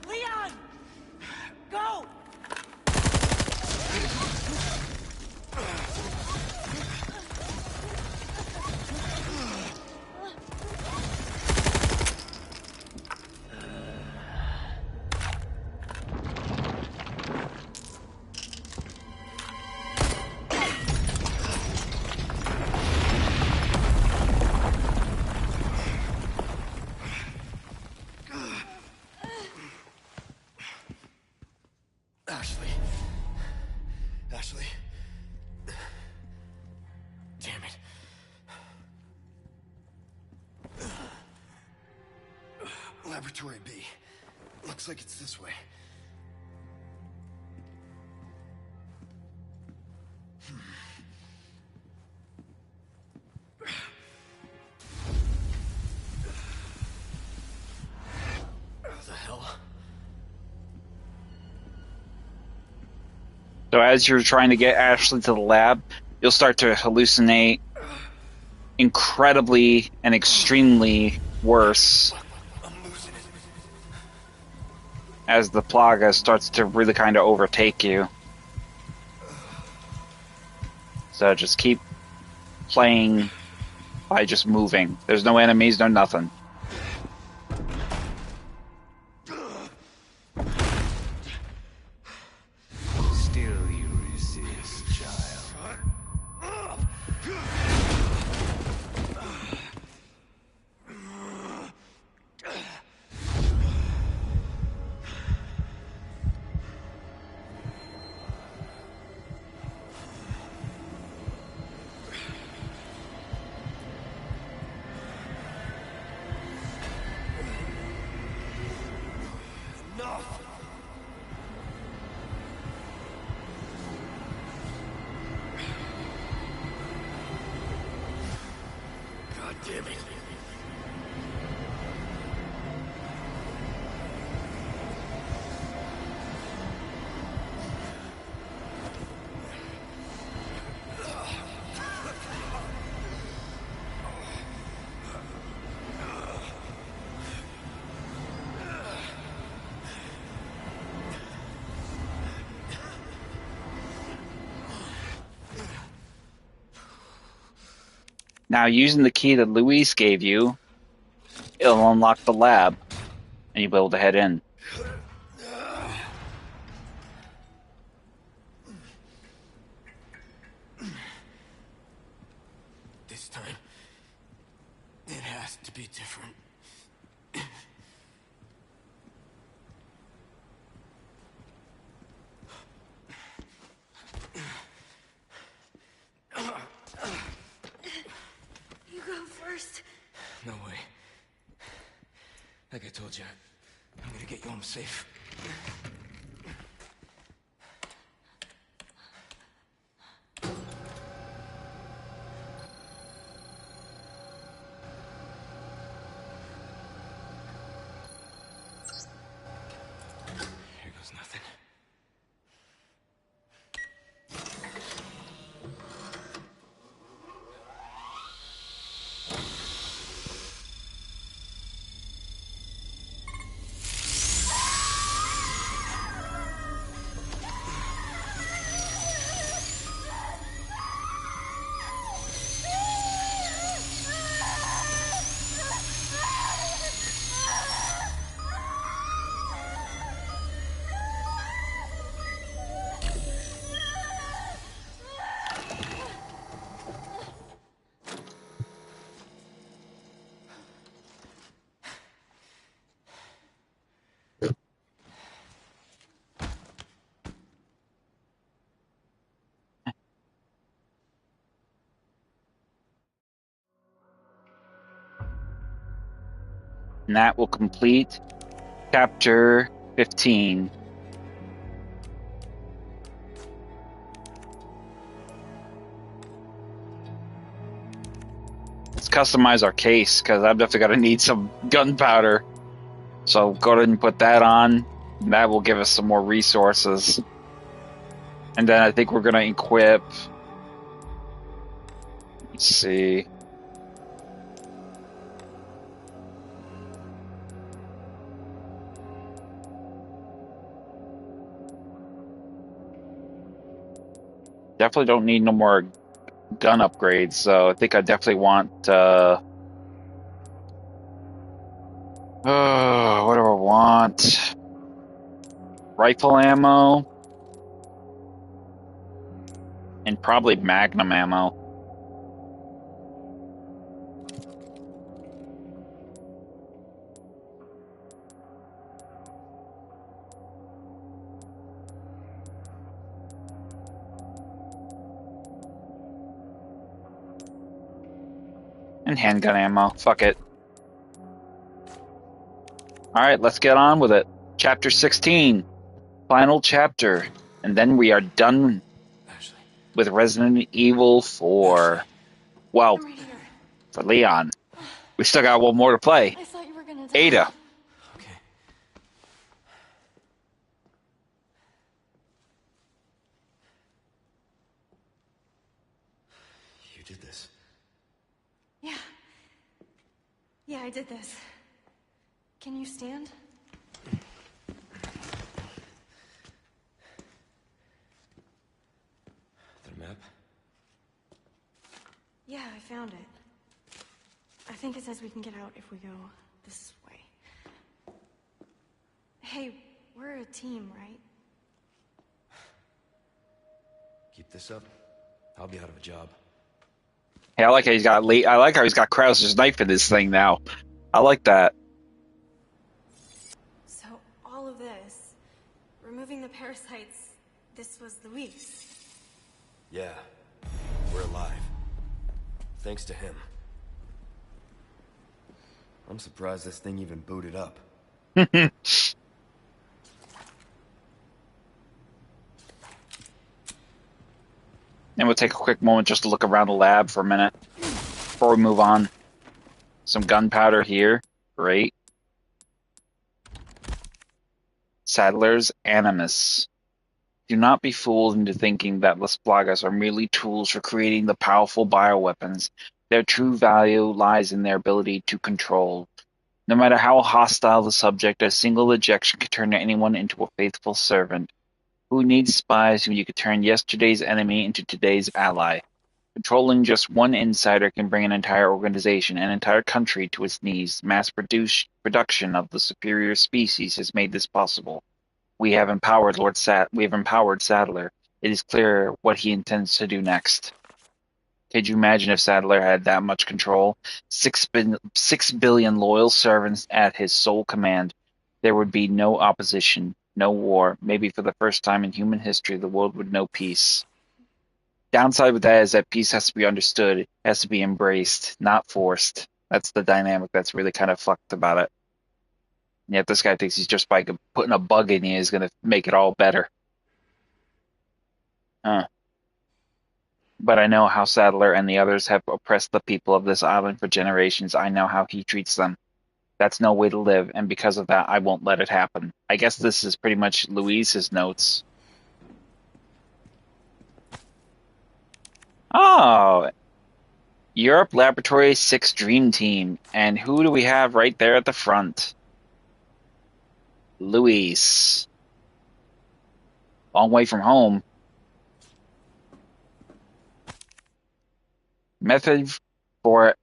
Leon! Go! Ashley. Damn it. Laboratory B. Looks like it's this way. The hell? So as you're trying to get Ashley to the lab, you'll start to hallucinate incredibly and extremely worse as the plaga starts to really kind of overtake you. So just keep playing by just moving. There's no enemies, no nothing. Still you resist, child. God damn it. Now, using the key that Luis gave you, it'll unlock the lab, and you'll be able to head in. This time, it has to be different. You go first. No way. Like I told you, I'm gonna get you home safe. Here goes nothing. And that will complete chapter 15. Let's customize our case, because I'm definitely going to need some gunpowder. So go ahead and put that on. And that will give us some more resources. And then I think we're going to equip. Let's see. Definitely don't need no more gun upgrades, so I think I definitely want what do I want? Rifle ammo and probably magnum ammo. And handgun ammo. Fuck it. Alright, let's get on with it. Chapter 16. Final chapter. And then we are done with Resident Evil 4. Well, I'm right here. for Leon. We still got one more to play. I thought you were gonna die. Ada. Okay. You did this. Yeah. Yeah, I did this. Can you stand? The map? Yeah, I found it. I think it says we can get out if we go this way. Hey, we're a team, right? Keep this up, I'll be out of a job. Hey, I like how he's got I like how he's got Krauser's knife in this thing now. I like that. So, all of this, removing the parasites, this was Luis. Yeah, we're alive. Thanks to him. I'm surprised this thing even booted up. And we'll take a quick moment just to look around the lab for a minute before we move on. Some gunpowder here. Great. Saddler's Animus. Do not be fooled into thinking that Las Plagas are merely tools for creating the powerful bioweapons. Their true value lies in their ability to control. No matter how hostile the subject, a single ejection can turn anyone into a faithful servant. Who needs spies when you could turn yesterday's enemy into today's ally? Controlling just one insider can bring an entire organization, an entire country to its knees. Mass production of the superior species has made this possible. We have empowered Sadler. It is clear what he intends to do next. Could you imagine if Sadler had that much control? 6 billion loyal servants at his sole command. There would be no opposition, no war. Maybe for the first time in human history, the world would know peace. Downside with that is that peace has to be understood, has to be embraced, not forced. That's the dynamic that's really kind of fucked about it. And yet this guy thinks he's just by putting a bug in you is going to make it all better. Huh. But I know how Sadler and the others have oppressed the people of this island for generations. I know how he treats them. That's no way to live, and because of that, I won't let it happen. I guess this is pretty much Luis's notes. Oh, Europe Laboratory 6 Dream Team. And who do we have right there at the front? Luis. Long way from home. Method for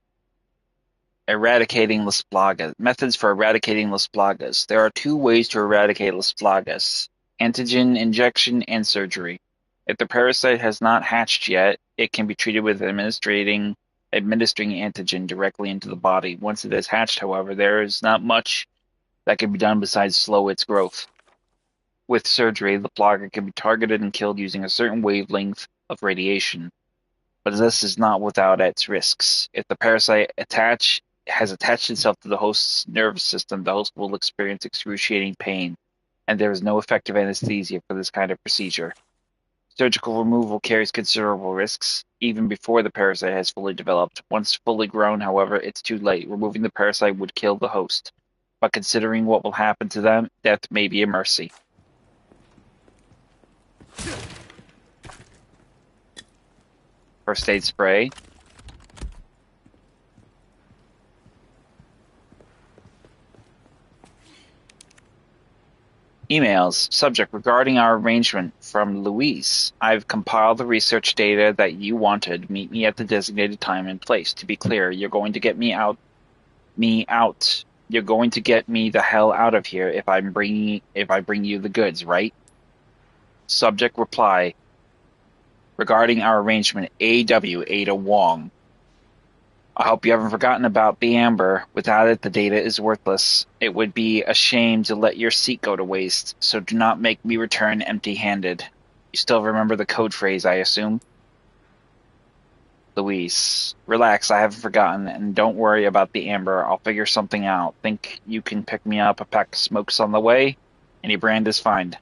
eradicating Las Plagas. Methods for eradicating Las Plagas. There are 2 ways to eradicate Las Plagas: antigen injection and surgery. If the parasite has not hatched yet, it can be treated with administering antigen directly into the body. Once it has hatched, however, there is not much that can be done besides slow its growth. With surgery, the plaga can be targeted and killed using a certain wavelength of radiation. But this is not without its risks. If the parasite has attached itself to the host's nervous system, the host will experience excruciating pain, and there is no effective anesthesia for this kind of procedure. Surgical removal carries considerable risks, even before the parasite has fully developed. Once fully grown, however, it's too late. Removing the parasite would kill the host. But considering what will happen to them, death may be a mercy. First aid spray. Emails. Subject regarding our arrangement from Louise. I've compiled the research data that you wanted. Meet me at the designated time and place. To be clear, you're going to get me out. You're going to get me the hell out of here if I bring you the goods, right? Subject reply. Regarding our arrangement, AW Ada Wong. I hope you haven't forgotten about the amber. Without it, the data is worthless. It would be a shame to let your seat go to waste, so do not make me return empty-handed. You still remember the code phrase, I assume? Louise. Relax, I haven't forgotten, and don't worry about the amber. I'll figure something out. Think you can pick me up a pack of smokes on the way? Any brand is fine.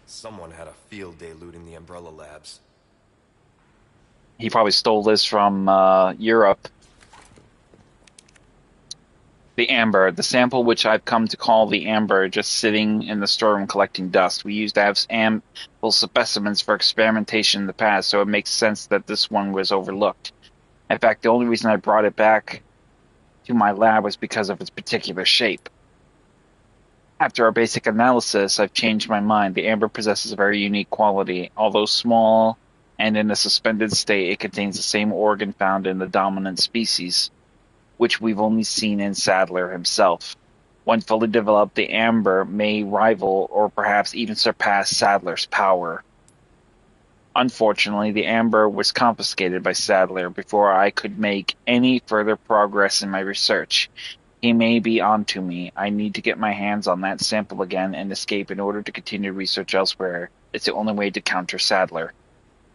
Someone had a field day looting the Umbrella Labs. He probably stole this from Europe. The amber, the sample which I've come to call the amber, just sitting in the storeroom collecting dust. We used to have ample specimens for experimentation in the past, so it makes sense that this one was overlooked. In fact, the only reason I brought it back to my lab was because of its particular shape. After our basic analysis, I've changed my mind. The amber possesses a very unique quality. Although small and in a suspended state, it contains the same organ found in the dominant species, which we've only seen in Sadler himself. When fully developed, the amber may rival or perhaps even surpass Sadler's power. Unfortunately, the amber was confiscated by Sadler before I could make any further progress in my research. He may be onto me. I need to get my hands on that sample again and escape in order to continue research elsewhere. It's the only way to counter Sadler.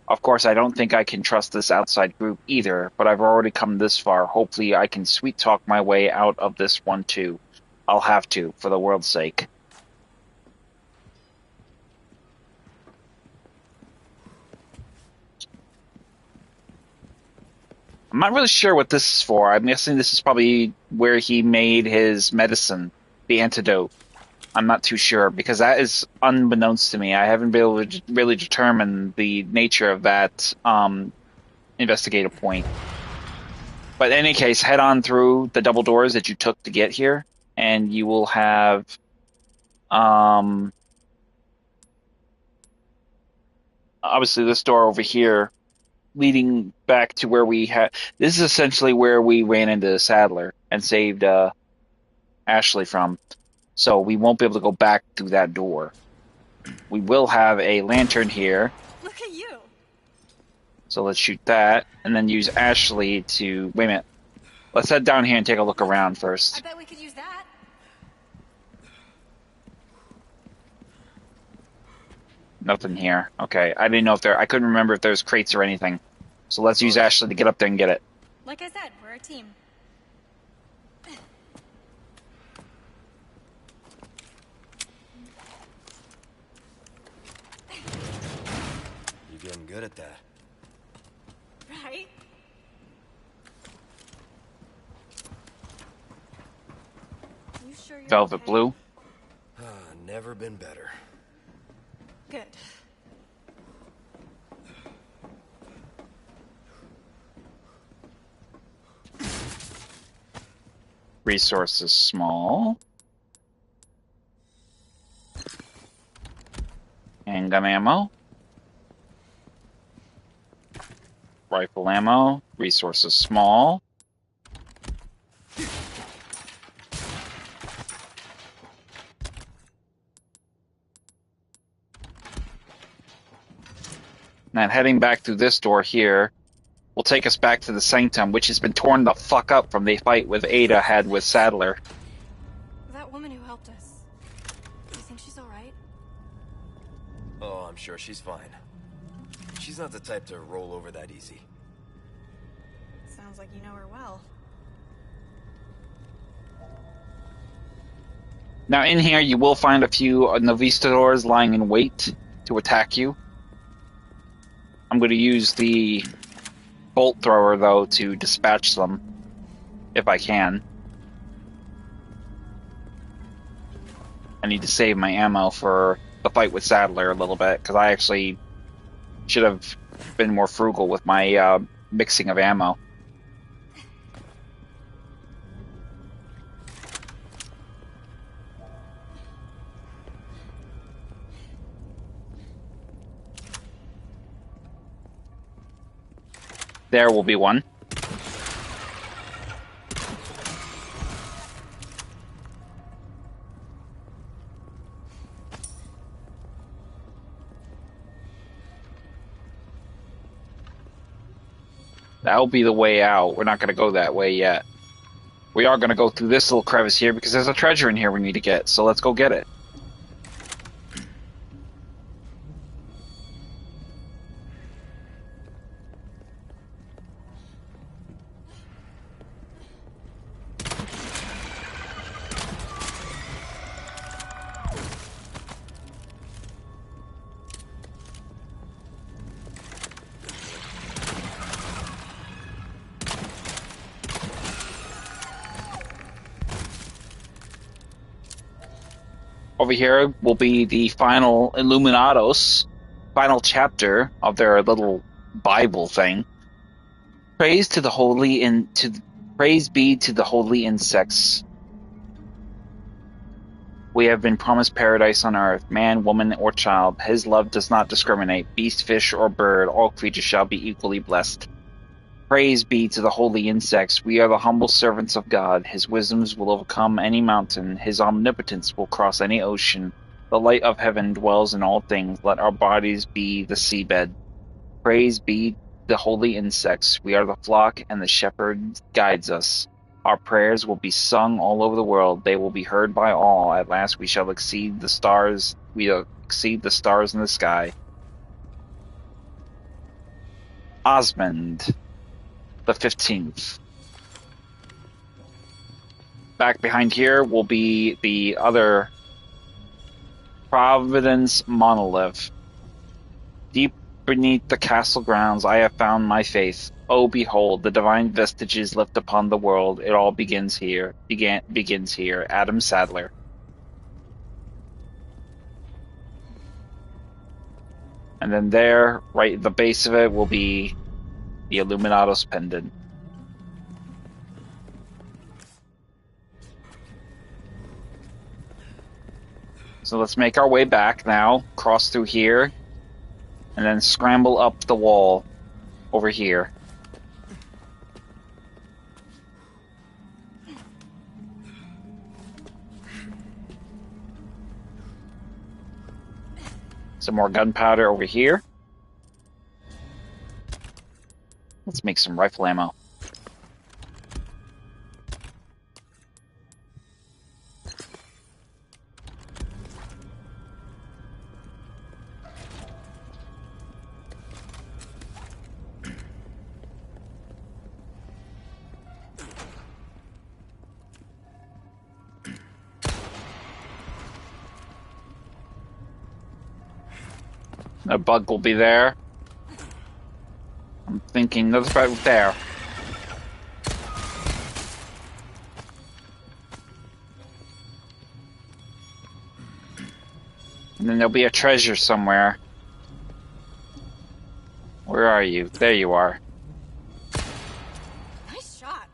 Of course, I don't think I can trust this outside group either, but I've already come this far. Hopefully I can sweet-talk my way out of this one too. I'll have to, for the world's sake. I'm not really sure what this is for. I'm guessing this is probably where he made his medicine, the antidote. I'm not too sure, because that is unbeknownst to me. I haven't been able to really determine the nature of that investigative point. But in any case, head on through the double doors that you took to get here, and you will have obviously this door over here leading back to where we had. This is essentially where we ran into Sadler and saved Ashley from. So we won't be able to go back through that door. We will have a lantern here. Look at you. So let's shoot that, and then use Ashley to... Wait a minute. Let's head down here and take a look around I first. bet we could use that. Nothing here. Okay, I didn't know if there... I couldn't remember if there was crates or anything. So let's use Ashley to get up there and get it. Like I said, we're a team. You're getting good at that. Right? You sure you're Velvet okay? blue. Never been better. Good. Resources small. Handgun ammo. Rifle ammo. Resources small. Now heading back through this door here will take us back to the sanctum, which has been torn the fuck up from the fight with Ada had with Sadler. That woman who helped us. Do you think she's alright? Oh, I'm sure she's fine. She's not the type to roll over that easy. Sounds like you know her well. Now in here you will find a few Novistadors lying in wait to attack you. I'm going to use the bolt thrower though to dispatch them, if I can. I need to save my ammo for the fight with Sadler a little bit, because I actually should have been more frugal with my mixing of ammo. There will be one. That'll be the way out. We're not going to go that way yet. We are going to go through this little crevice here because there's a treasure in here we need to get, so let's go get it. Over here will be the final Illuminados, final chapter of their little Bible thing. Praise be to the holy insects. We have been promised paradise on earth, man, woman, or child. His love does not discriminate. Beast, fish, or bird, all creatures shall be equally blessed. Praise be to the holy insects. We are the humble servants of God. His wisdoms will overcome any mountain. His omnipotence will cross any ocean. The light of heaven dwells in all things. Let our bodies be the seabed. Praise be the holy insects. We are the flock, and the shepherd guides us. Our prayers will be sung all over the world. They will be heard by all. At last we shall exceed the stars. We'll exceed the stars in the sky. Osmond the 15th. Back behind here will be the other Providence monolith. Deep beneath the castle grounds I have found my faith. Oh, behold, the divine vestiges lift upon the world. It all begins here. Begins here. Adam Sadler. And then there, right at the base of it, will be the Illuminados pendant. So let's make our way back now, cross through here, and then scramble up the wall over here. Some more gunpowder over here. Let's make some rifle ammo. A bug will be there. I'm thinking that's about there. And then there'll be a treasure somewhere. Where are you? There you are. Nice shot.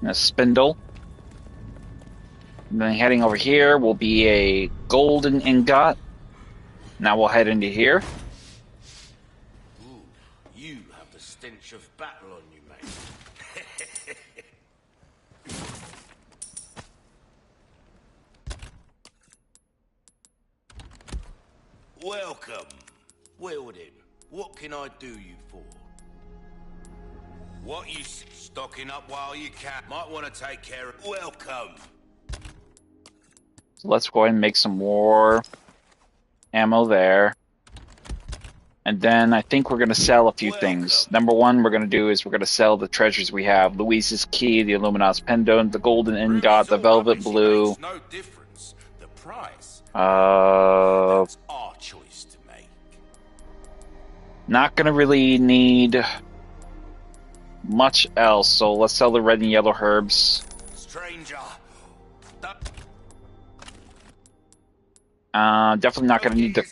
And a spindle. And then heading over here will be a golden ingot. Now we'll head into here. Ooh, you have the stench of battle on you, mate. Welcome. Well then, what can I do you for? What you stocking up while you can? Might want to take care of. Welcome. So let's go ahead and make some more ammo there. And then I think we're going to sell a few things. Number one, we're going to do is we're going to sell the treasures we have. Louise's key, the Illumina's pendant, the golden ingot, the velvet blue. No difference. The price. That's our choice to make. Not going to really need much else. So let's sell the red and yellow herbs. Stranger. Definitely not going to need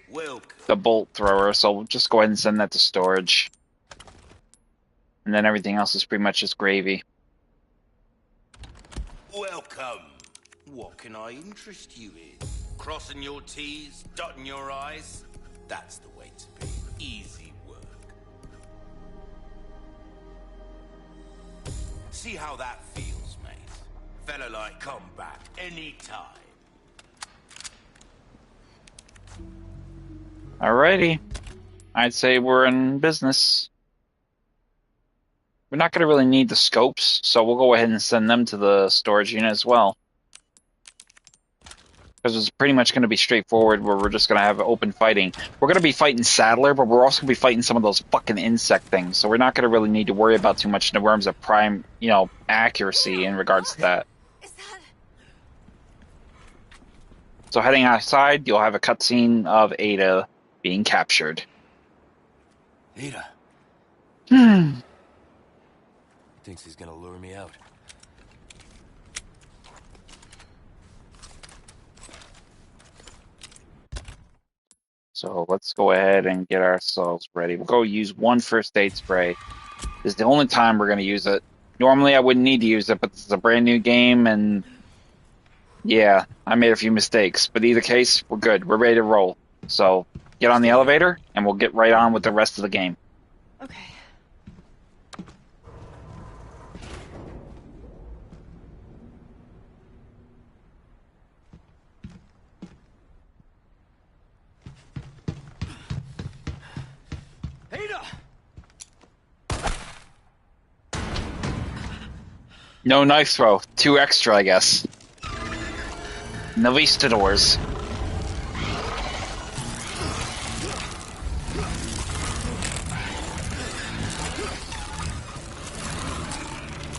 the bolt thrower, so we'll just go ahead and send that to storage. And then everything else is pretty much just gravy. Welcome. What can I interest you in? Crossing your T's, dotting your I's? That's the way to be. Easy work. See how that feels, mate. Fella like come back anytime. Alrighty. I'd say we're in business. We're not going to really need the scopes, so we'll go ahead and send them to the storage unit as well. Because it's pretty much going to be straightforward, where we're just going to have open fighting. We're going to be fighting Saddler, but we're also going to be fighting some of those fucking insect things, so we're not going to really need to worry about too much in terms of prime, accuracy in regards to that. So heading outside, you'll have a cutscene of Ada being captured. Ada. Thinks he's gonna lure me out. So let's go ahead and get ourselves ready. We'll go use one first aid spray. This is the only time we're going to use it. Normally I wouldn't need to use it, but this is a brand new game, and yeah, I made a few mistakes. But either case, we're good. We're ready to roll. So get on the elevator, and we'll get right on with the rest of the game. Okay. Ada! No knife throw. 2 extra, I guess. Novistadors.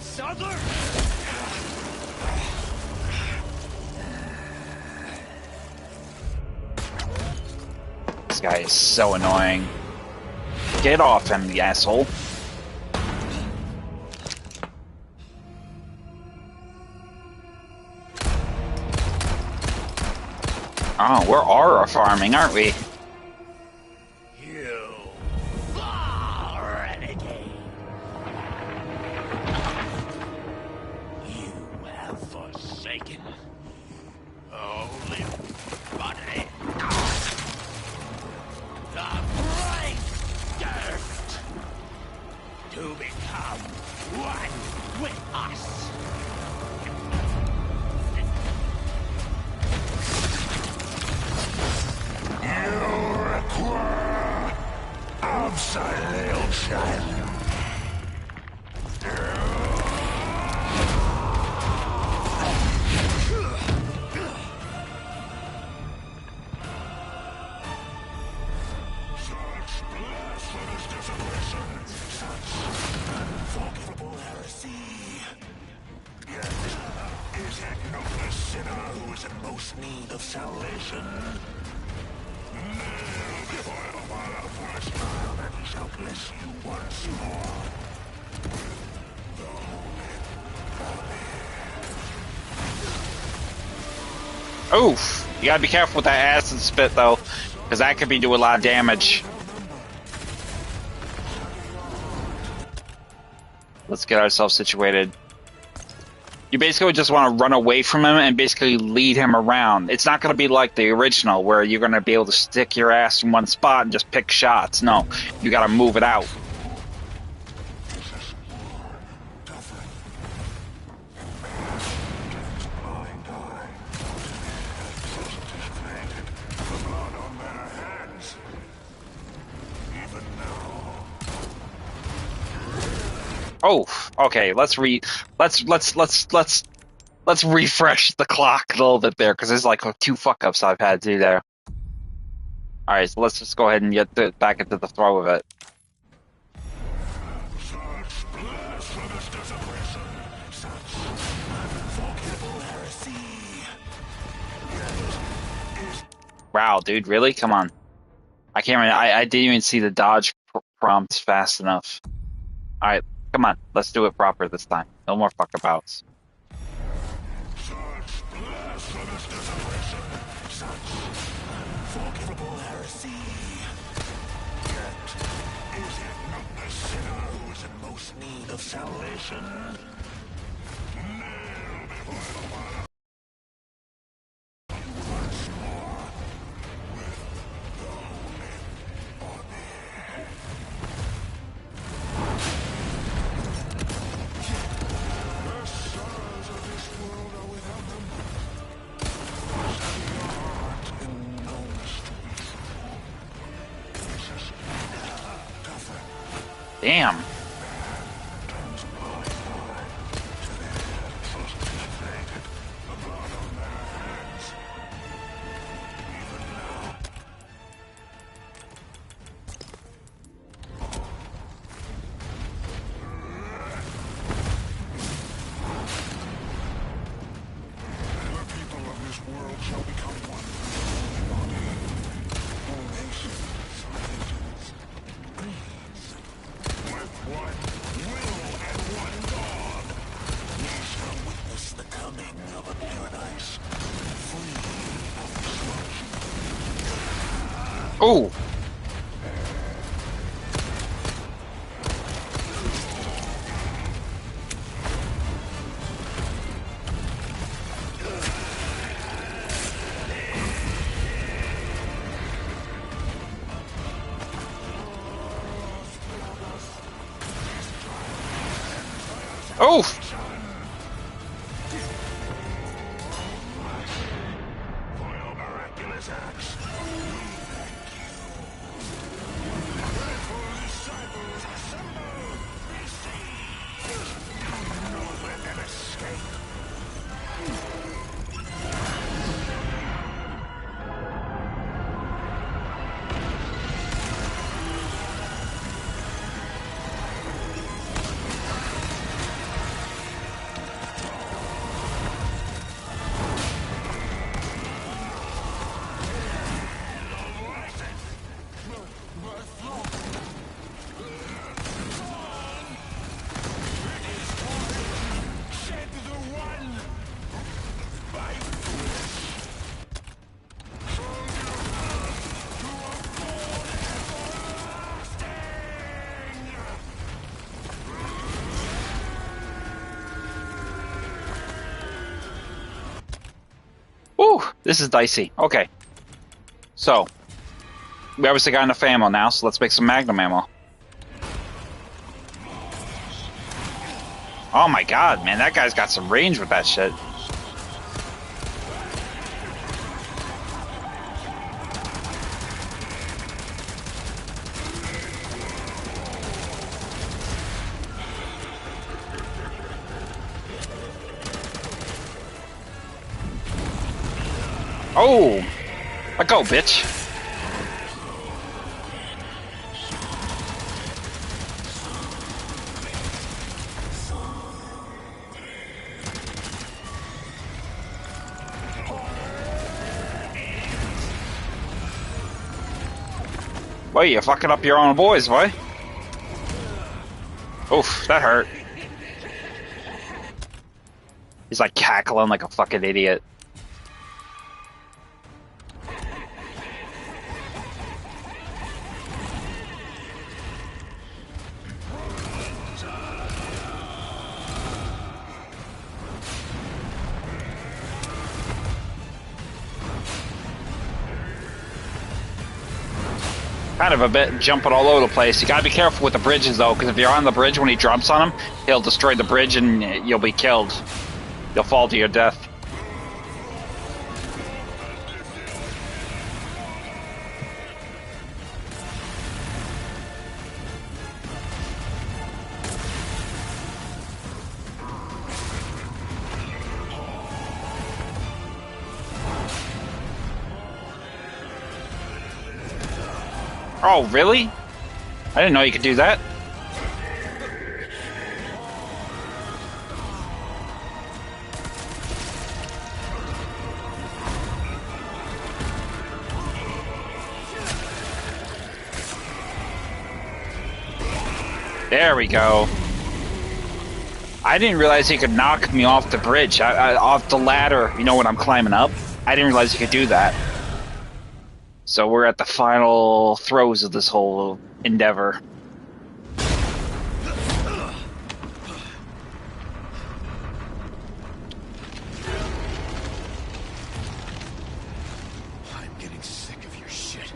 Saddler! This guy is so annoying. Get off him, the asshole. Oh, we're aura farming, aren't we? You far renegade. You have forsaken only body. The bright gift to become one with us. Absolution. Such blasphemous desecration, such unforgivable heresy. Yet, is it not the sinner who is in most need of salvation? Kneel before the Father for a smile, and he shall bless you once more. The Holy. Oof! You gotta be careful with that acid spit, though, because that could be doing a lot of damage. Let's get ourselves situated. You basically just want to run away from him and basically lead him around. It's not going to be like the original, where you're going to be able to stick your ass in one spot and just pick shots. No, you got to move it out. Oh, okay. Let's refresh the clock a little bit there because there's like 2 fuck ups I've had to do there. All right, so let's just go ahead and get back into the throw of it. Wow, dude, really? Come on. I can't remember. I didn't even see the dodge prompts fast enough. All right, come on. Let's do it proper this time. No more fuckabouts. Of salvation. Damn. Oh. Oh. Woo, this is dicey. Okay. So, we obviously got enough ammo now, so let's make some Magnum ammo. Oh my god, man, that guy's got some range with that shit. Oh! Let go, bitch. Boy, you're fucking up your own boys, boy. Oof, that hurt. He's like cackling like a fucking idiot. Kind of a bit jumping all over the place. You gotta be careful with the bridges though, because if you're on the bridge when he jumps on him, he'll destroy the bridge and you'll be killed. You'll fall to your death. Oh, really? I didn't know you could do that. There we go. I didn't realize he could knock me off the bridge, off the ladder, you know, when I'm climbing up. I didn't realize he could do that. So we're at the final throes of this whole endeavor. I'm getting sick of your shit.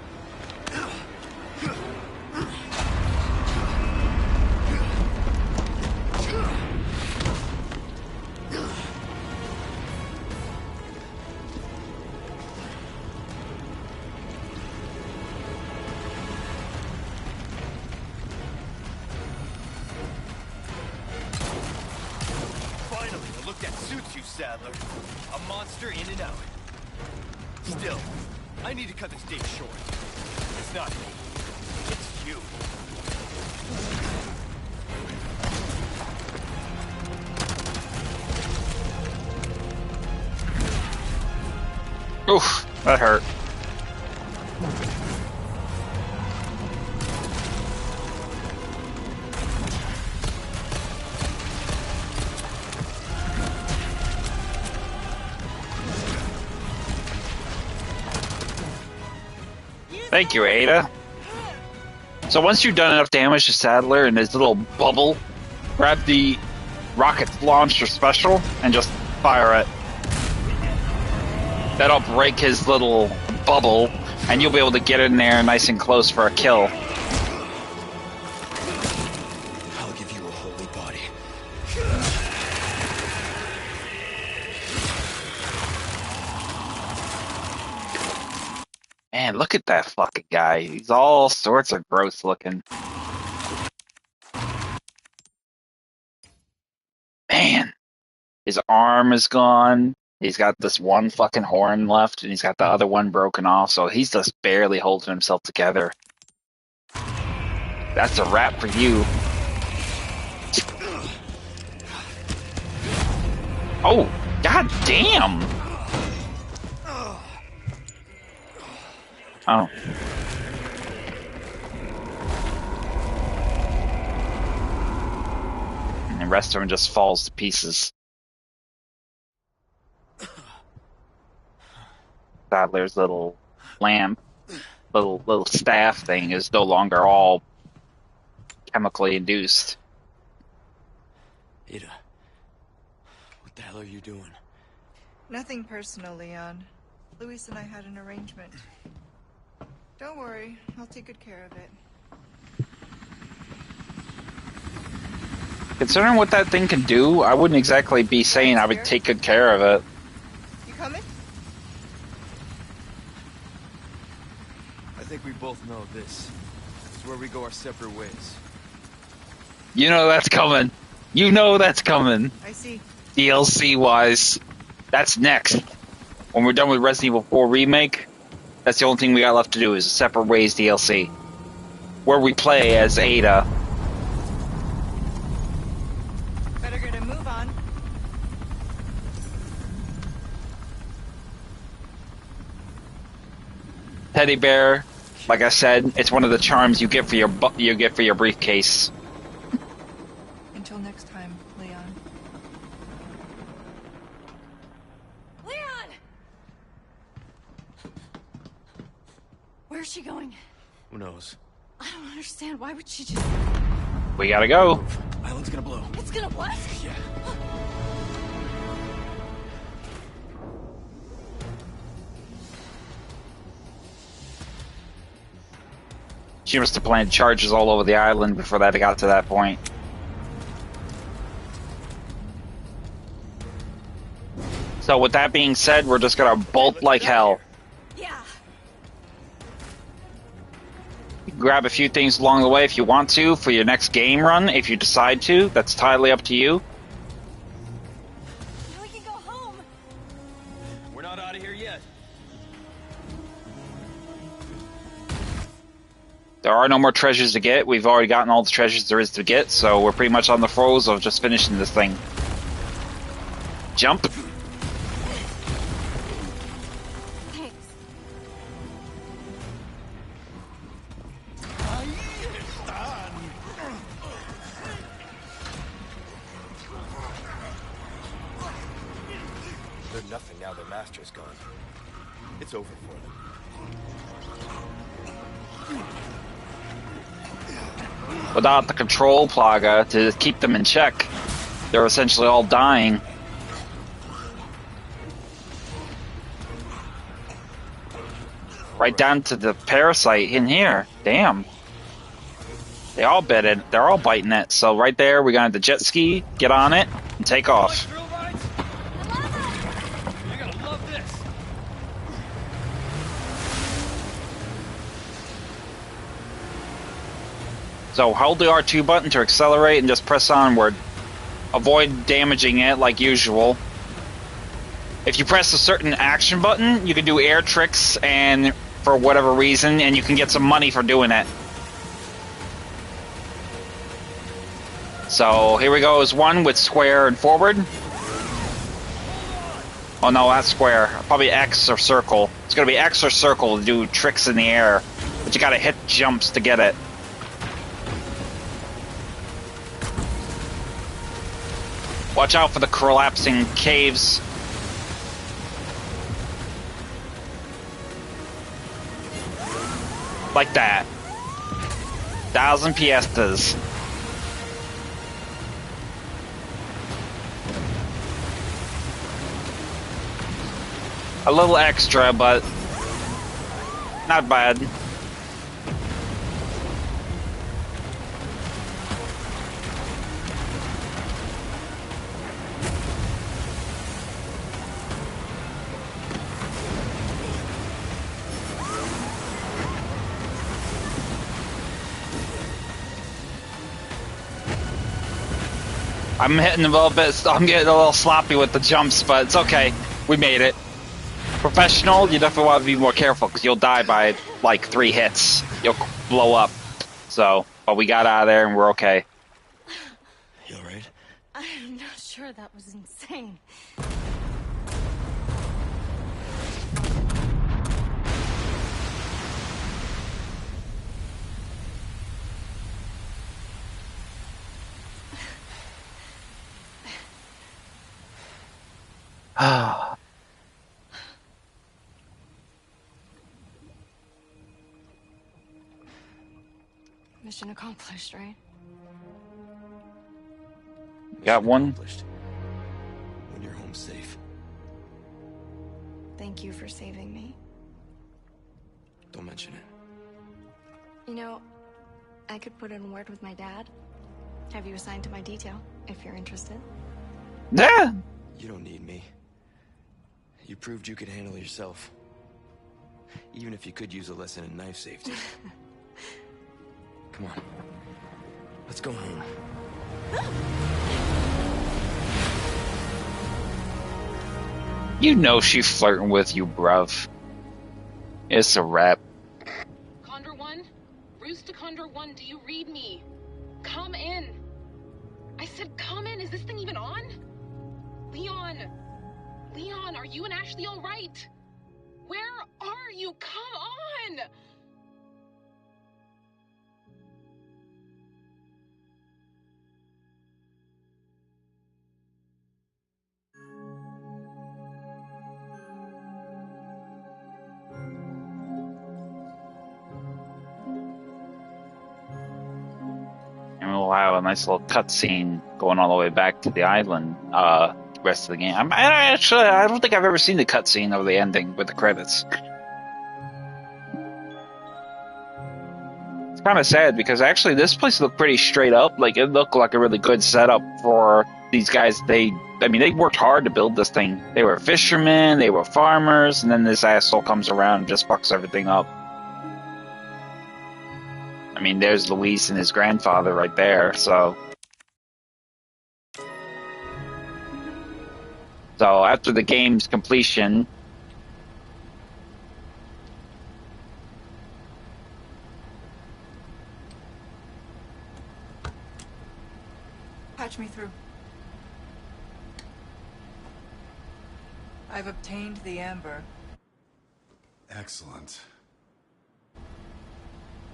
Finally, the look that suits you, Sadler. A monster in and out. Still, I need to cut this date short. It's not me. It's you. Oof, that hurt. Thank you, Ada. So once you've done enough damage to Sadler and his little bubble, grab the rocket launcher special and just fire it. That'll break his little bubble, and you'll be able to get in there nice and close for a kill. I'll give you a holy body. Man, look at that fucking guy. He's all sorts of gross looking. Man, his arm is gone. He's got this one fucking horn left, and he's got the other one broken off, so he's just barely holding himself together. That's a wrap for you. Oh, god damn! Oh. And the rest of him just falls to pieces. Sadler's little lamp, little staff thing is no longer all chemically induced. Ada, what the hell are you doing? Nothing personal, Leon. Luis and I had an arrangement. Don't worry, I'll take good care of it. Considering what that thing can do, I wouldn't exactly be saying I would take good care of it. You coming? I think we both know this is where we go our separate ways. You know that's coming. You know that's coming. I see. DLC-wise. That's next. When we're done with Resident Evil 4 Remake, that's the only thing we got left to do is a Separate Ways DLC. Where we play as Ada. Better get a move on. Teddy bear, like I said, it's one of the charms you get for your briefcase. Until next time, Leon. Leon! Where's she going? Who knows? I don't understand. Why would she just... We gotta go. Island's gonna blow. It's gonna what? Yeah. She must have planted charges all over the island before that got to that point. So with that being said, we're just gonna bolt like hell. Yeah. You can grab a few things along the way if you want to for your next game run, if you decide to. That's entirely up to you. Now we can go home. We're not out of here yet. There are no more treasures to get. We've already gotten all the treasures there is to get, so we're pretty much on the throes of just finishing this thing. Jump. Thanks. They're nothing now their master's gone. It's over for them. Without the control plaga to keep them in check, they're essentially all dying. Right down to the parasite in here. Damn. They all bit it. They're all biting it. So right there, we're gonna have the jet ski, get on it, and take off. You're gonna love this. So hold the R2 button to accelerate and just press onward. Avoid damaging it like usual. If you press a certain action button, you can do air tricks and for whatever reason, and you can get some money for doing it. So here we go is one with square and forward. Oh no, that's square. Probably X or circle. It's gonna be X or circle to do tricks in the air. But you gotta hit jumps to get it. Watch out for the collapsing caves. Like that. 1,000 piastas. A little extra, but not bad. I'm hitting a little bit, I'm getting a little sloppy with the jumps, but it's okay. We made it. Professional, you definitely want to be more careful because you'll die by like 3 hits. You'll blow up. So, but we got out of there and we're okay. You alright? I'm not sure that was insane. Mission accomplished, right? Got one. Accomplished. When you're home safe. Thank you for saving me. Don't mention it. You know, I could put in a word with my dad. Have you assigned to my detail, if you're interested. Yeah. You don't need me. You proved you could handle yourself. Even if you could use a lesson in knife safety. Come on. Let's go home. You know she's flirting with you, bruv. It's a wrap. Condor 1? Rooster Condor 1, do you read me? Come in. I said come in. Is this thing even on? Leon. Leon, are you and Ashley all right? Where are you? Come on! And we'll have a nice little cutscene going all the way back to the island. Rest of the game. I don't think I've ever seen the cutscene of the ending with the credits. It's kind of sad because actually this place looked pretty straight up. Like it looked like a really good setup for these guys. They worked hard to build this thing. They were fishermen, they were farmers, and then this asshole comes around and just fucks everything up. I mean, there's Luis and his grandfather right there, so after the game's completion, Watch me through. I've obtained the amber. Excellent.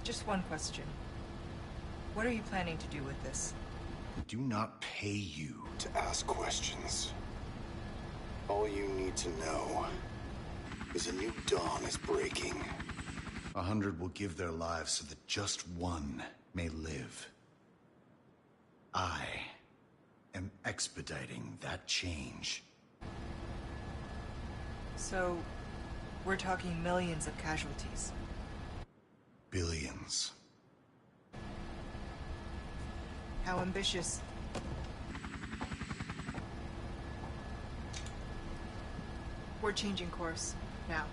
Just one question. What are you planning to do with this? We do not pay you to ask questions. All you need to know is a new dawn is breaking. 100 will give their lives so that just one may live. I am expediting that change. So, we're talking millions of casualties. Billions. How ambitious? We're changing course, now.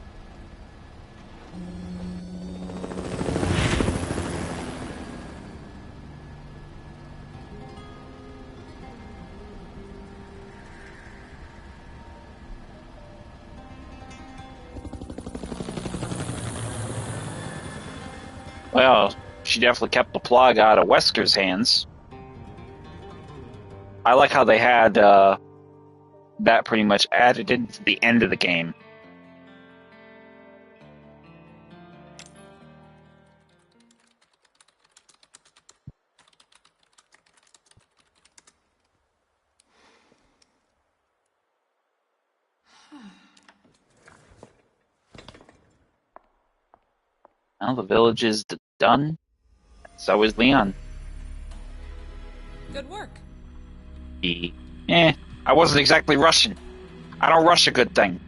Well, she definitely kept the plug out of Wesker's hands. I like how they had that pretty much added into the end of the game. Well, the village is done. So is Leon. Good work. I wasn't exactly rushing. I don't rush a good thing.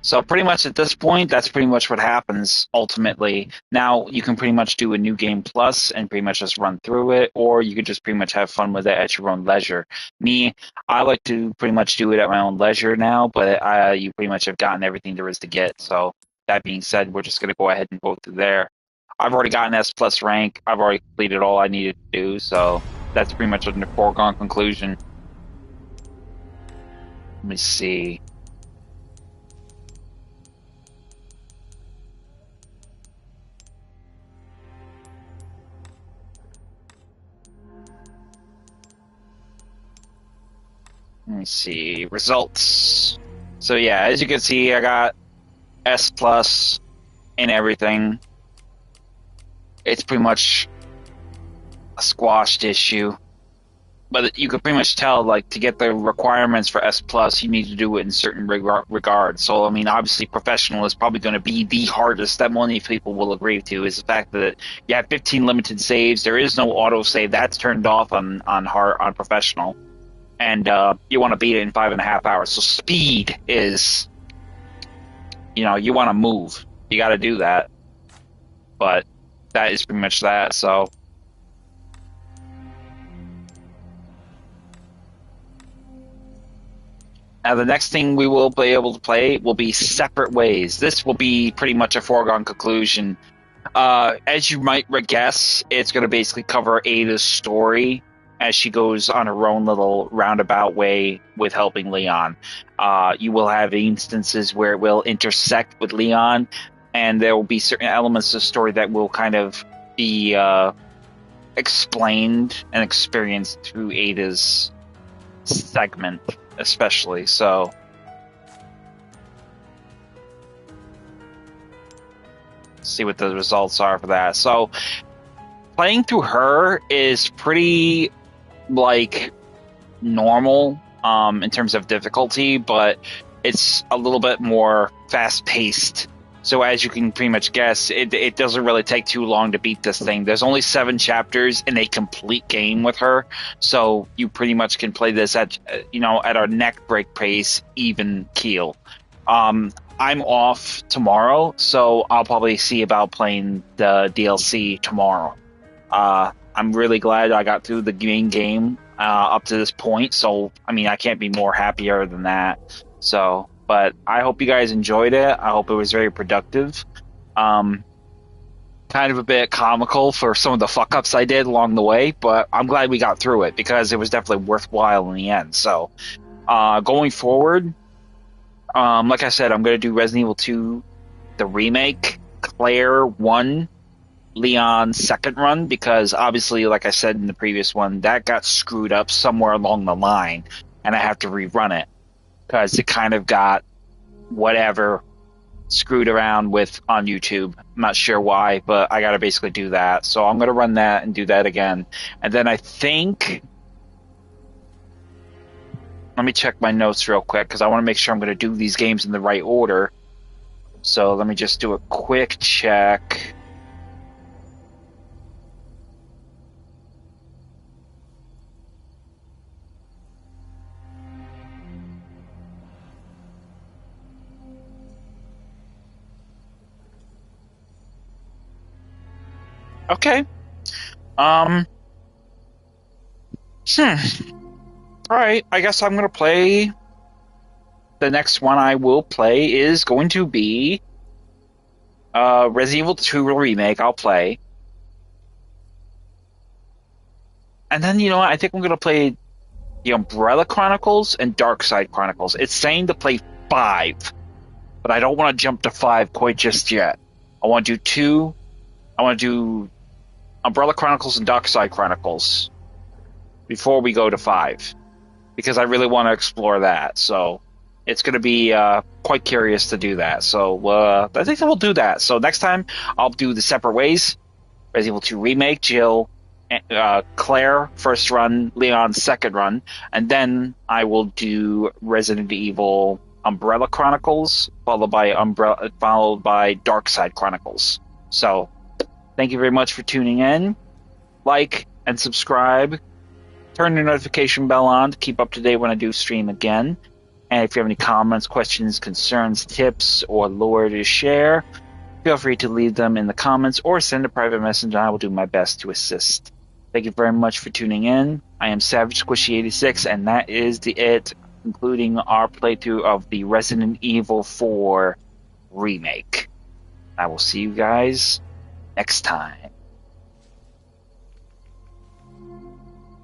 So pretty much at this point, that's pretty much what happens ultimately. Now you can pretty much do a new game plus and pretty much just run through it, or you could just pretty much have fun with it at your own leisure. Me, I like to pretty much do it at my own leisure now, but you pretty much have gotten everything there is to get. So that being said, we're just going to go ahead and go through there. I've already gotten S plus rank. I've already completed all I needed to do, so that's pretty much a foregone conclusion. Let me see. Let me see. Results. So yeah, as you can see, I got S plus and everything. It's pretty much a squashed issue. But you could pretty much tell, like, to get the requirements for S plus, you need to do it in certain regards. So, I mean, obviously, professional is probably going to be the hardest that many people will agree to. Is the fact that you have 15 limited saves. There is no auto save. That's turned off on professional, and you want to beat it in 5.5 hours. So, speed is, you want to move. You got to do that. But that is pretty much that. So. Now, the next thing we will be able to play will be Separate Ways. This will be pretty much a foregone conclusion. As you might guess, it's going to basically cover Ada's story as she goes on her own little roundabout way with helping Leon. You will have instances where it will intersect with Leon, and there will be certain elements of the story that will kind of be explained and experienced through Ada's segment. Especially, so see what the results are for that. So playing through her is pretty normal in terms of difficulty, but it's a little bit more fast paced. So as you can pretty much guess, it doesn't really take too long to beat this thing. There's only 7 chapters in a complete game with her, so you pretty much can play this at a neck break pace, even keel. I'm off tomorrow, so I'll probably see about playing the DLC tomorrow. I'm really glad I got through the main game up to this point, so I mean I can't be more happier than that. So. But I hope you guys enjoyed it. I hope it was very productive. Kind of a bit comical for some of the fuck-ups I did along the way, but I'm glad we got through it because it was definitely worthwhile in the end. So, going forward, like I said, I'm going to do Resident Evil 2, the remake, Claire 1, Leon's second run, because obviously, like I said in the previous one, that got screwed up somewhere along the line, and I have to rerun it because it kind of got whatever screwed around with on YouTube. I'm not sure why, but I got to basically do that. So I'm going to run that and do that again. And then I think, let me check my notes real quick because I want to make sure I'm going to do these games in the right order. So let me just do a quick check. Okay. All right. I guess I'm going to play. The next one I will play is going to be Resident Evil 2 Remake. I'll play. And then, you know what? I think I'm going to play the Umbrella Chronicles and Dark Side Chronicles. It's saying to play 5, but I don't want to jump to 5 quite just yet. I want to do 2. I want to do Umbrella Chronicles and Dark Side Chronicles before we go to 5, because I really want to explore that. So it's going to be quite curious to do that. So I think that we'll do that. So next time I'll do the separate ways. Resident Evil 2 Remake, Jill, Claire first run, Leon second run, and then I will do Resident Evil Umbrella Chronicles, followed by Dark Side Chronicles. So thank you very much for tuning in. Like and subscribe. Turn your notification bell on to keep up to date when I do stream again. And if you have any comments, questions, concerns, tips, or lore to share, feel free to leave them in the comments or send a private message, and I will do my best to assist. Thank you very much for tuning in. I am Savage Squishy86, and that is it, including our playthrough of the Resident Evil 4 Remake. I will see you guys next time.